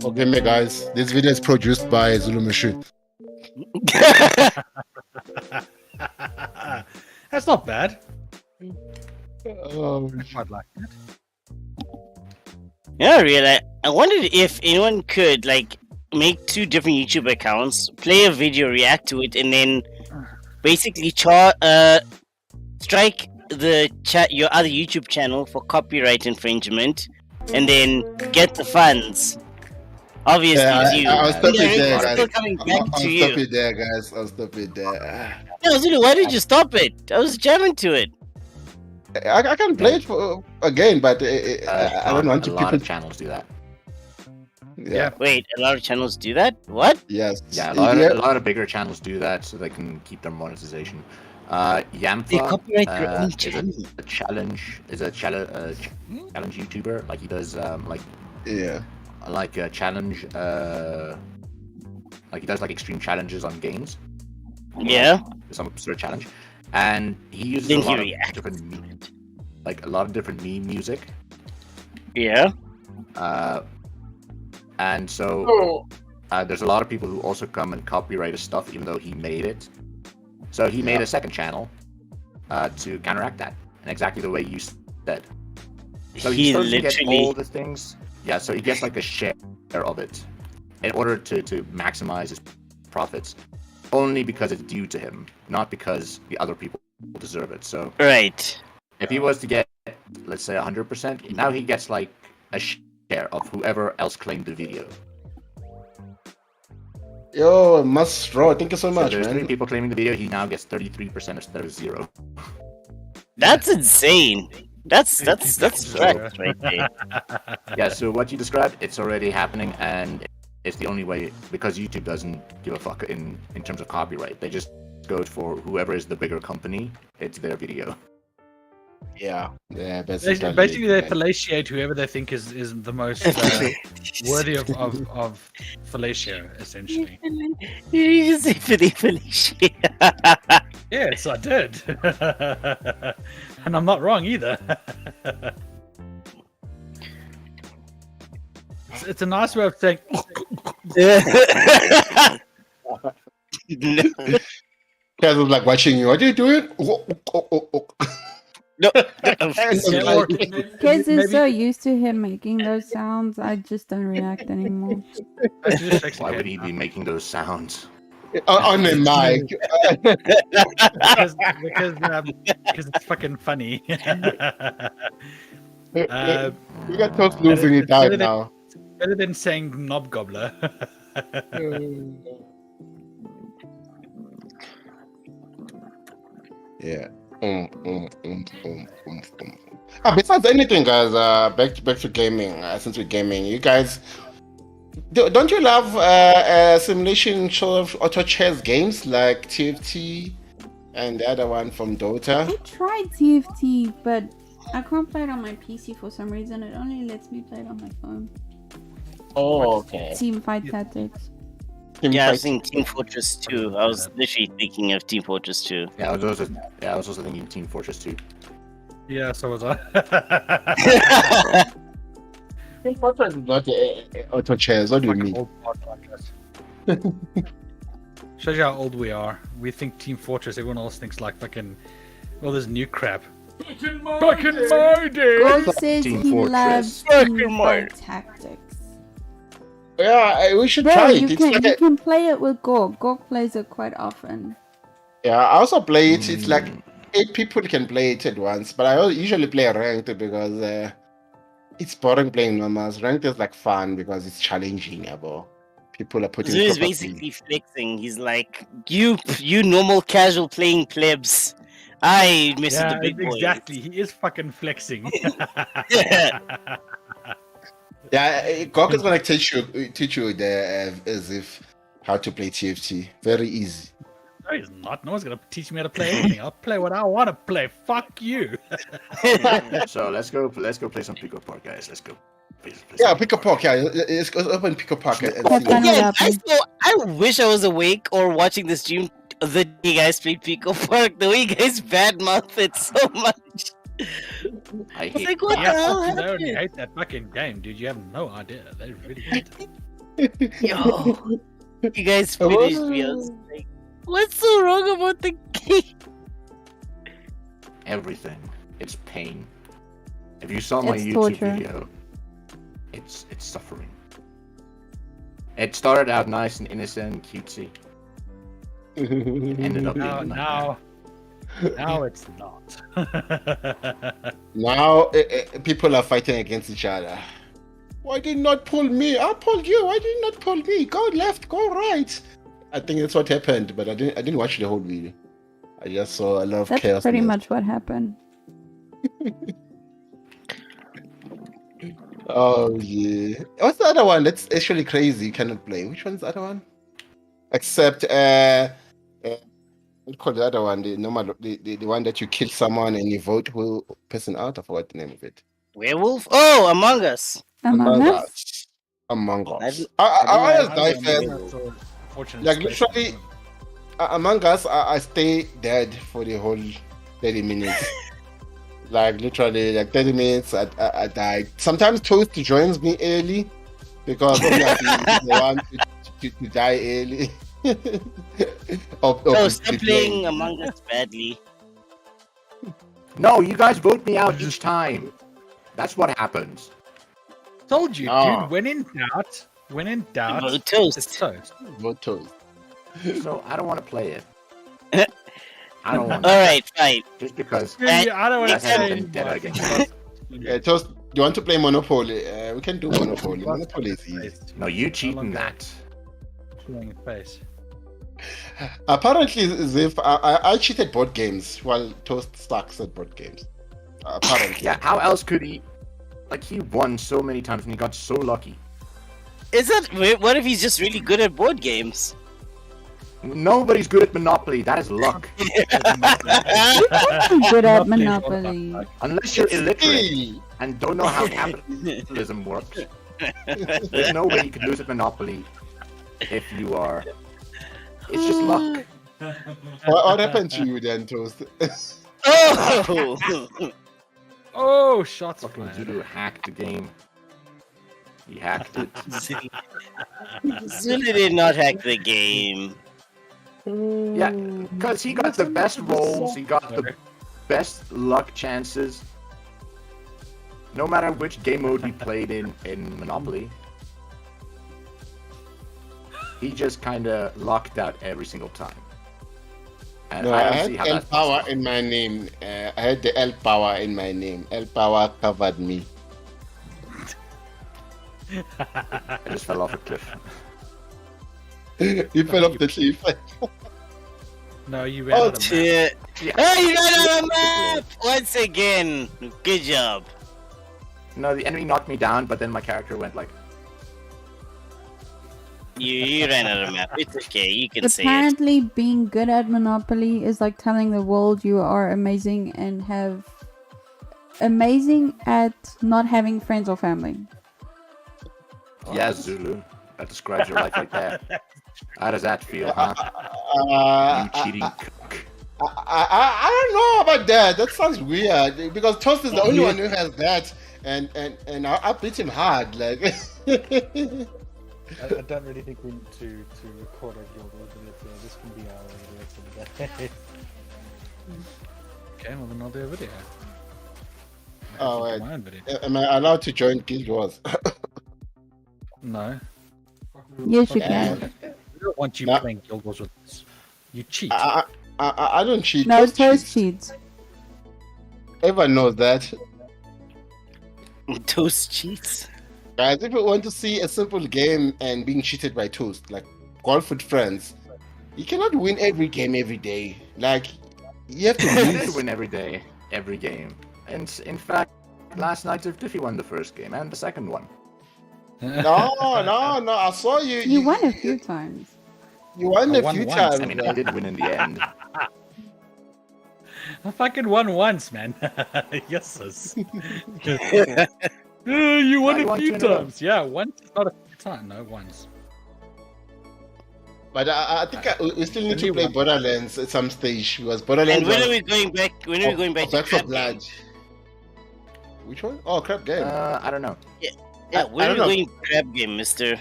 A: Okay, me guys, this video is produced by Zulu Machine.
D: That's not bad. I
A: Um,
D: quite like it.
E: Yeah, really. I wondered if anyone could like make two different YouTube accounts, play a video, react to it, and then basically strike your other YouTube channel for copyright infringement, and then get the funds. Obviously,
A: yeah,
E: you.
A: I'll stop it there,
E: It's
A: guys.
E: still coming back
A: I'll
E: to
A: stop
E: you.
A: it there, guys. I'll stop it there.
E: No, Zulu, why did you stop it? I was jamming to it.
A: I can play it for, again, but I don't want to
M: A lot
A: people.
M: of channels do that.
A: Yeah.
E: Wait, a lot of channels do that? What?
A: Yes.
M: Yeah,
A: Yeah.
M: a lot of bigger channels do that so they can keep their monetization.
E: They
M: Yamfa
E: copyright their own
M: is
E: channel.
M: a challenge YouTuber. Like he does
A: Yeah.
M: like a challenge Like he does like extreme challenges on games.
E: Yeah.
M: Some absurd challenge, and he uses
E: Then
M: a
E: he
M: lot of
E: reacts.
M: different like a lot of different meme music.
E: Yeah.
M: And so there's a lot of people who also come and copyright his stuff, even though he made it. So he made a second channel to counteract that, and exactly the way you said. So
E: He
M: he's supposed to get
E: literally-
M: all the things. Yeah, so he gets like a share of it in order to maximize his profits, only because it's due to him, not because the other people deserve it. So
E: Right.
M: if he was to get, let's say, 100%, now he gets like a share of whoever else claimed the video.
A: Yo, Must Raw, thank you so
M: So
A: much,
M: there's 3
A: man.
M: people claiming the video. He now gets 33% instead of 0.
E: That's insane. That's correct right there.
M: Yeah. So what you described, it's already happening, and it's the only way, because YouTube doesn't give a fuck in terms of copyright. They just go for whoever is the bigger company. It's their video.
A: Yeah,
D: Basically, they fellatiate whoever they think is the most worthy of fellatio, essentially.
E: You just say fellatio.
D: Yes, I did. And I'm not wrong either. It's a nice way of saying.
A: Kaz was like watching you. What are you doing?
E: No.
B: Kids is so used to him making those sounds, I just don't react anymore.
M: Why would he be making those sounds?
A: On the mic.
D: because it's fucking funny.
A: We got toast losing it out now.
D: Better than saying knob gobbler.
A: Yeah. Besides anything, guys, back to gaming. Since we're gaming, you guys, don't you love simulation sort of auto chess games like TFT and the other one from Dota?
B: I tried TFT, but I can't play it on my PC for some reason. It only lets me play it on my phone.
A: Oh, okay.
B: Team Fight Tactics.
E: Yeah, I was thinking Team Fortress 2. I was literally thinking of Team Fortress 2.
M: Yeah, I was also thinking Team Fortress 2.
D: Yeah, so was I.
A: Team Fortress is not auto chess. What do you mean?
D: Shows you how old we are. We think Team Fortress. Everyone else thinks like fucking all this new crap. Back in my day.
B: Gold says
M: Team
B: he
M: Fortress.
B: loves
E: Back
B: Team
E: in my-
B: Fight Tactics.
A: Yeah, we should
B: Bro,
A: try
B: you
A: it.
B: can, can play it with Gorg. Gorg plays it quite often.
A: Yeah, I also play it. It's like 8 people can play it at once, but I usually play ranked because it's boring playing normals. Ranked is like fun because it's challenging. People are putting.
E: He's
A: proper
E: basically flexing. He's like, you normal casual playing plebs. I miss the big boys.
D: Exactly. He is fucking flexing.
A: Yeah, Gok is gonna teach you as if how to play TFT. Very easy.
D: No, he's not. No one's gonna teach me how to play anything. I'll play what I want to play. Fuck you.
M: So let's go play some Pico Park, guys. Let's go.
A: Yeah, Pico Park. Yeah, let's open Pico Park and see.
E: Yeah, I wish I was awake or watching the stream the day you guys played Pico Park. The way you guys badmouth it so much.
M: I
E: It's like, what the hell
D: They
E: happened?
D: only hate that fucking game, dude. You have no idea. They really hate it.
E: Yo, you guys finished me. I was like, what's so wrong about the game?
M: Everything. It's pain. If you saw my
B: It's
M: YouTube
B: torture.
M: video, it's suffering. It started out nice and innocent and cutesy. It ended up being a nightmare.
D: Now it's not.
A: Now people are fighting against each other. Why did you not pull me? I pulled you. Why did you not pull me? Go left, go right. I think that's what happened, but I didn't watch the whole video. I just saw a lot of
B: That's
A: chaos.
B: pretty
A: in it.
B: much what happened.
A: Oh yeah. What's the other one that's actually crazy? You cannot play. Which one's the other one? Except what call the other one? The normal, the one that you kill someone and you vote who person out. I forgot the name of it.
E: Werewolf? Oh, Among Us.
B: Among Us?
A: Among Us.
E: I
A: I always die
E: don't
A: first.
E: know.
D: Fortunate
A: Like
D: space.
A: literally, Among Us, I stay dead for the whole 30 minutes. Like literally, like 30 minutes, I died. Sometimes Toast joins me early because obviously he's the one to die early.
E: Oh, stop playing Among Us badly.
M: No, you guys vote me out each time. That's what happens.
D: Told you,
A: No.
D: dude. When in doubt,
E: Vote Toast.
D: it's Toast.
A: Vote Toast.
M: So I don't want to play it. I don't want
E: All
M: to.
E: right, fine.
M: Just because
D: Really, I don't want
M: that
D: to
M: hasn't
D: say
M: been dead
D: anymore.
M: again.
A: Toast, do you want to play Monopoly? We can do Monopoly. Monopoly is easy.
M: No, you cheating that.
D: Showing face.
A: Apparently, Ziv, I cheated board games while Toast sucks at board games. Apparently.
M: Yeah, how else could he? Like, he won so many times and he got so lucky.
E: Is that what if he's just really good at board games?
M: Nobody's good at Monopoly. That is luck.
B: Good at Monopoly.
M: Unless you're illiterate and don't know how capitalism works. There's no way you could lose at Monopoly if you are. It's just luck.
A: What happened to you then, Toast?
E: Oh!
D: Oh, shots
M: Fucking
D: fired.
M: Zulu hacked the game. He hacked it.
E: Zulu did not hack the game.
M: Yeah, because he got the best rolls, he got the best luck chances. No matter which game mode he played in Monopoly, he just kind of lucked out every single time. And
A: No,
M: I
A: I
M: don't
A: had
M: see how
A: L
M: that's
A: power
M: possible.
A: in my name. I had the L power in my name. L power covered me.
M: I just fell off a cliff.
A: You fell off the cliff.
D: No, you ran
A: Oh,
D: out of map.
E: Oh, you ran out of map! Once again. Good job.
M: No, the enemy knocked me down, but then my character went like,
E: You ran out of map. It's okay. You can say it.
B: Apparently, being good at Monopoly is like telling the world you are amazing and have amazing at not having friends or family.
M: yeah, Zulu. That describes your life right there. How does that feel, huh? You cheating cuck.
A: I don't know about that. That sounds weird because Toast is the only one who has that, and I beat him hard. Like,
D: I don't really think we need to record our guild video. This can be our video for the day. Okay, well then I'll do a video.
A: oh wait,
D: My own video.
A: am I allowed to join Guild Wars?
D: No.
B: Yes, you
A: Okay.
B: can.
D: We don't want you
A: No.
D: playing Guild Wars with us. You cheat.
A: I don't cheat.
B: No,
A: Toast
B: Toast
A: cheats.
B: cheats.
A: Everyone knows that.
E: Toast cheats.
A: Guys, if you want to see a simple game and being cheated by Toast, like golf with friends, you cannot win every game every day. Like, you have to
M: You need to
A: lose.
M: win every day, every game. And in fact, last night Tiffy won the first game and the second one.
A: No, I saw you.
B: You won a few times.
A: You won
D: I
A: a
D: won
A: few
D: once.
A: times.
M: I mean, I did win in the end.
D: I fucking won once, man. Yes, sis. You won
M: I
D: a
M: won
D: few
M: 2 in a row.
D: times. Yeah, once is not a few times. No, once.
A: But I think we still need to
D: Only
A: play
D: one.
A: Borderlands at some stage because Borderlands.
E: And when
A: was-
E: are we going back? When are we going back to
A: Back for
E: Crab
A: Blood.
E: Game?
A: Which one? Oh, Crab Game.
M: I don't know.
E: Yeah,
A: I
E: when are we
A: don't know.
E: going to Crab Game, Mister?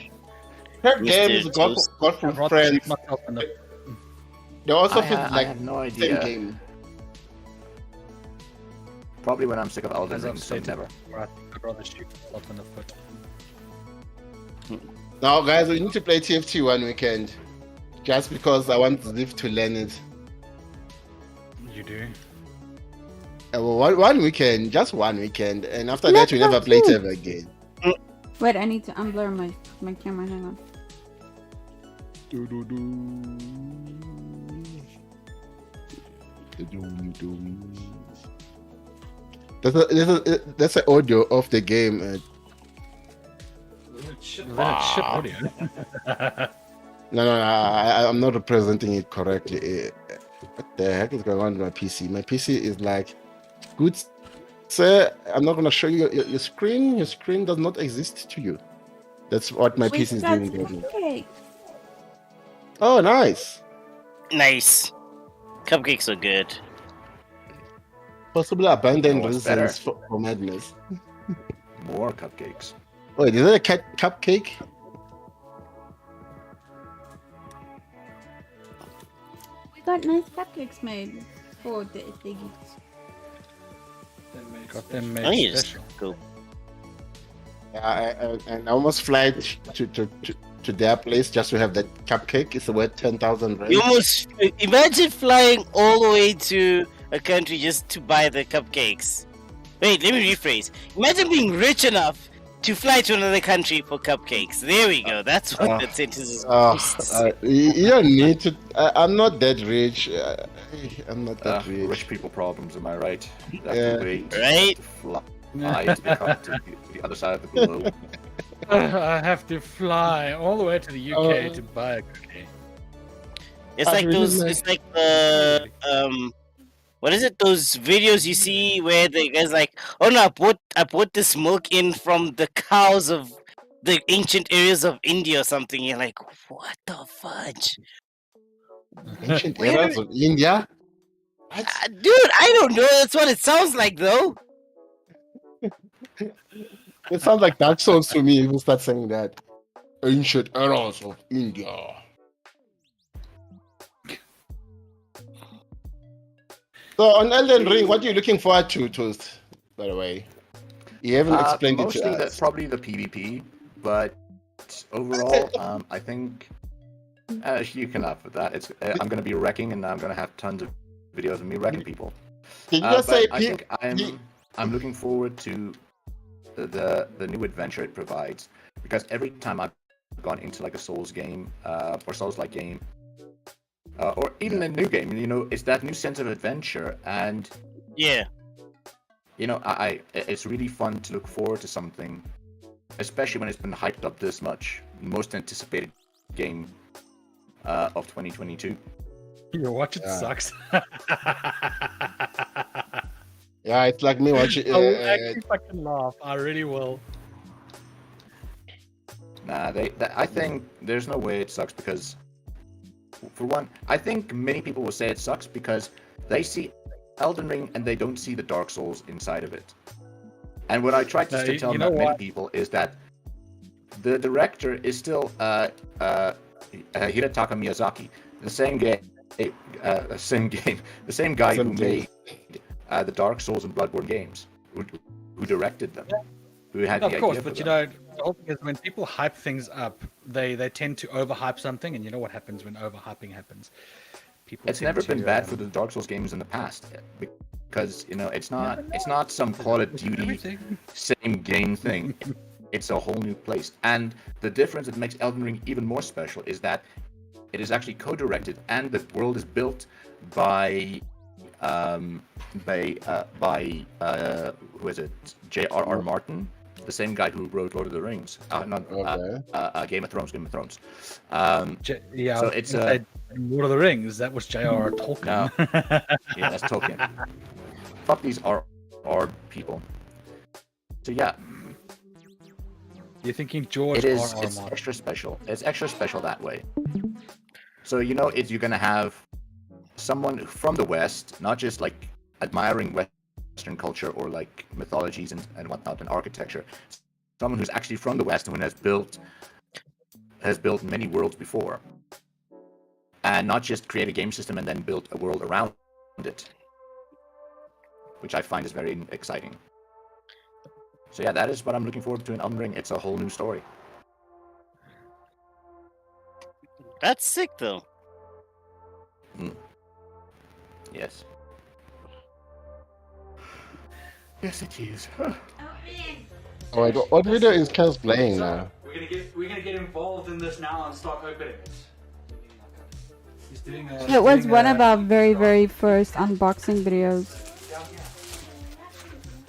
A: Crab
E: Mr.
A: Game is golf
E: Toast.
A: with
D: I'd rather
A: friends.
D: shoot myself in the-
A: They also
M: I
A: fit
M: have
A: like
M: no
A: same
M: idea.
A: game.
M: Probably when I'm sick of Elden
D: As
M: Ring,
D: I've
M: so
D: stated
M: never.
D: before, I'd rather shoot myself in the foot.
A: Now, guys, we need to play TFT one weekend. Just because I want Ziv to learn it.
D: You do?
A: Well, one weekend, just one weekend, and after
B: Let's
A: that, we never
B: go
A: play it
B: too.
A: ever again.
B: Wait, I need to unblur my camera. Hang on.
A: That's the audio of the game.
D: Shit audio.
A: No, I'm not representing it correctly. What the heck is going on with my PC? My PC is like, good sir, I'm not going to show you your screen. Your screen does not exist to you. That's what my PC is doing. Right now.
B: Okay.
A: Oh, nice.
E: Nice. Cupcakes are good.
A: Possibly abandoned
M: You know what's better?
A: reasons for madness.
M: More cupcakes.
A: Wait, is it a cupcake?
B: We got nice cupcakes made for the geeks.
D: Got them made
E: Nice.
D: special.
E: Cool.
A: Yeah, I almost fly to their place just to have that cupcake. It's worth 10,000 rand.
E: You almost imagine flying all the way to a country just to buy the cupcakes. Wait, let me rephrase. Imagine being rich enough to fly to another country for cupcakes. There we go. That's what that sentence is.
A: You don't need to. I'm not that rich. I'm not that rich.
M: Rich people problems, am I right? That's
A: Yeah.
M: the way
E: Right?
M: to fly to the other side of the globe.
D: I have to fly all the way to the UK to buy a cookie.
E: It's like those. It's like the what is it? Those videos you see where the guy's like, "Oh no, I bought this milk in from the cows of the ancient areas of India or something." You're like, "What the fudge?"
A: Ancient eras of India?
E: Dude, I don't know. That's what it sounds like, though.
A: It sounds like Dark Souls to me if you start saying that. Ancient eras of India. So on Elden Ring, what are you looking forward to, Toast? By the way, you haven't explained it to
M: Mostly
A: us.
M: probably the PvP, but overall, I think you can laugh at that. It's I'm going to be wrecking, and I'm going to have tons of videos of me wrecking people.
A: Did you just say
M: I think I'm looking forward to the new adventure it provides, because every time I've gone into like a Souls game or Souls-like game, or even a new game, you know, it's that new sense of adventure, and
E: yeah,
M: you know, it's really fun to look forward to something, especially when it's been hyped up this much. Most anticipated game of 2022.
D: Your watch it sucks.
A: Yeah, it's like me watching.
D: I will actually fucking laugh. I really will.
M: Nah, I think there's no way it sucks because, for one, I think many people will say it sucks because they see Elden Ring and they don't see the Dark Souls inside of it. And what I tried to tell many people is that the director is still Hidetaka Miyazaki, the same guy who made the Dark Souls and Bloodborne games, who directed them, who had the idea.
D: Of course,
M: for
D: but
M: them.
D: you know, the whole thing is when people hype things up, they tend to overhype something, and you know what happens when overhyping happens. People.
M: It's never been bad for the Dark Souls games in the past, because you know it's not some Call of Duty same game thing. It's a whole new place, and the difference that makes Elden Ring even more special is that it is actually co-directed, and the world is built by who is it? J.R.R. Martin, the same guy who wrote Lord of the Rings, Game of Thrones.
D: Yeah,
M: so it's
D: Lord of the Rings. That was J.R.R. Tolkien.
M: No. Yeah, that's Tolkien. Fuck these R people. So yeah.
D: You're thinking George
M: R.R.
D: Martin.
M: It's extra special. It's extra special that way. So you know, you're gonna have someone from the West, not just like admiring Western culture or like mythologies and whatnot and architecture. Someone who's actually from the West and has built many worlds before, and not just create a game system and then build a world around it, which I find is very exciting. So yeah, that is what I'm looking forward to in Elden Ring. It's a whole new story.
E: That's sick, though.
M: Yes. Yes, it is.
A: Oh my god, what video is Kaz playing now?
H: We're gonna get involved in this now and start opening it. He's doing
B: It was one of our very, very first unboxing videos.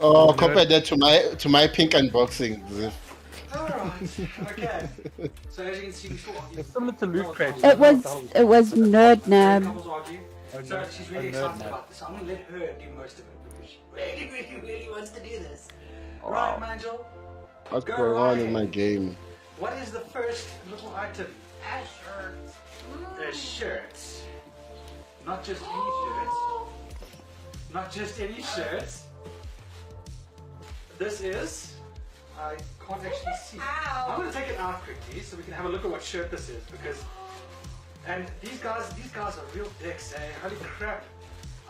A: Oh, compare that to my pink unboxing.
H: Alright, okay. So as you can see before,
K: it's similar to Loot Crate.
B: It was Nerd Nab.
H: So she's really excited about this. I'm gonna let her do most of it because she really wants to do this.
A: Oh,
H: right,
A: wow.
H: Manjel?
A: What's
H: Go
A: going on
H: right
A: in my game?
H: What is the first little item
F: A shirt.
C: A shirt. Not just any shirts. Not just any shirts. This is. I can't actually see. I'm gonna take it out quickly so we can have a look at what shirt this is because. And these guys are real dicks, eh? Holy crap!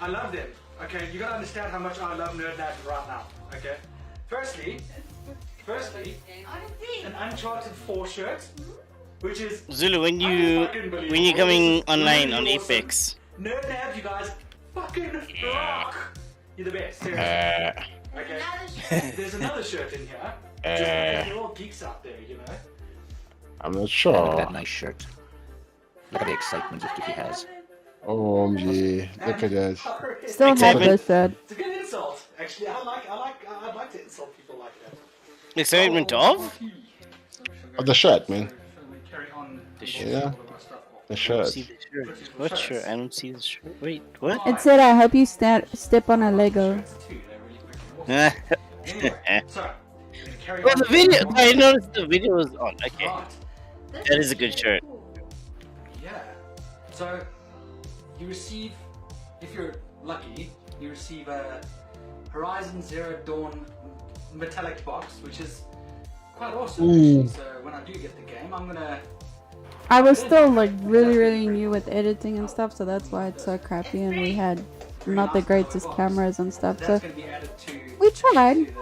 C: I love them. Okay, you gotta understand how much I love Nerd Nat right now. Okay. Firstly, an Uncharted 4 shirt, which is
E: Zulu, when you're coming online on Apex.
C: Nerd Nab, you guys fucking rock. You're the best. Seriously. Okay. There's another shirt in here. Just because you're all geeks out there, you know.
A: I'm not
M: Look
A: sure.
M: at that nice shirt. Look at the excitement that he has.
A: Oh yeah, look at that.
B: Still have this shirt.
C: It's a good insult. Actually, I'd like to insult people like that.
E: Excitement of?
A: Oh, the shirt, man.
E: The shirt.
A: Yeah, the shirt.
E: See the shirt. What shirt? I don't see the shirt. Wait, what?
B: It said, "I hope you step on a Lego."
E: Well, the video. I noticed the video was on. Okay, that is a good shirt.
C: Yeah. So you receive, if you're lucky, you receive a Horizon Zero Dawn metallic box, which is quite awesome. Actually. So when I do get the game, I'm gonna.
B: I was still like really new with editing and stuff, so that's why it's so crappy, and we had not the greatest cameras and stuff. So we tried.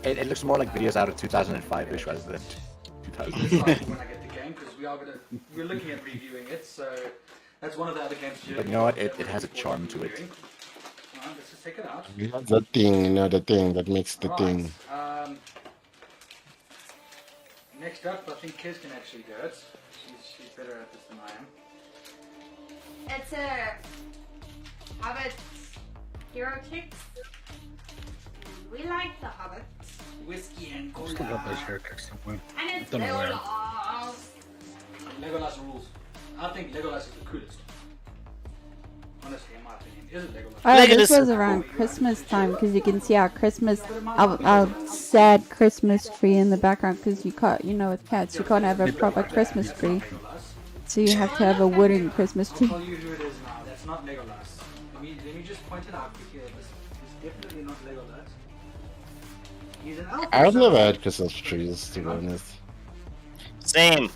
M: It looks more like videos out of 2005-ish rather than 2005.
C: When I get the game, because we're looking at reviewing it, so that's one of the other games.
M: But you know what? It has a charm to it.
C: Alright, let's just take it out.
A: The thing, you know, the thing that makes the thing.
C: Next up, I think Kiz can actually do it. She's better at this than I am.
F: It's a Hobbit Hero Kicks. We like the Hobbits.
C: Whiskey and cola.
D: Still got those haircuts somewhere.
F: And it's
D: Don't know where.
C: Legolas rules. I think Legolas is the coolest. Honestly, in my opinion. Is it Legolas?
B: Oh, this was around Christmas time because you can see our sad Christmas tree in the background because you can't, you know, with cats you can't have a proper Christmas tree, so you have to have a wooden Christmas tree.
C: I'll tell you who it is now. That's not Legolas. Let me just point it out quickly. This is definitely not Legolas. He's an elf.
A: I've never had Christmas trees, to be honest.
E: Same.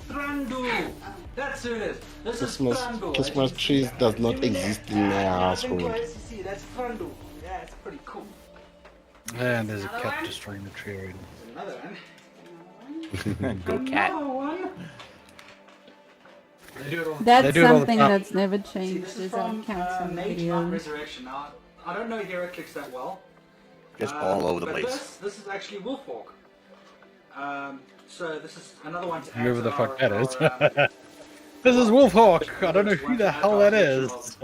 C: Thranduil. That's who it is. This is Thranduil.
A: Christmas trees does not exist in my household.
C: See, that's Thranduil. Yeah, it's pretty cool.
D: And there's a cat destroying the tree already.
C: Another one.
M: Go cat.
C: Another one.
B: That's
D: do it all the
B: something
D: time.
B: that's never
C: See,
B: changed.
C: this is
B: Is our
C: from
B: cats and
C: Mage Knight
B: videos.
C: Resurrection. Now, I don't know HeroClix that well.
M: Just all over the
C: but
M: place.
C: This is actually Wolfhawk. So this is another one to add
D: Whoever
C: to
D: the fuck
C: our-
D: that is.
C: our,
D: This is Wolfhawk. I don't know who the hell that is.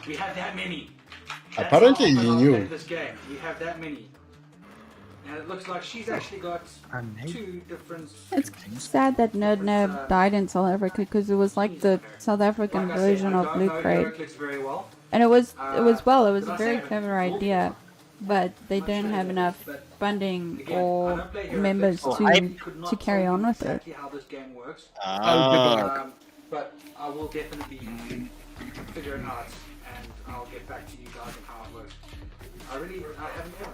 C: we have that many.
A: Apparently
C: That's how
A: you
C: often
A: knew.
C: I've played this game. We have that many. And it looks like she's actually got two different.
B: It's sad that Nerd Nerd died in South Africa because it was like the South African
C: Like I said,
B: version
C: I
B: of
C: don't
B: Loot
C: know
B: Crate.
C: HeroClix very well.
B: And it was well, it was
C: Did
B: a
C: I
B: very
C: say it?
B: clever idea, but they don't have enough funding or members to carry on with it.
C: Exactly how this game works. But I will definitely figure it out, and I'll get back to you guys on how it works. I haven't ever.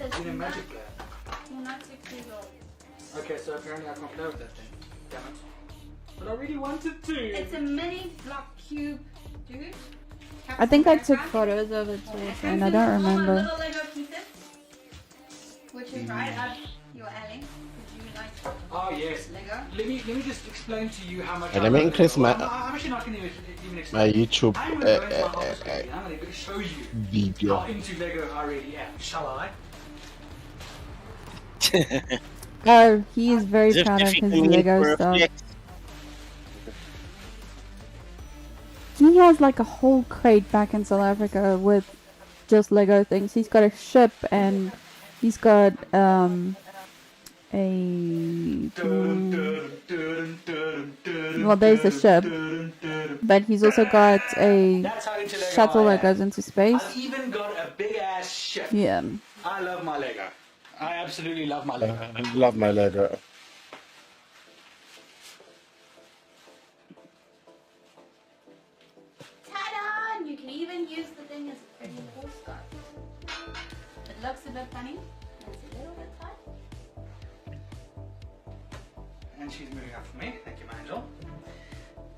C: I've been a magic player.
F: You're not 6 years old.
C: Okay, so apparently I can't play with that thing. Damn it. But I really wanted to.
F: It's a mini block cube, dude.
B: I think I took photos of it too, and I don't remember.
F: Little Lego pieces, which is right up your alley. Because you like
C: Oh yes.
F: Lego.
C: Let me just explain to you how much.
A: Let me increase my
C: I'm actually not going to even explain.
A: my YouTube
C: I'm going to go into my office quickly. I'm going to show you
A: video.
C: how into Lego I really am. Shall I?
B: Oh, he is very
E: As if
B: proud of
E: he
B: his
E: can meet for
B: Lego
E: a
B: stuff.
E: flex.
B: He has like a whole crate back in South Africa with just Lego things. He's got a ship and he's got well, there's a ship, but he's also got a
C: That's how into Lego
B: shuttle
C: I
B: that
C: am.
B: goes into space.
C: I've even got a big ass ship.
B: Yeah.
C: I love my Lego.
L: I absolutely love my Lego.
A: I love my Lego.
B: Ta-da! And you can even use the thing as a freaking postcard. It looks a bit funny. It's a little bit tight.
L: And she's moving up for me. Thank you, my angel.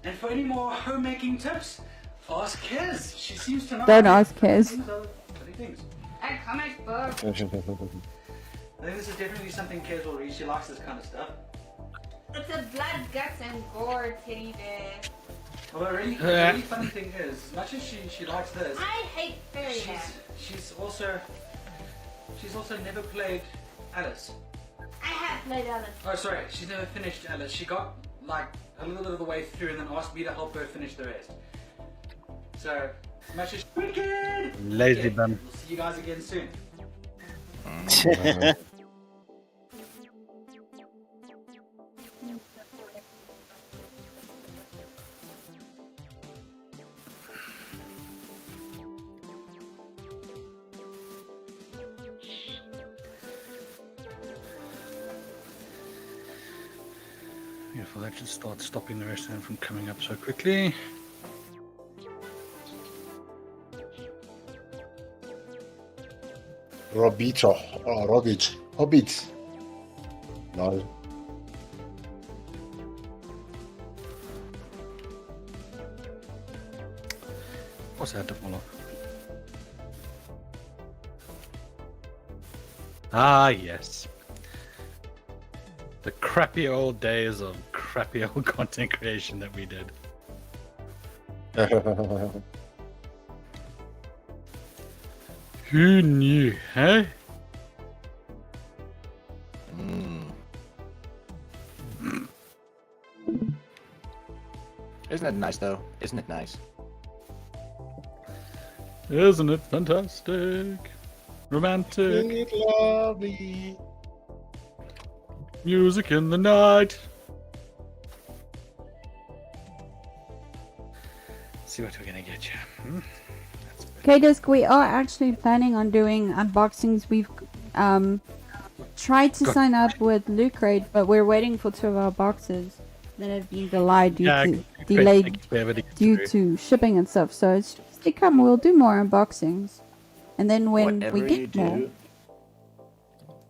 L: And for any more homemaking tips, ask Kez. She seems to know.
B: Don't ask Kez.
L: Things.
F: A comic book.
L: I think this is definitely something Kez will read. She likes this kind of stuff.
F: It's a blood, guts, and gore teddy bear.
L: Well, the really funny thing is, as much as she likes this,
F: I hate fairyland.
L: she's also never played Alice.
F: I have played Alice.
L: Oh, sorry, she's never finished Alice. She got like a little bit of the way through and then asked me to help her finish the rest. So, as much as wicked,
D: Lazy bum.
L: We'll see you guys again soon.
D: Beautiful, that should start stopping the rest of them from coming up so quickly.
A: Robito. Oh, Robit. Hobbit. No.
D: What's that to follow? Ah, yes. The crappy old days of crappy old content creation that we did. Who knew, huh?
M: Isn't it nice though? Isn't it nice?
D: Isn't it fantastic? Romantic.
A: Isn't it lovely?
D: Music in the night. See what we're gonna get you.
B: Okay, Disc, we are actually planning on doing unboxings. We've tried to sign up with Loot Crate, but we're waiting for 2 of our boxes that have been delayed due to shipping and stuff. So it's just to come. We'll do more unboxings, and then when
M: Whatever
B: we
M: you
B: get more.
M: do,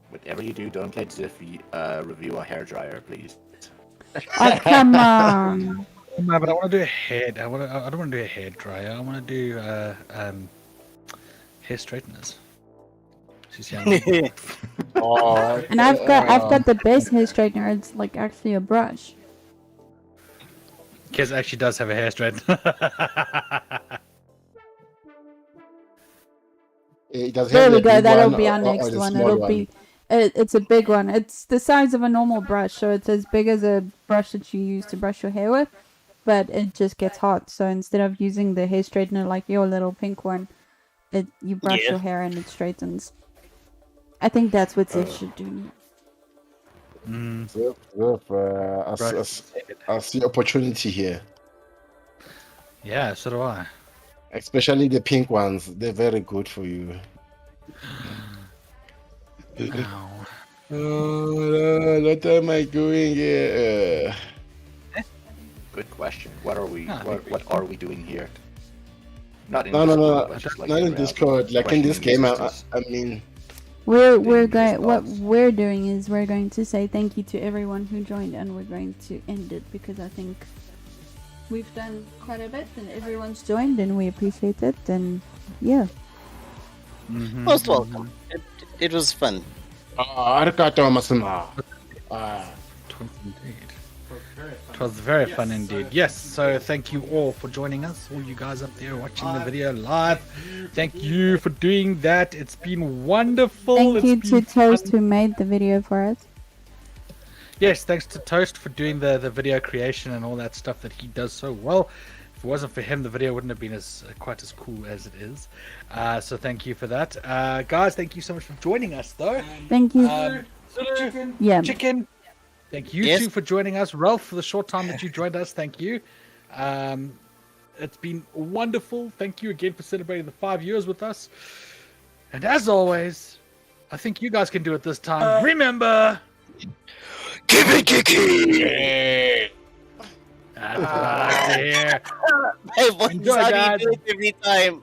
M: whatever you do, don't let Ziff review a hairdryer, please.
B: Oh, come on.
D: No, but I want to do a head. I don't want to do a hair dryer. I want to do hair straighteners. She's young.
A: Oh,
B: And I've got the best hair straightener. It's like actually a brush.
D: Kez actually does have a hair straightener.
B: There we go. That'll be our next one. It'll be. It's a big one. It's the size of a normal brush, so it's as big as a brush that you use to brush your hair with. But it just gets hot. So instead of using the hair straightener like your little pink one, you brush your hair and it straightens. I think that's what Ziff should do.
A: I see opportunity here.
D: Yeah, so do I.
A: Especially the pink ones. They're very good for you. Oh, what am I doing here?
M: Good question. What are we? What are we doing here? Not in
A: No,
M: Discord, just like
A: not in
M: around.
A: Discord. Like in this game, I mean.
B: What we're doing is we're going to say thank you to everyone who joined, and we're going to end it because I think we've done quite a bit and everyone's joined and we appreciate it, and yeah.
E: Most welcome. It was fun.
A: Arigato masuma.
D: It was very fun indeed. Yes, so thank you all for joining us, all you guys up there watching the video live. Thank you for doing that. It's been wonderful.
B: Thank you to Toast who made the video for us.
D: Yes, thanks to Toast for doing the video creation and all that stuff that he does so well. If it wasn't for him, the video wouldn't have been quite as cool as it is. So thank you for that. Guys, thank you so much for joining us, though.
B: Thank you.
D: Chicken. Thank you too for joining us. Ralph, for the short time that you joined us, thank you. It's been wonderful. Thank you again for celebrating the 5 years with us. And as always, I think you guys can do it this time. Remember,
E: keep it kicking.
D: That's what I like to hear.
E: Hey, boys,
D: Enjoy,
E: how do
D: guys.
E: you do it every time?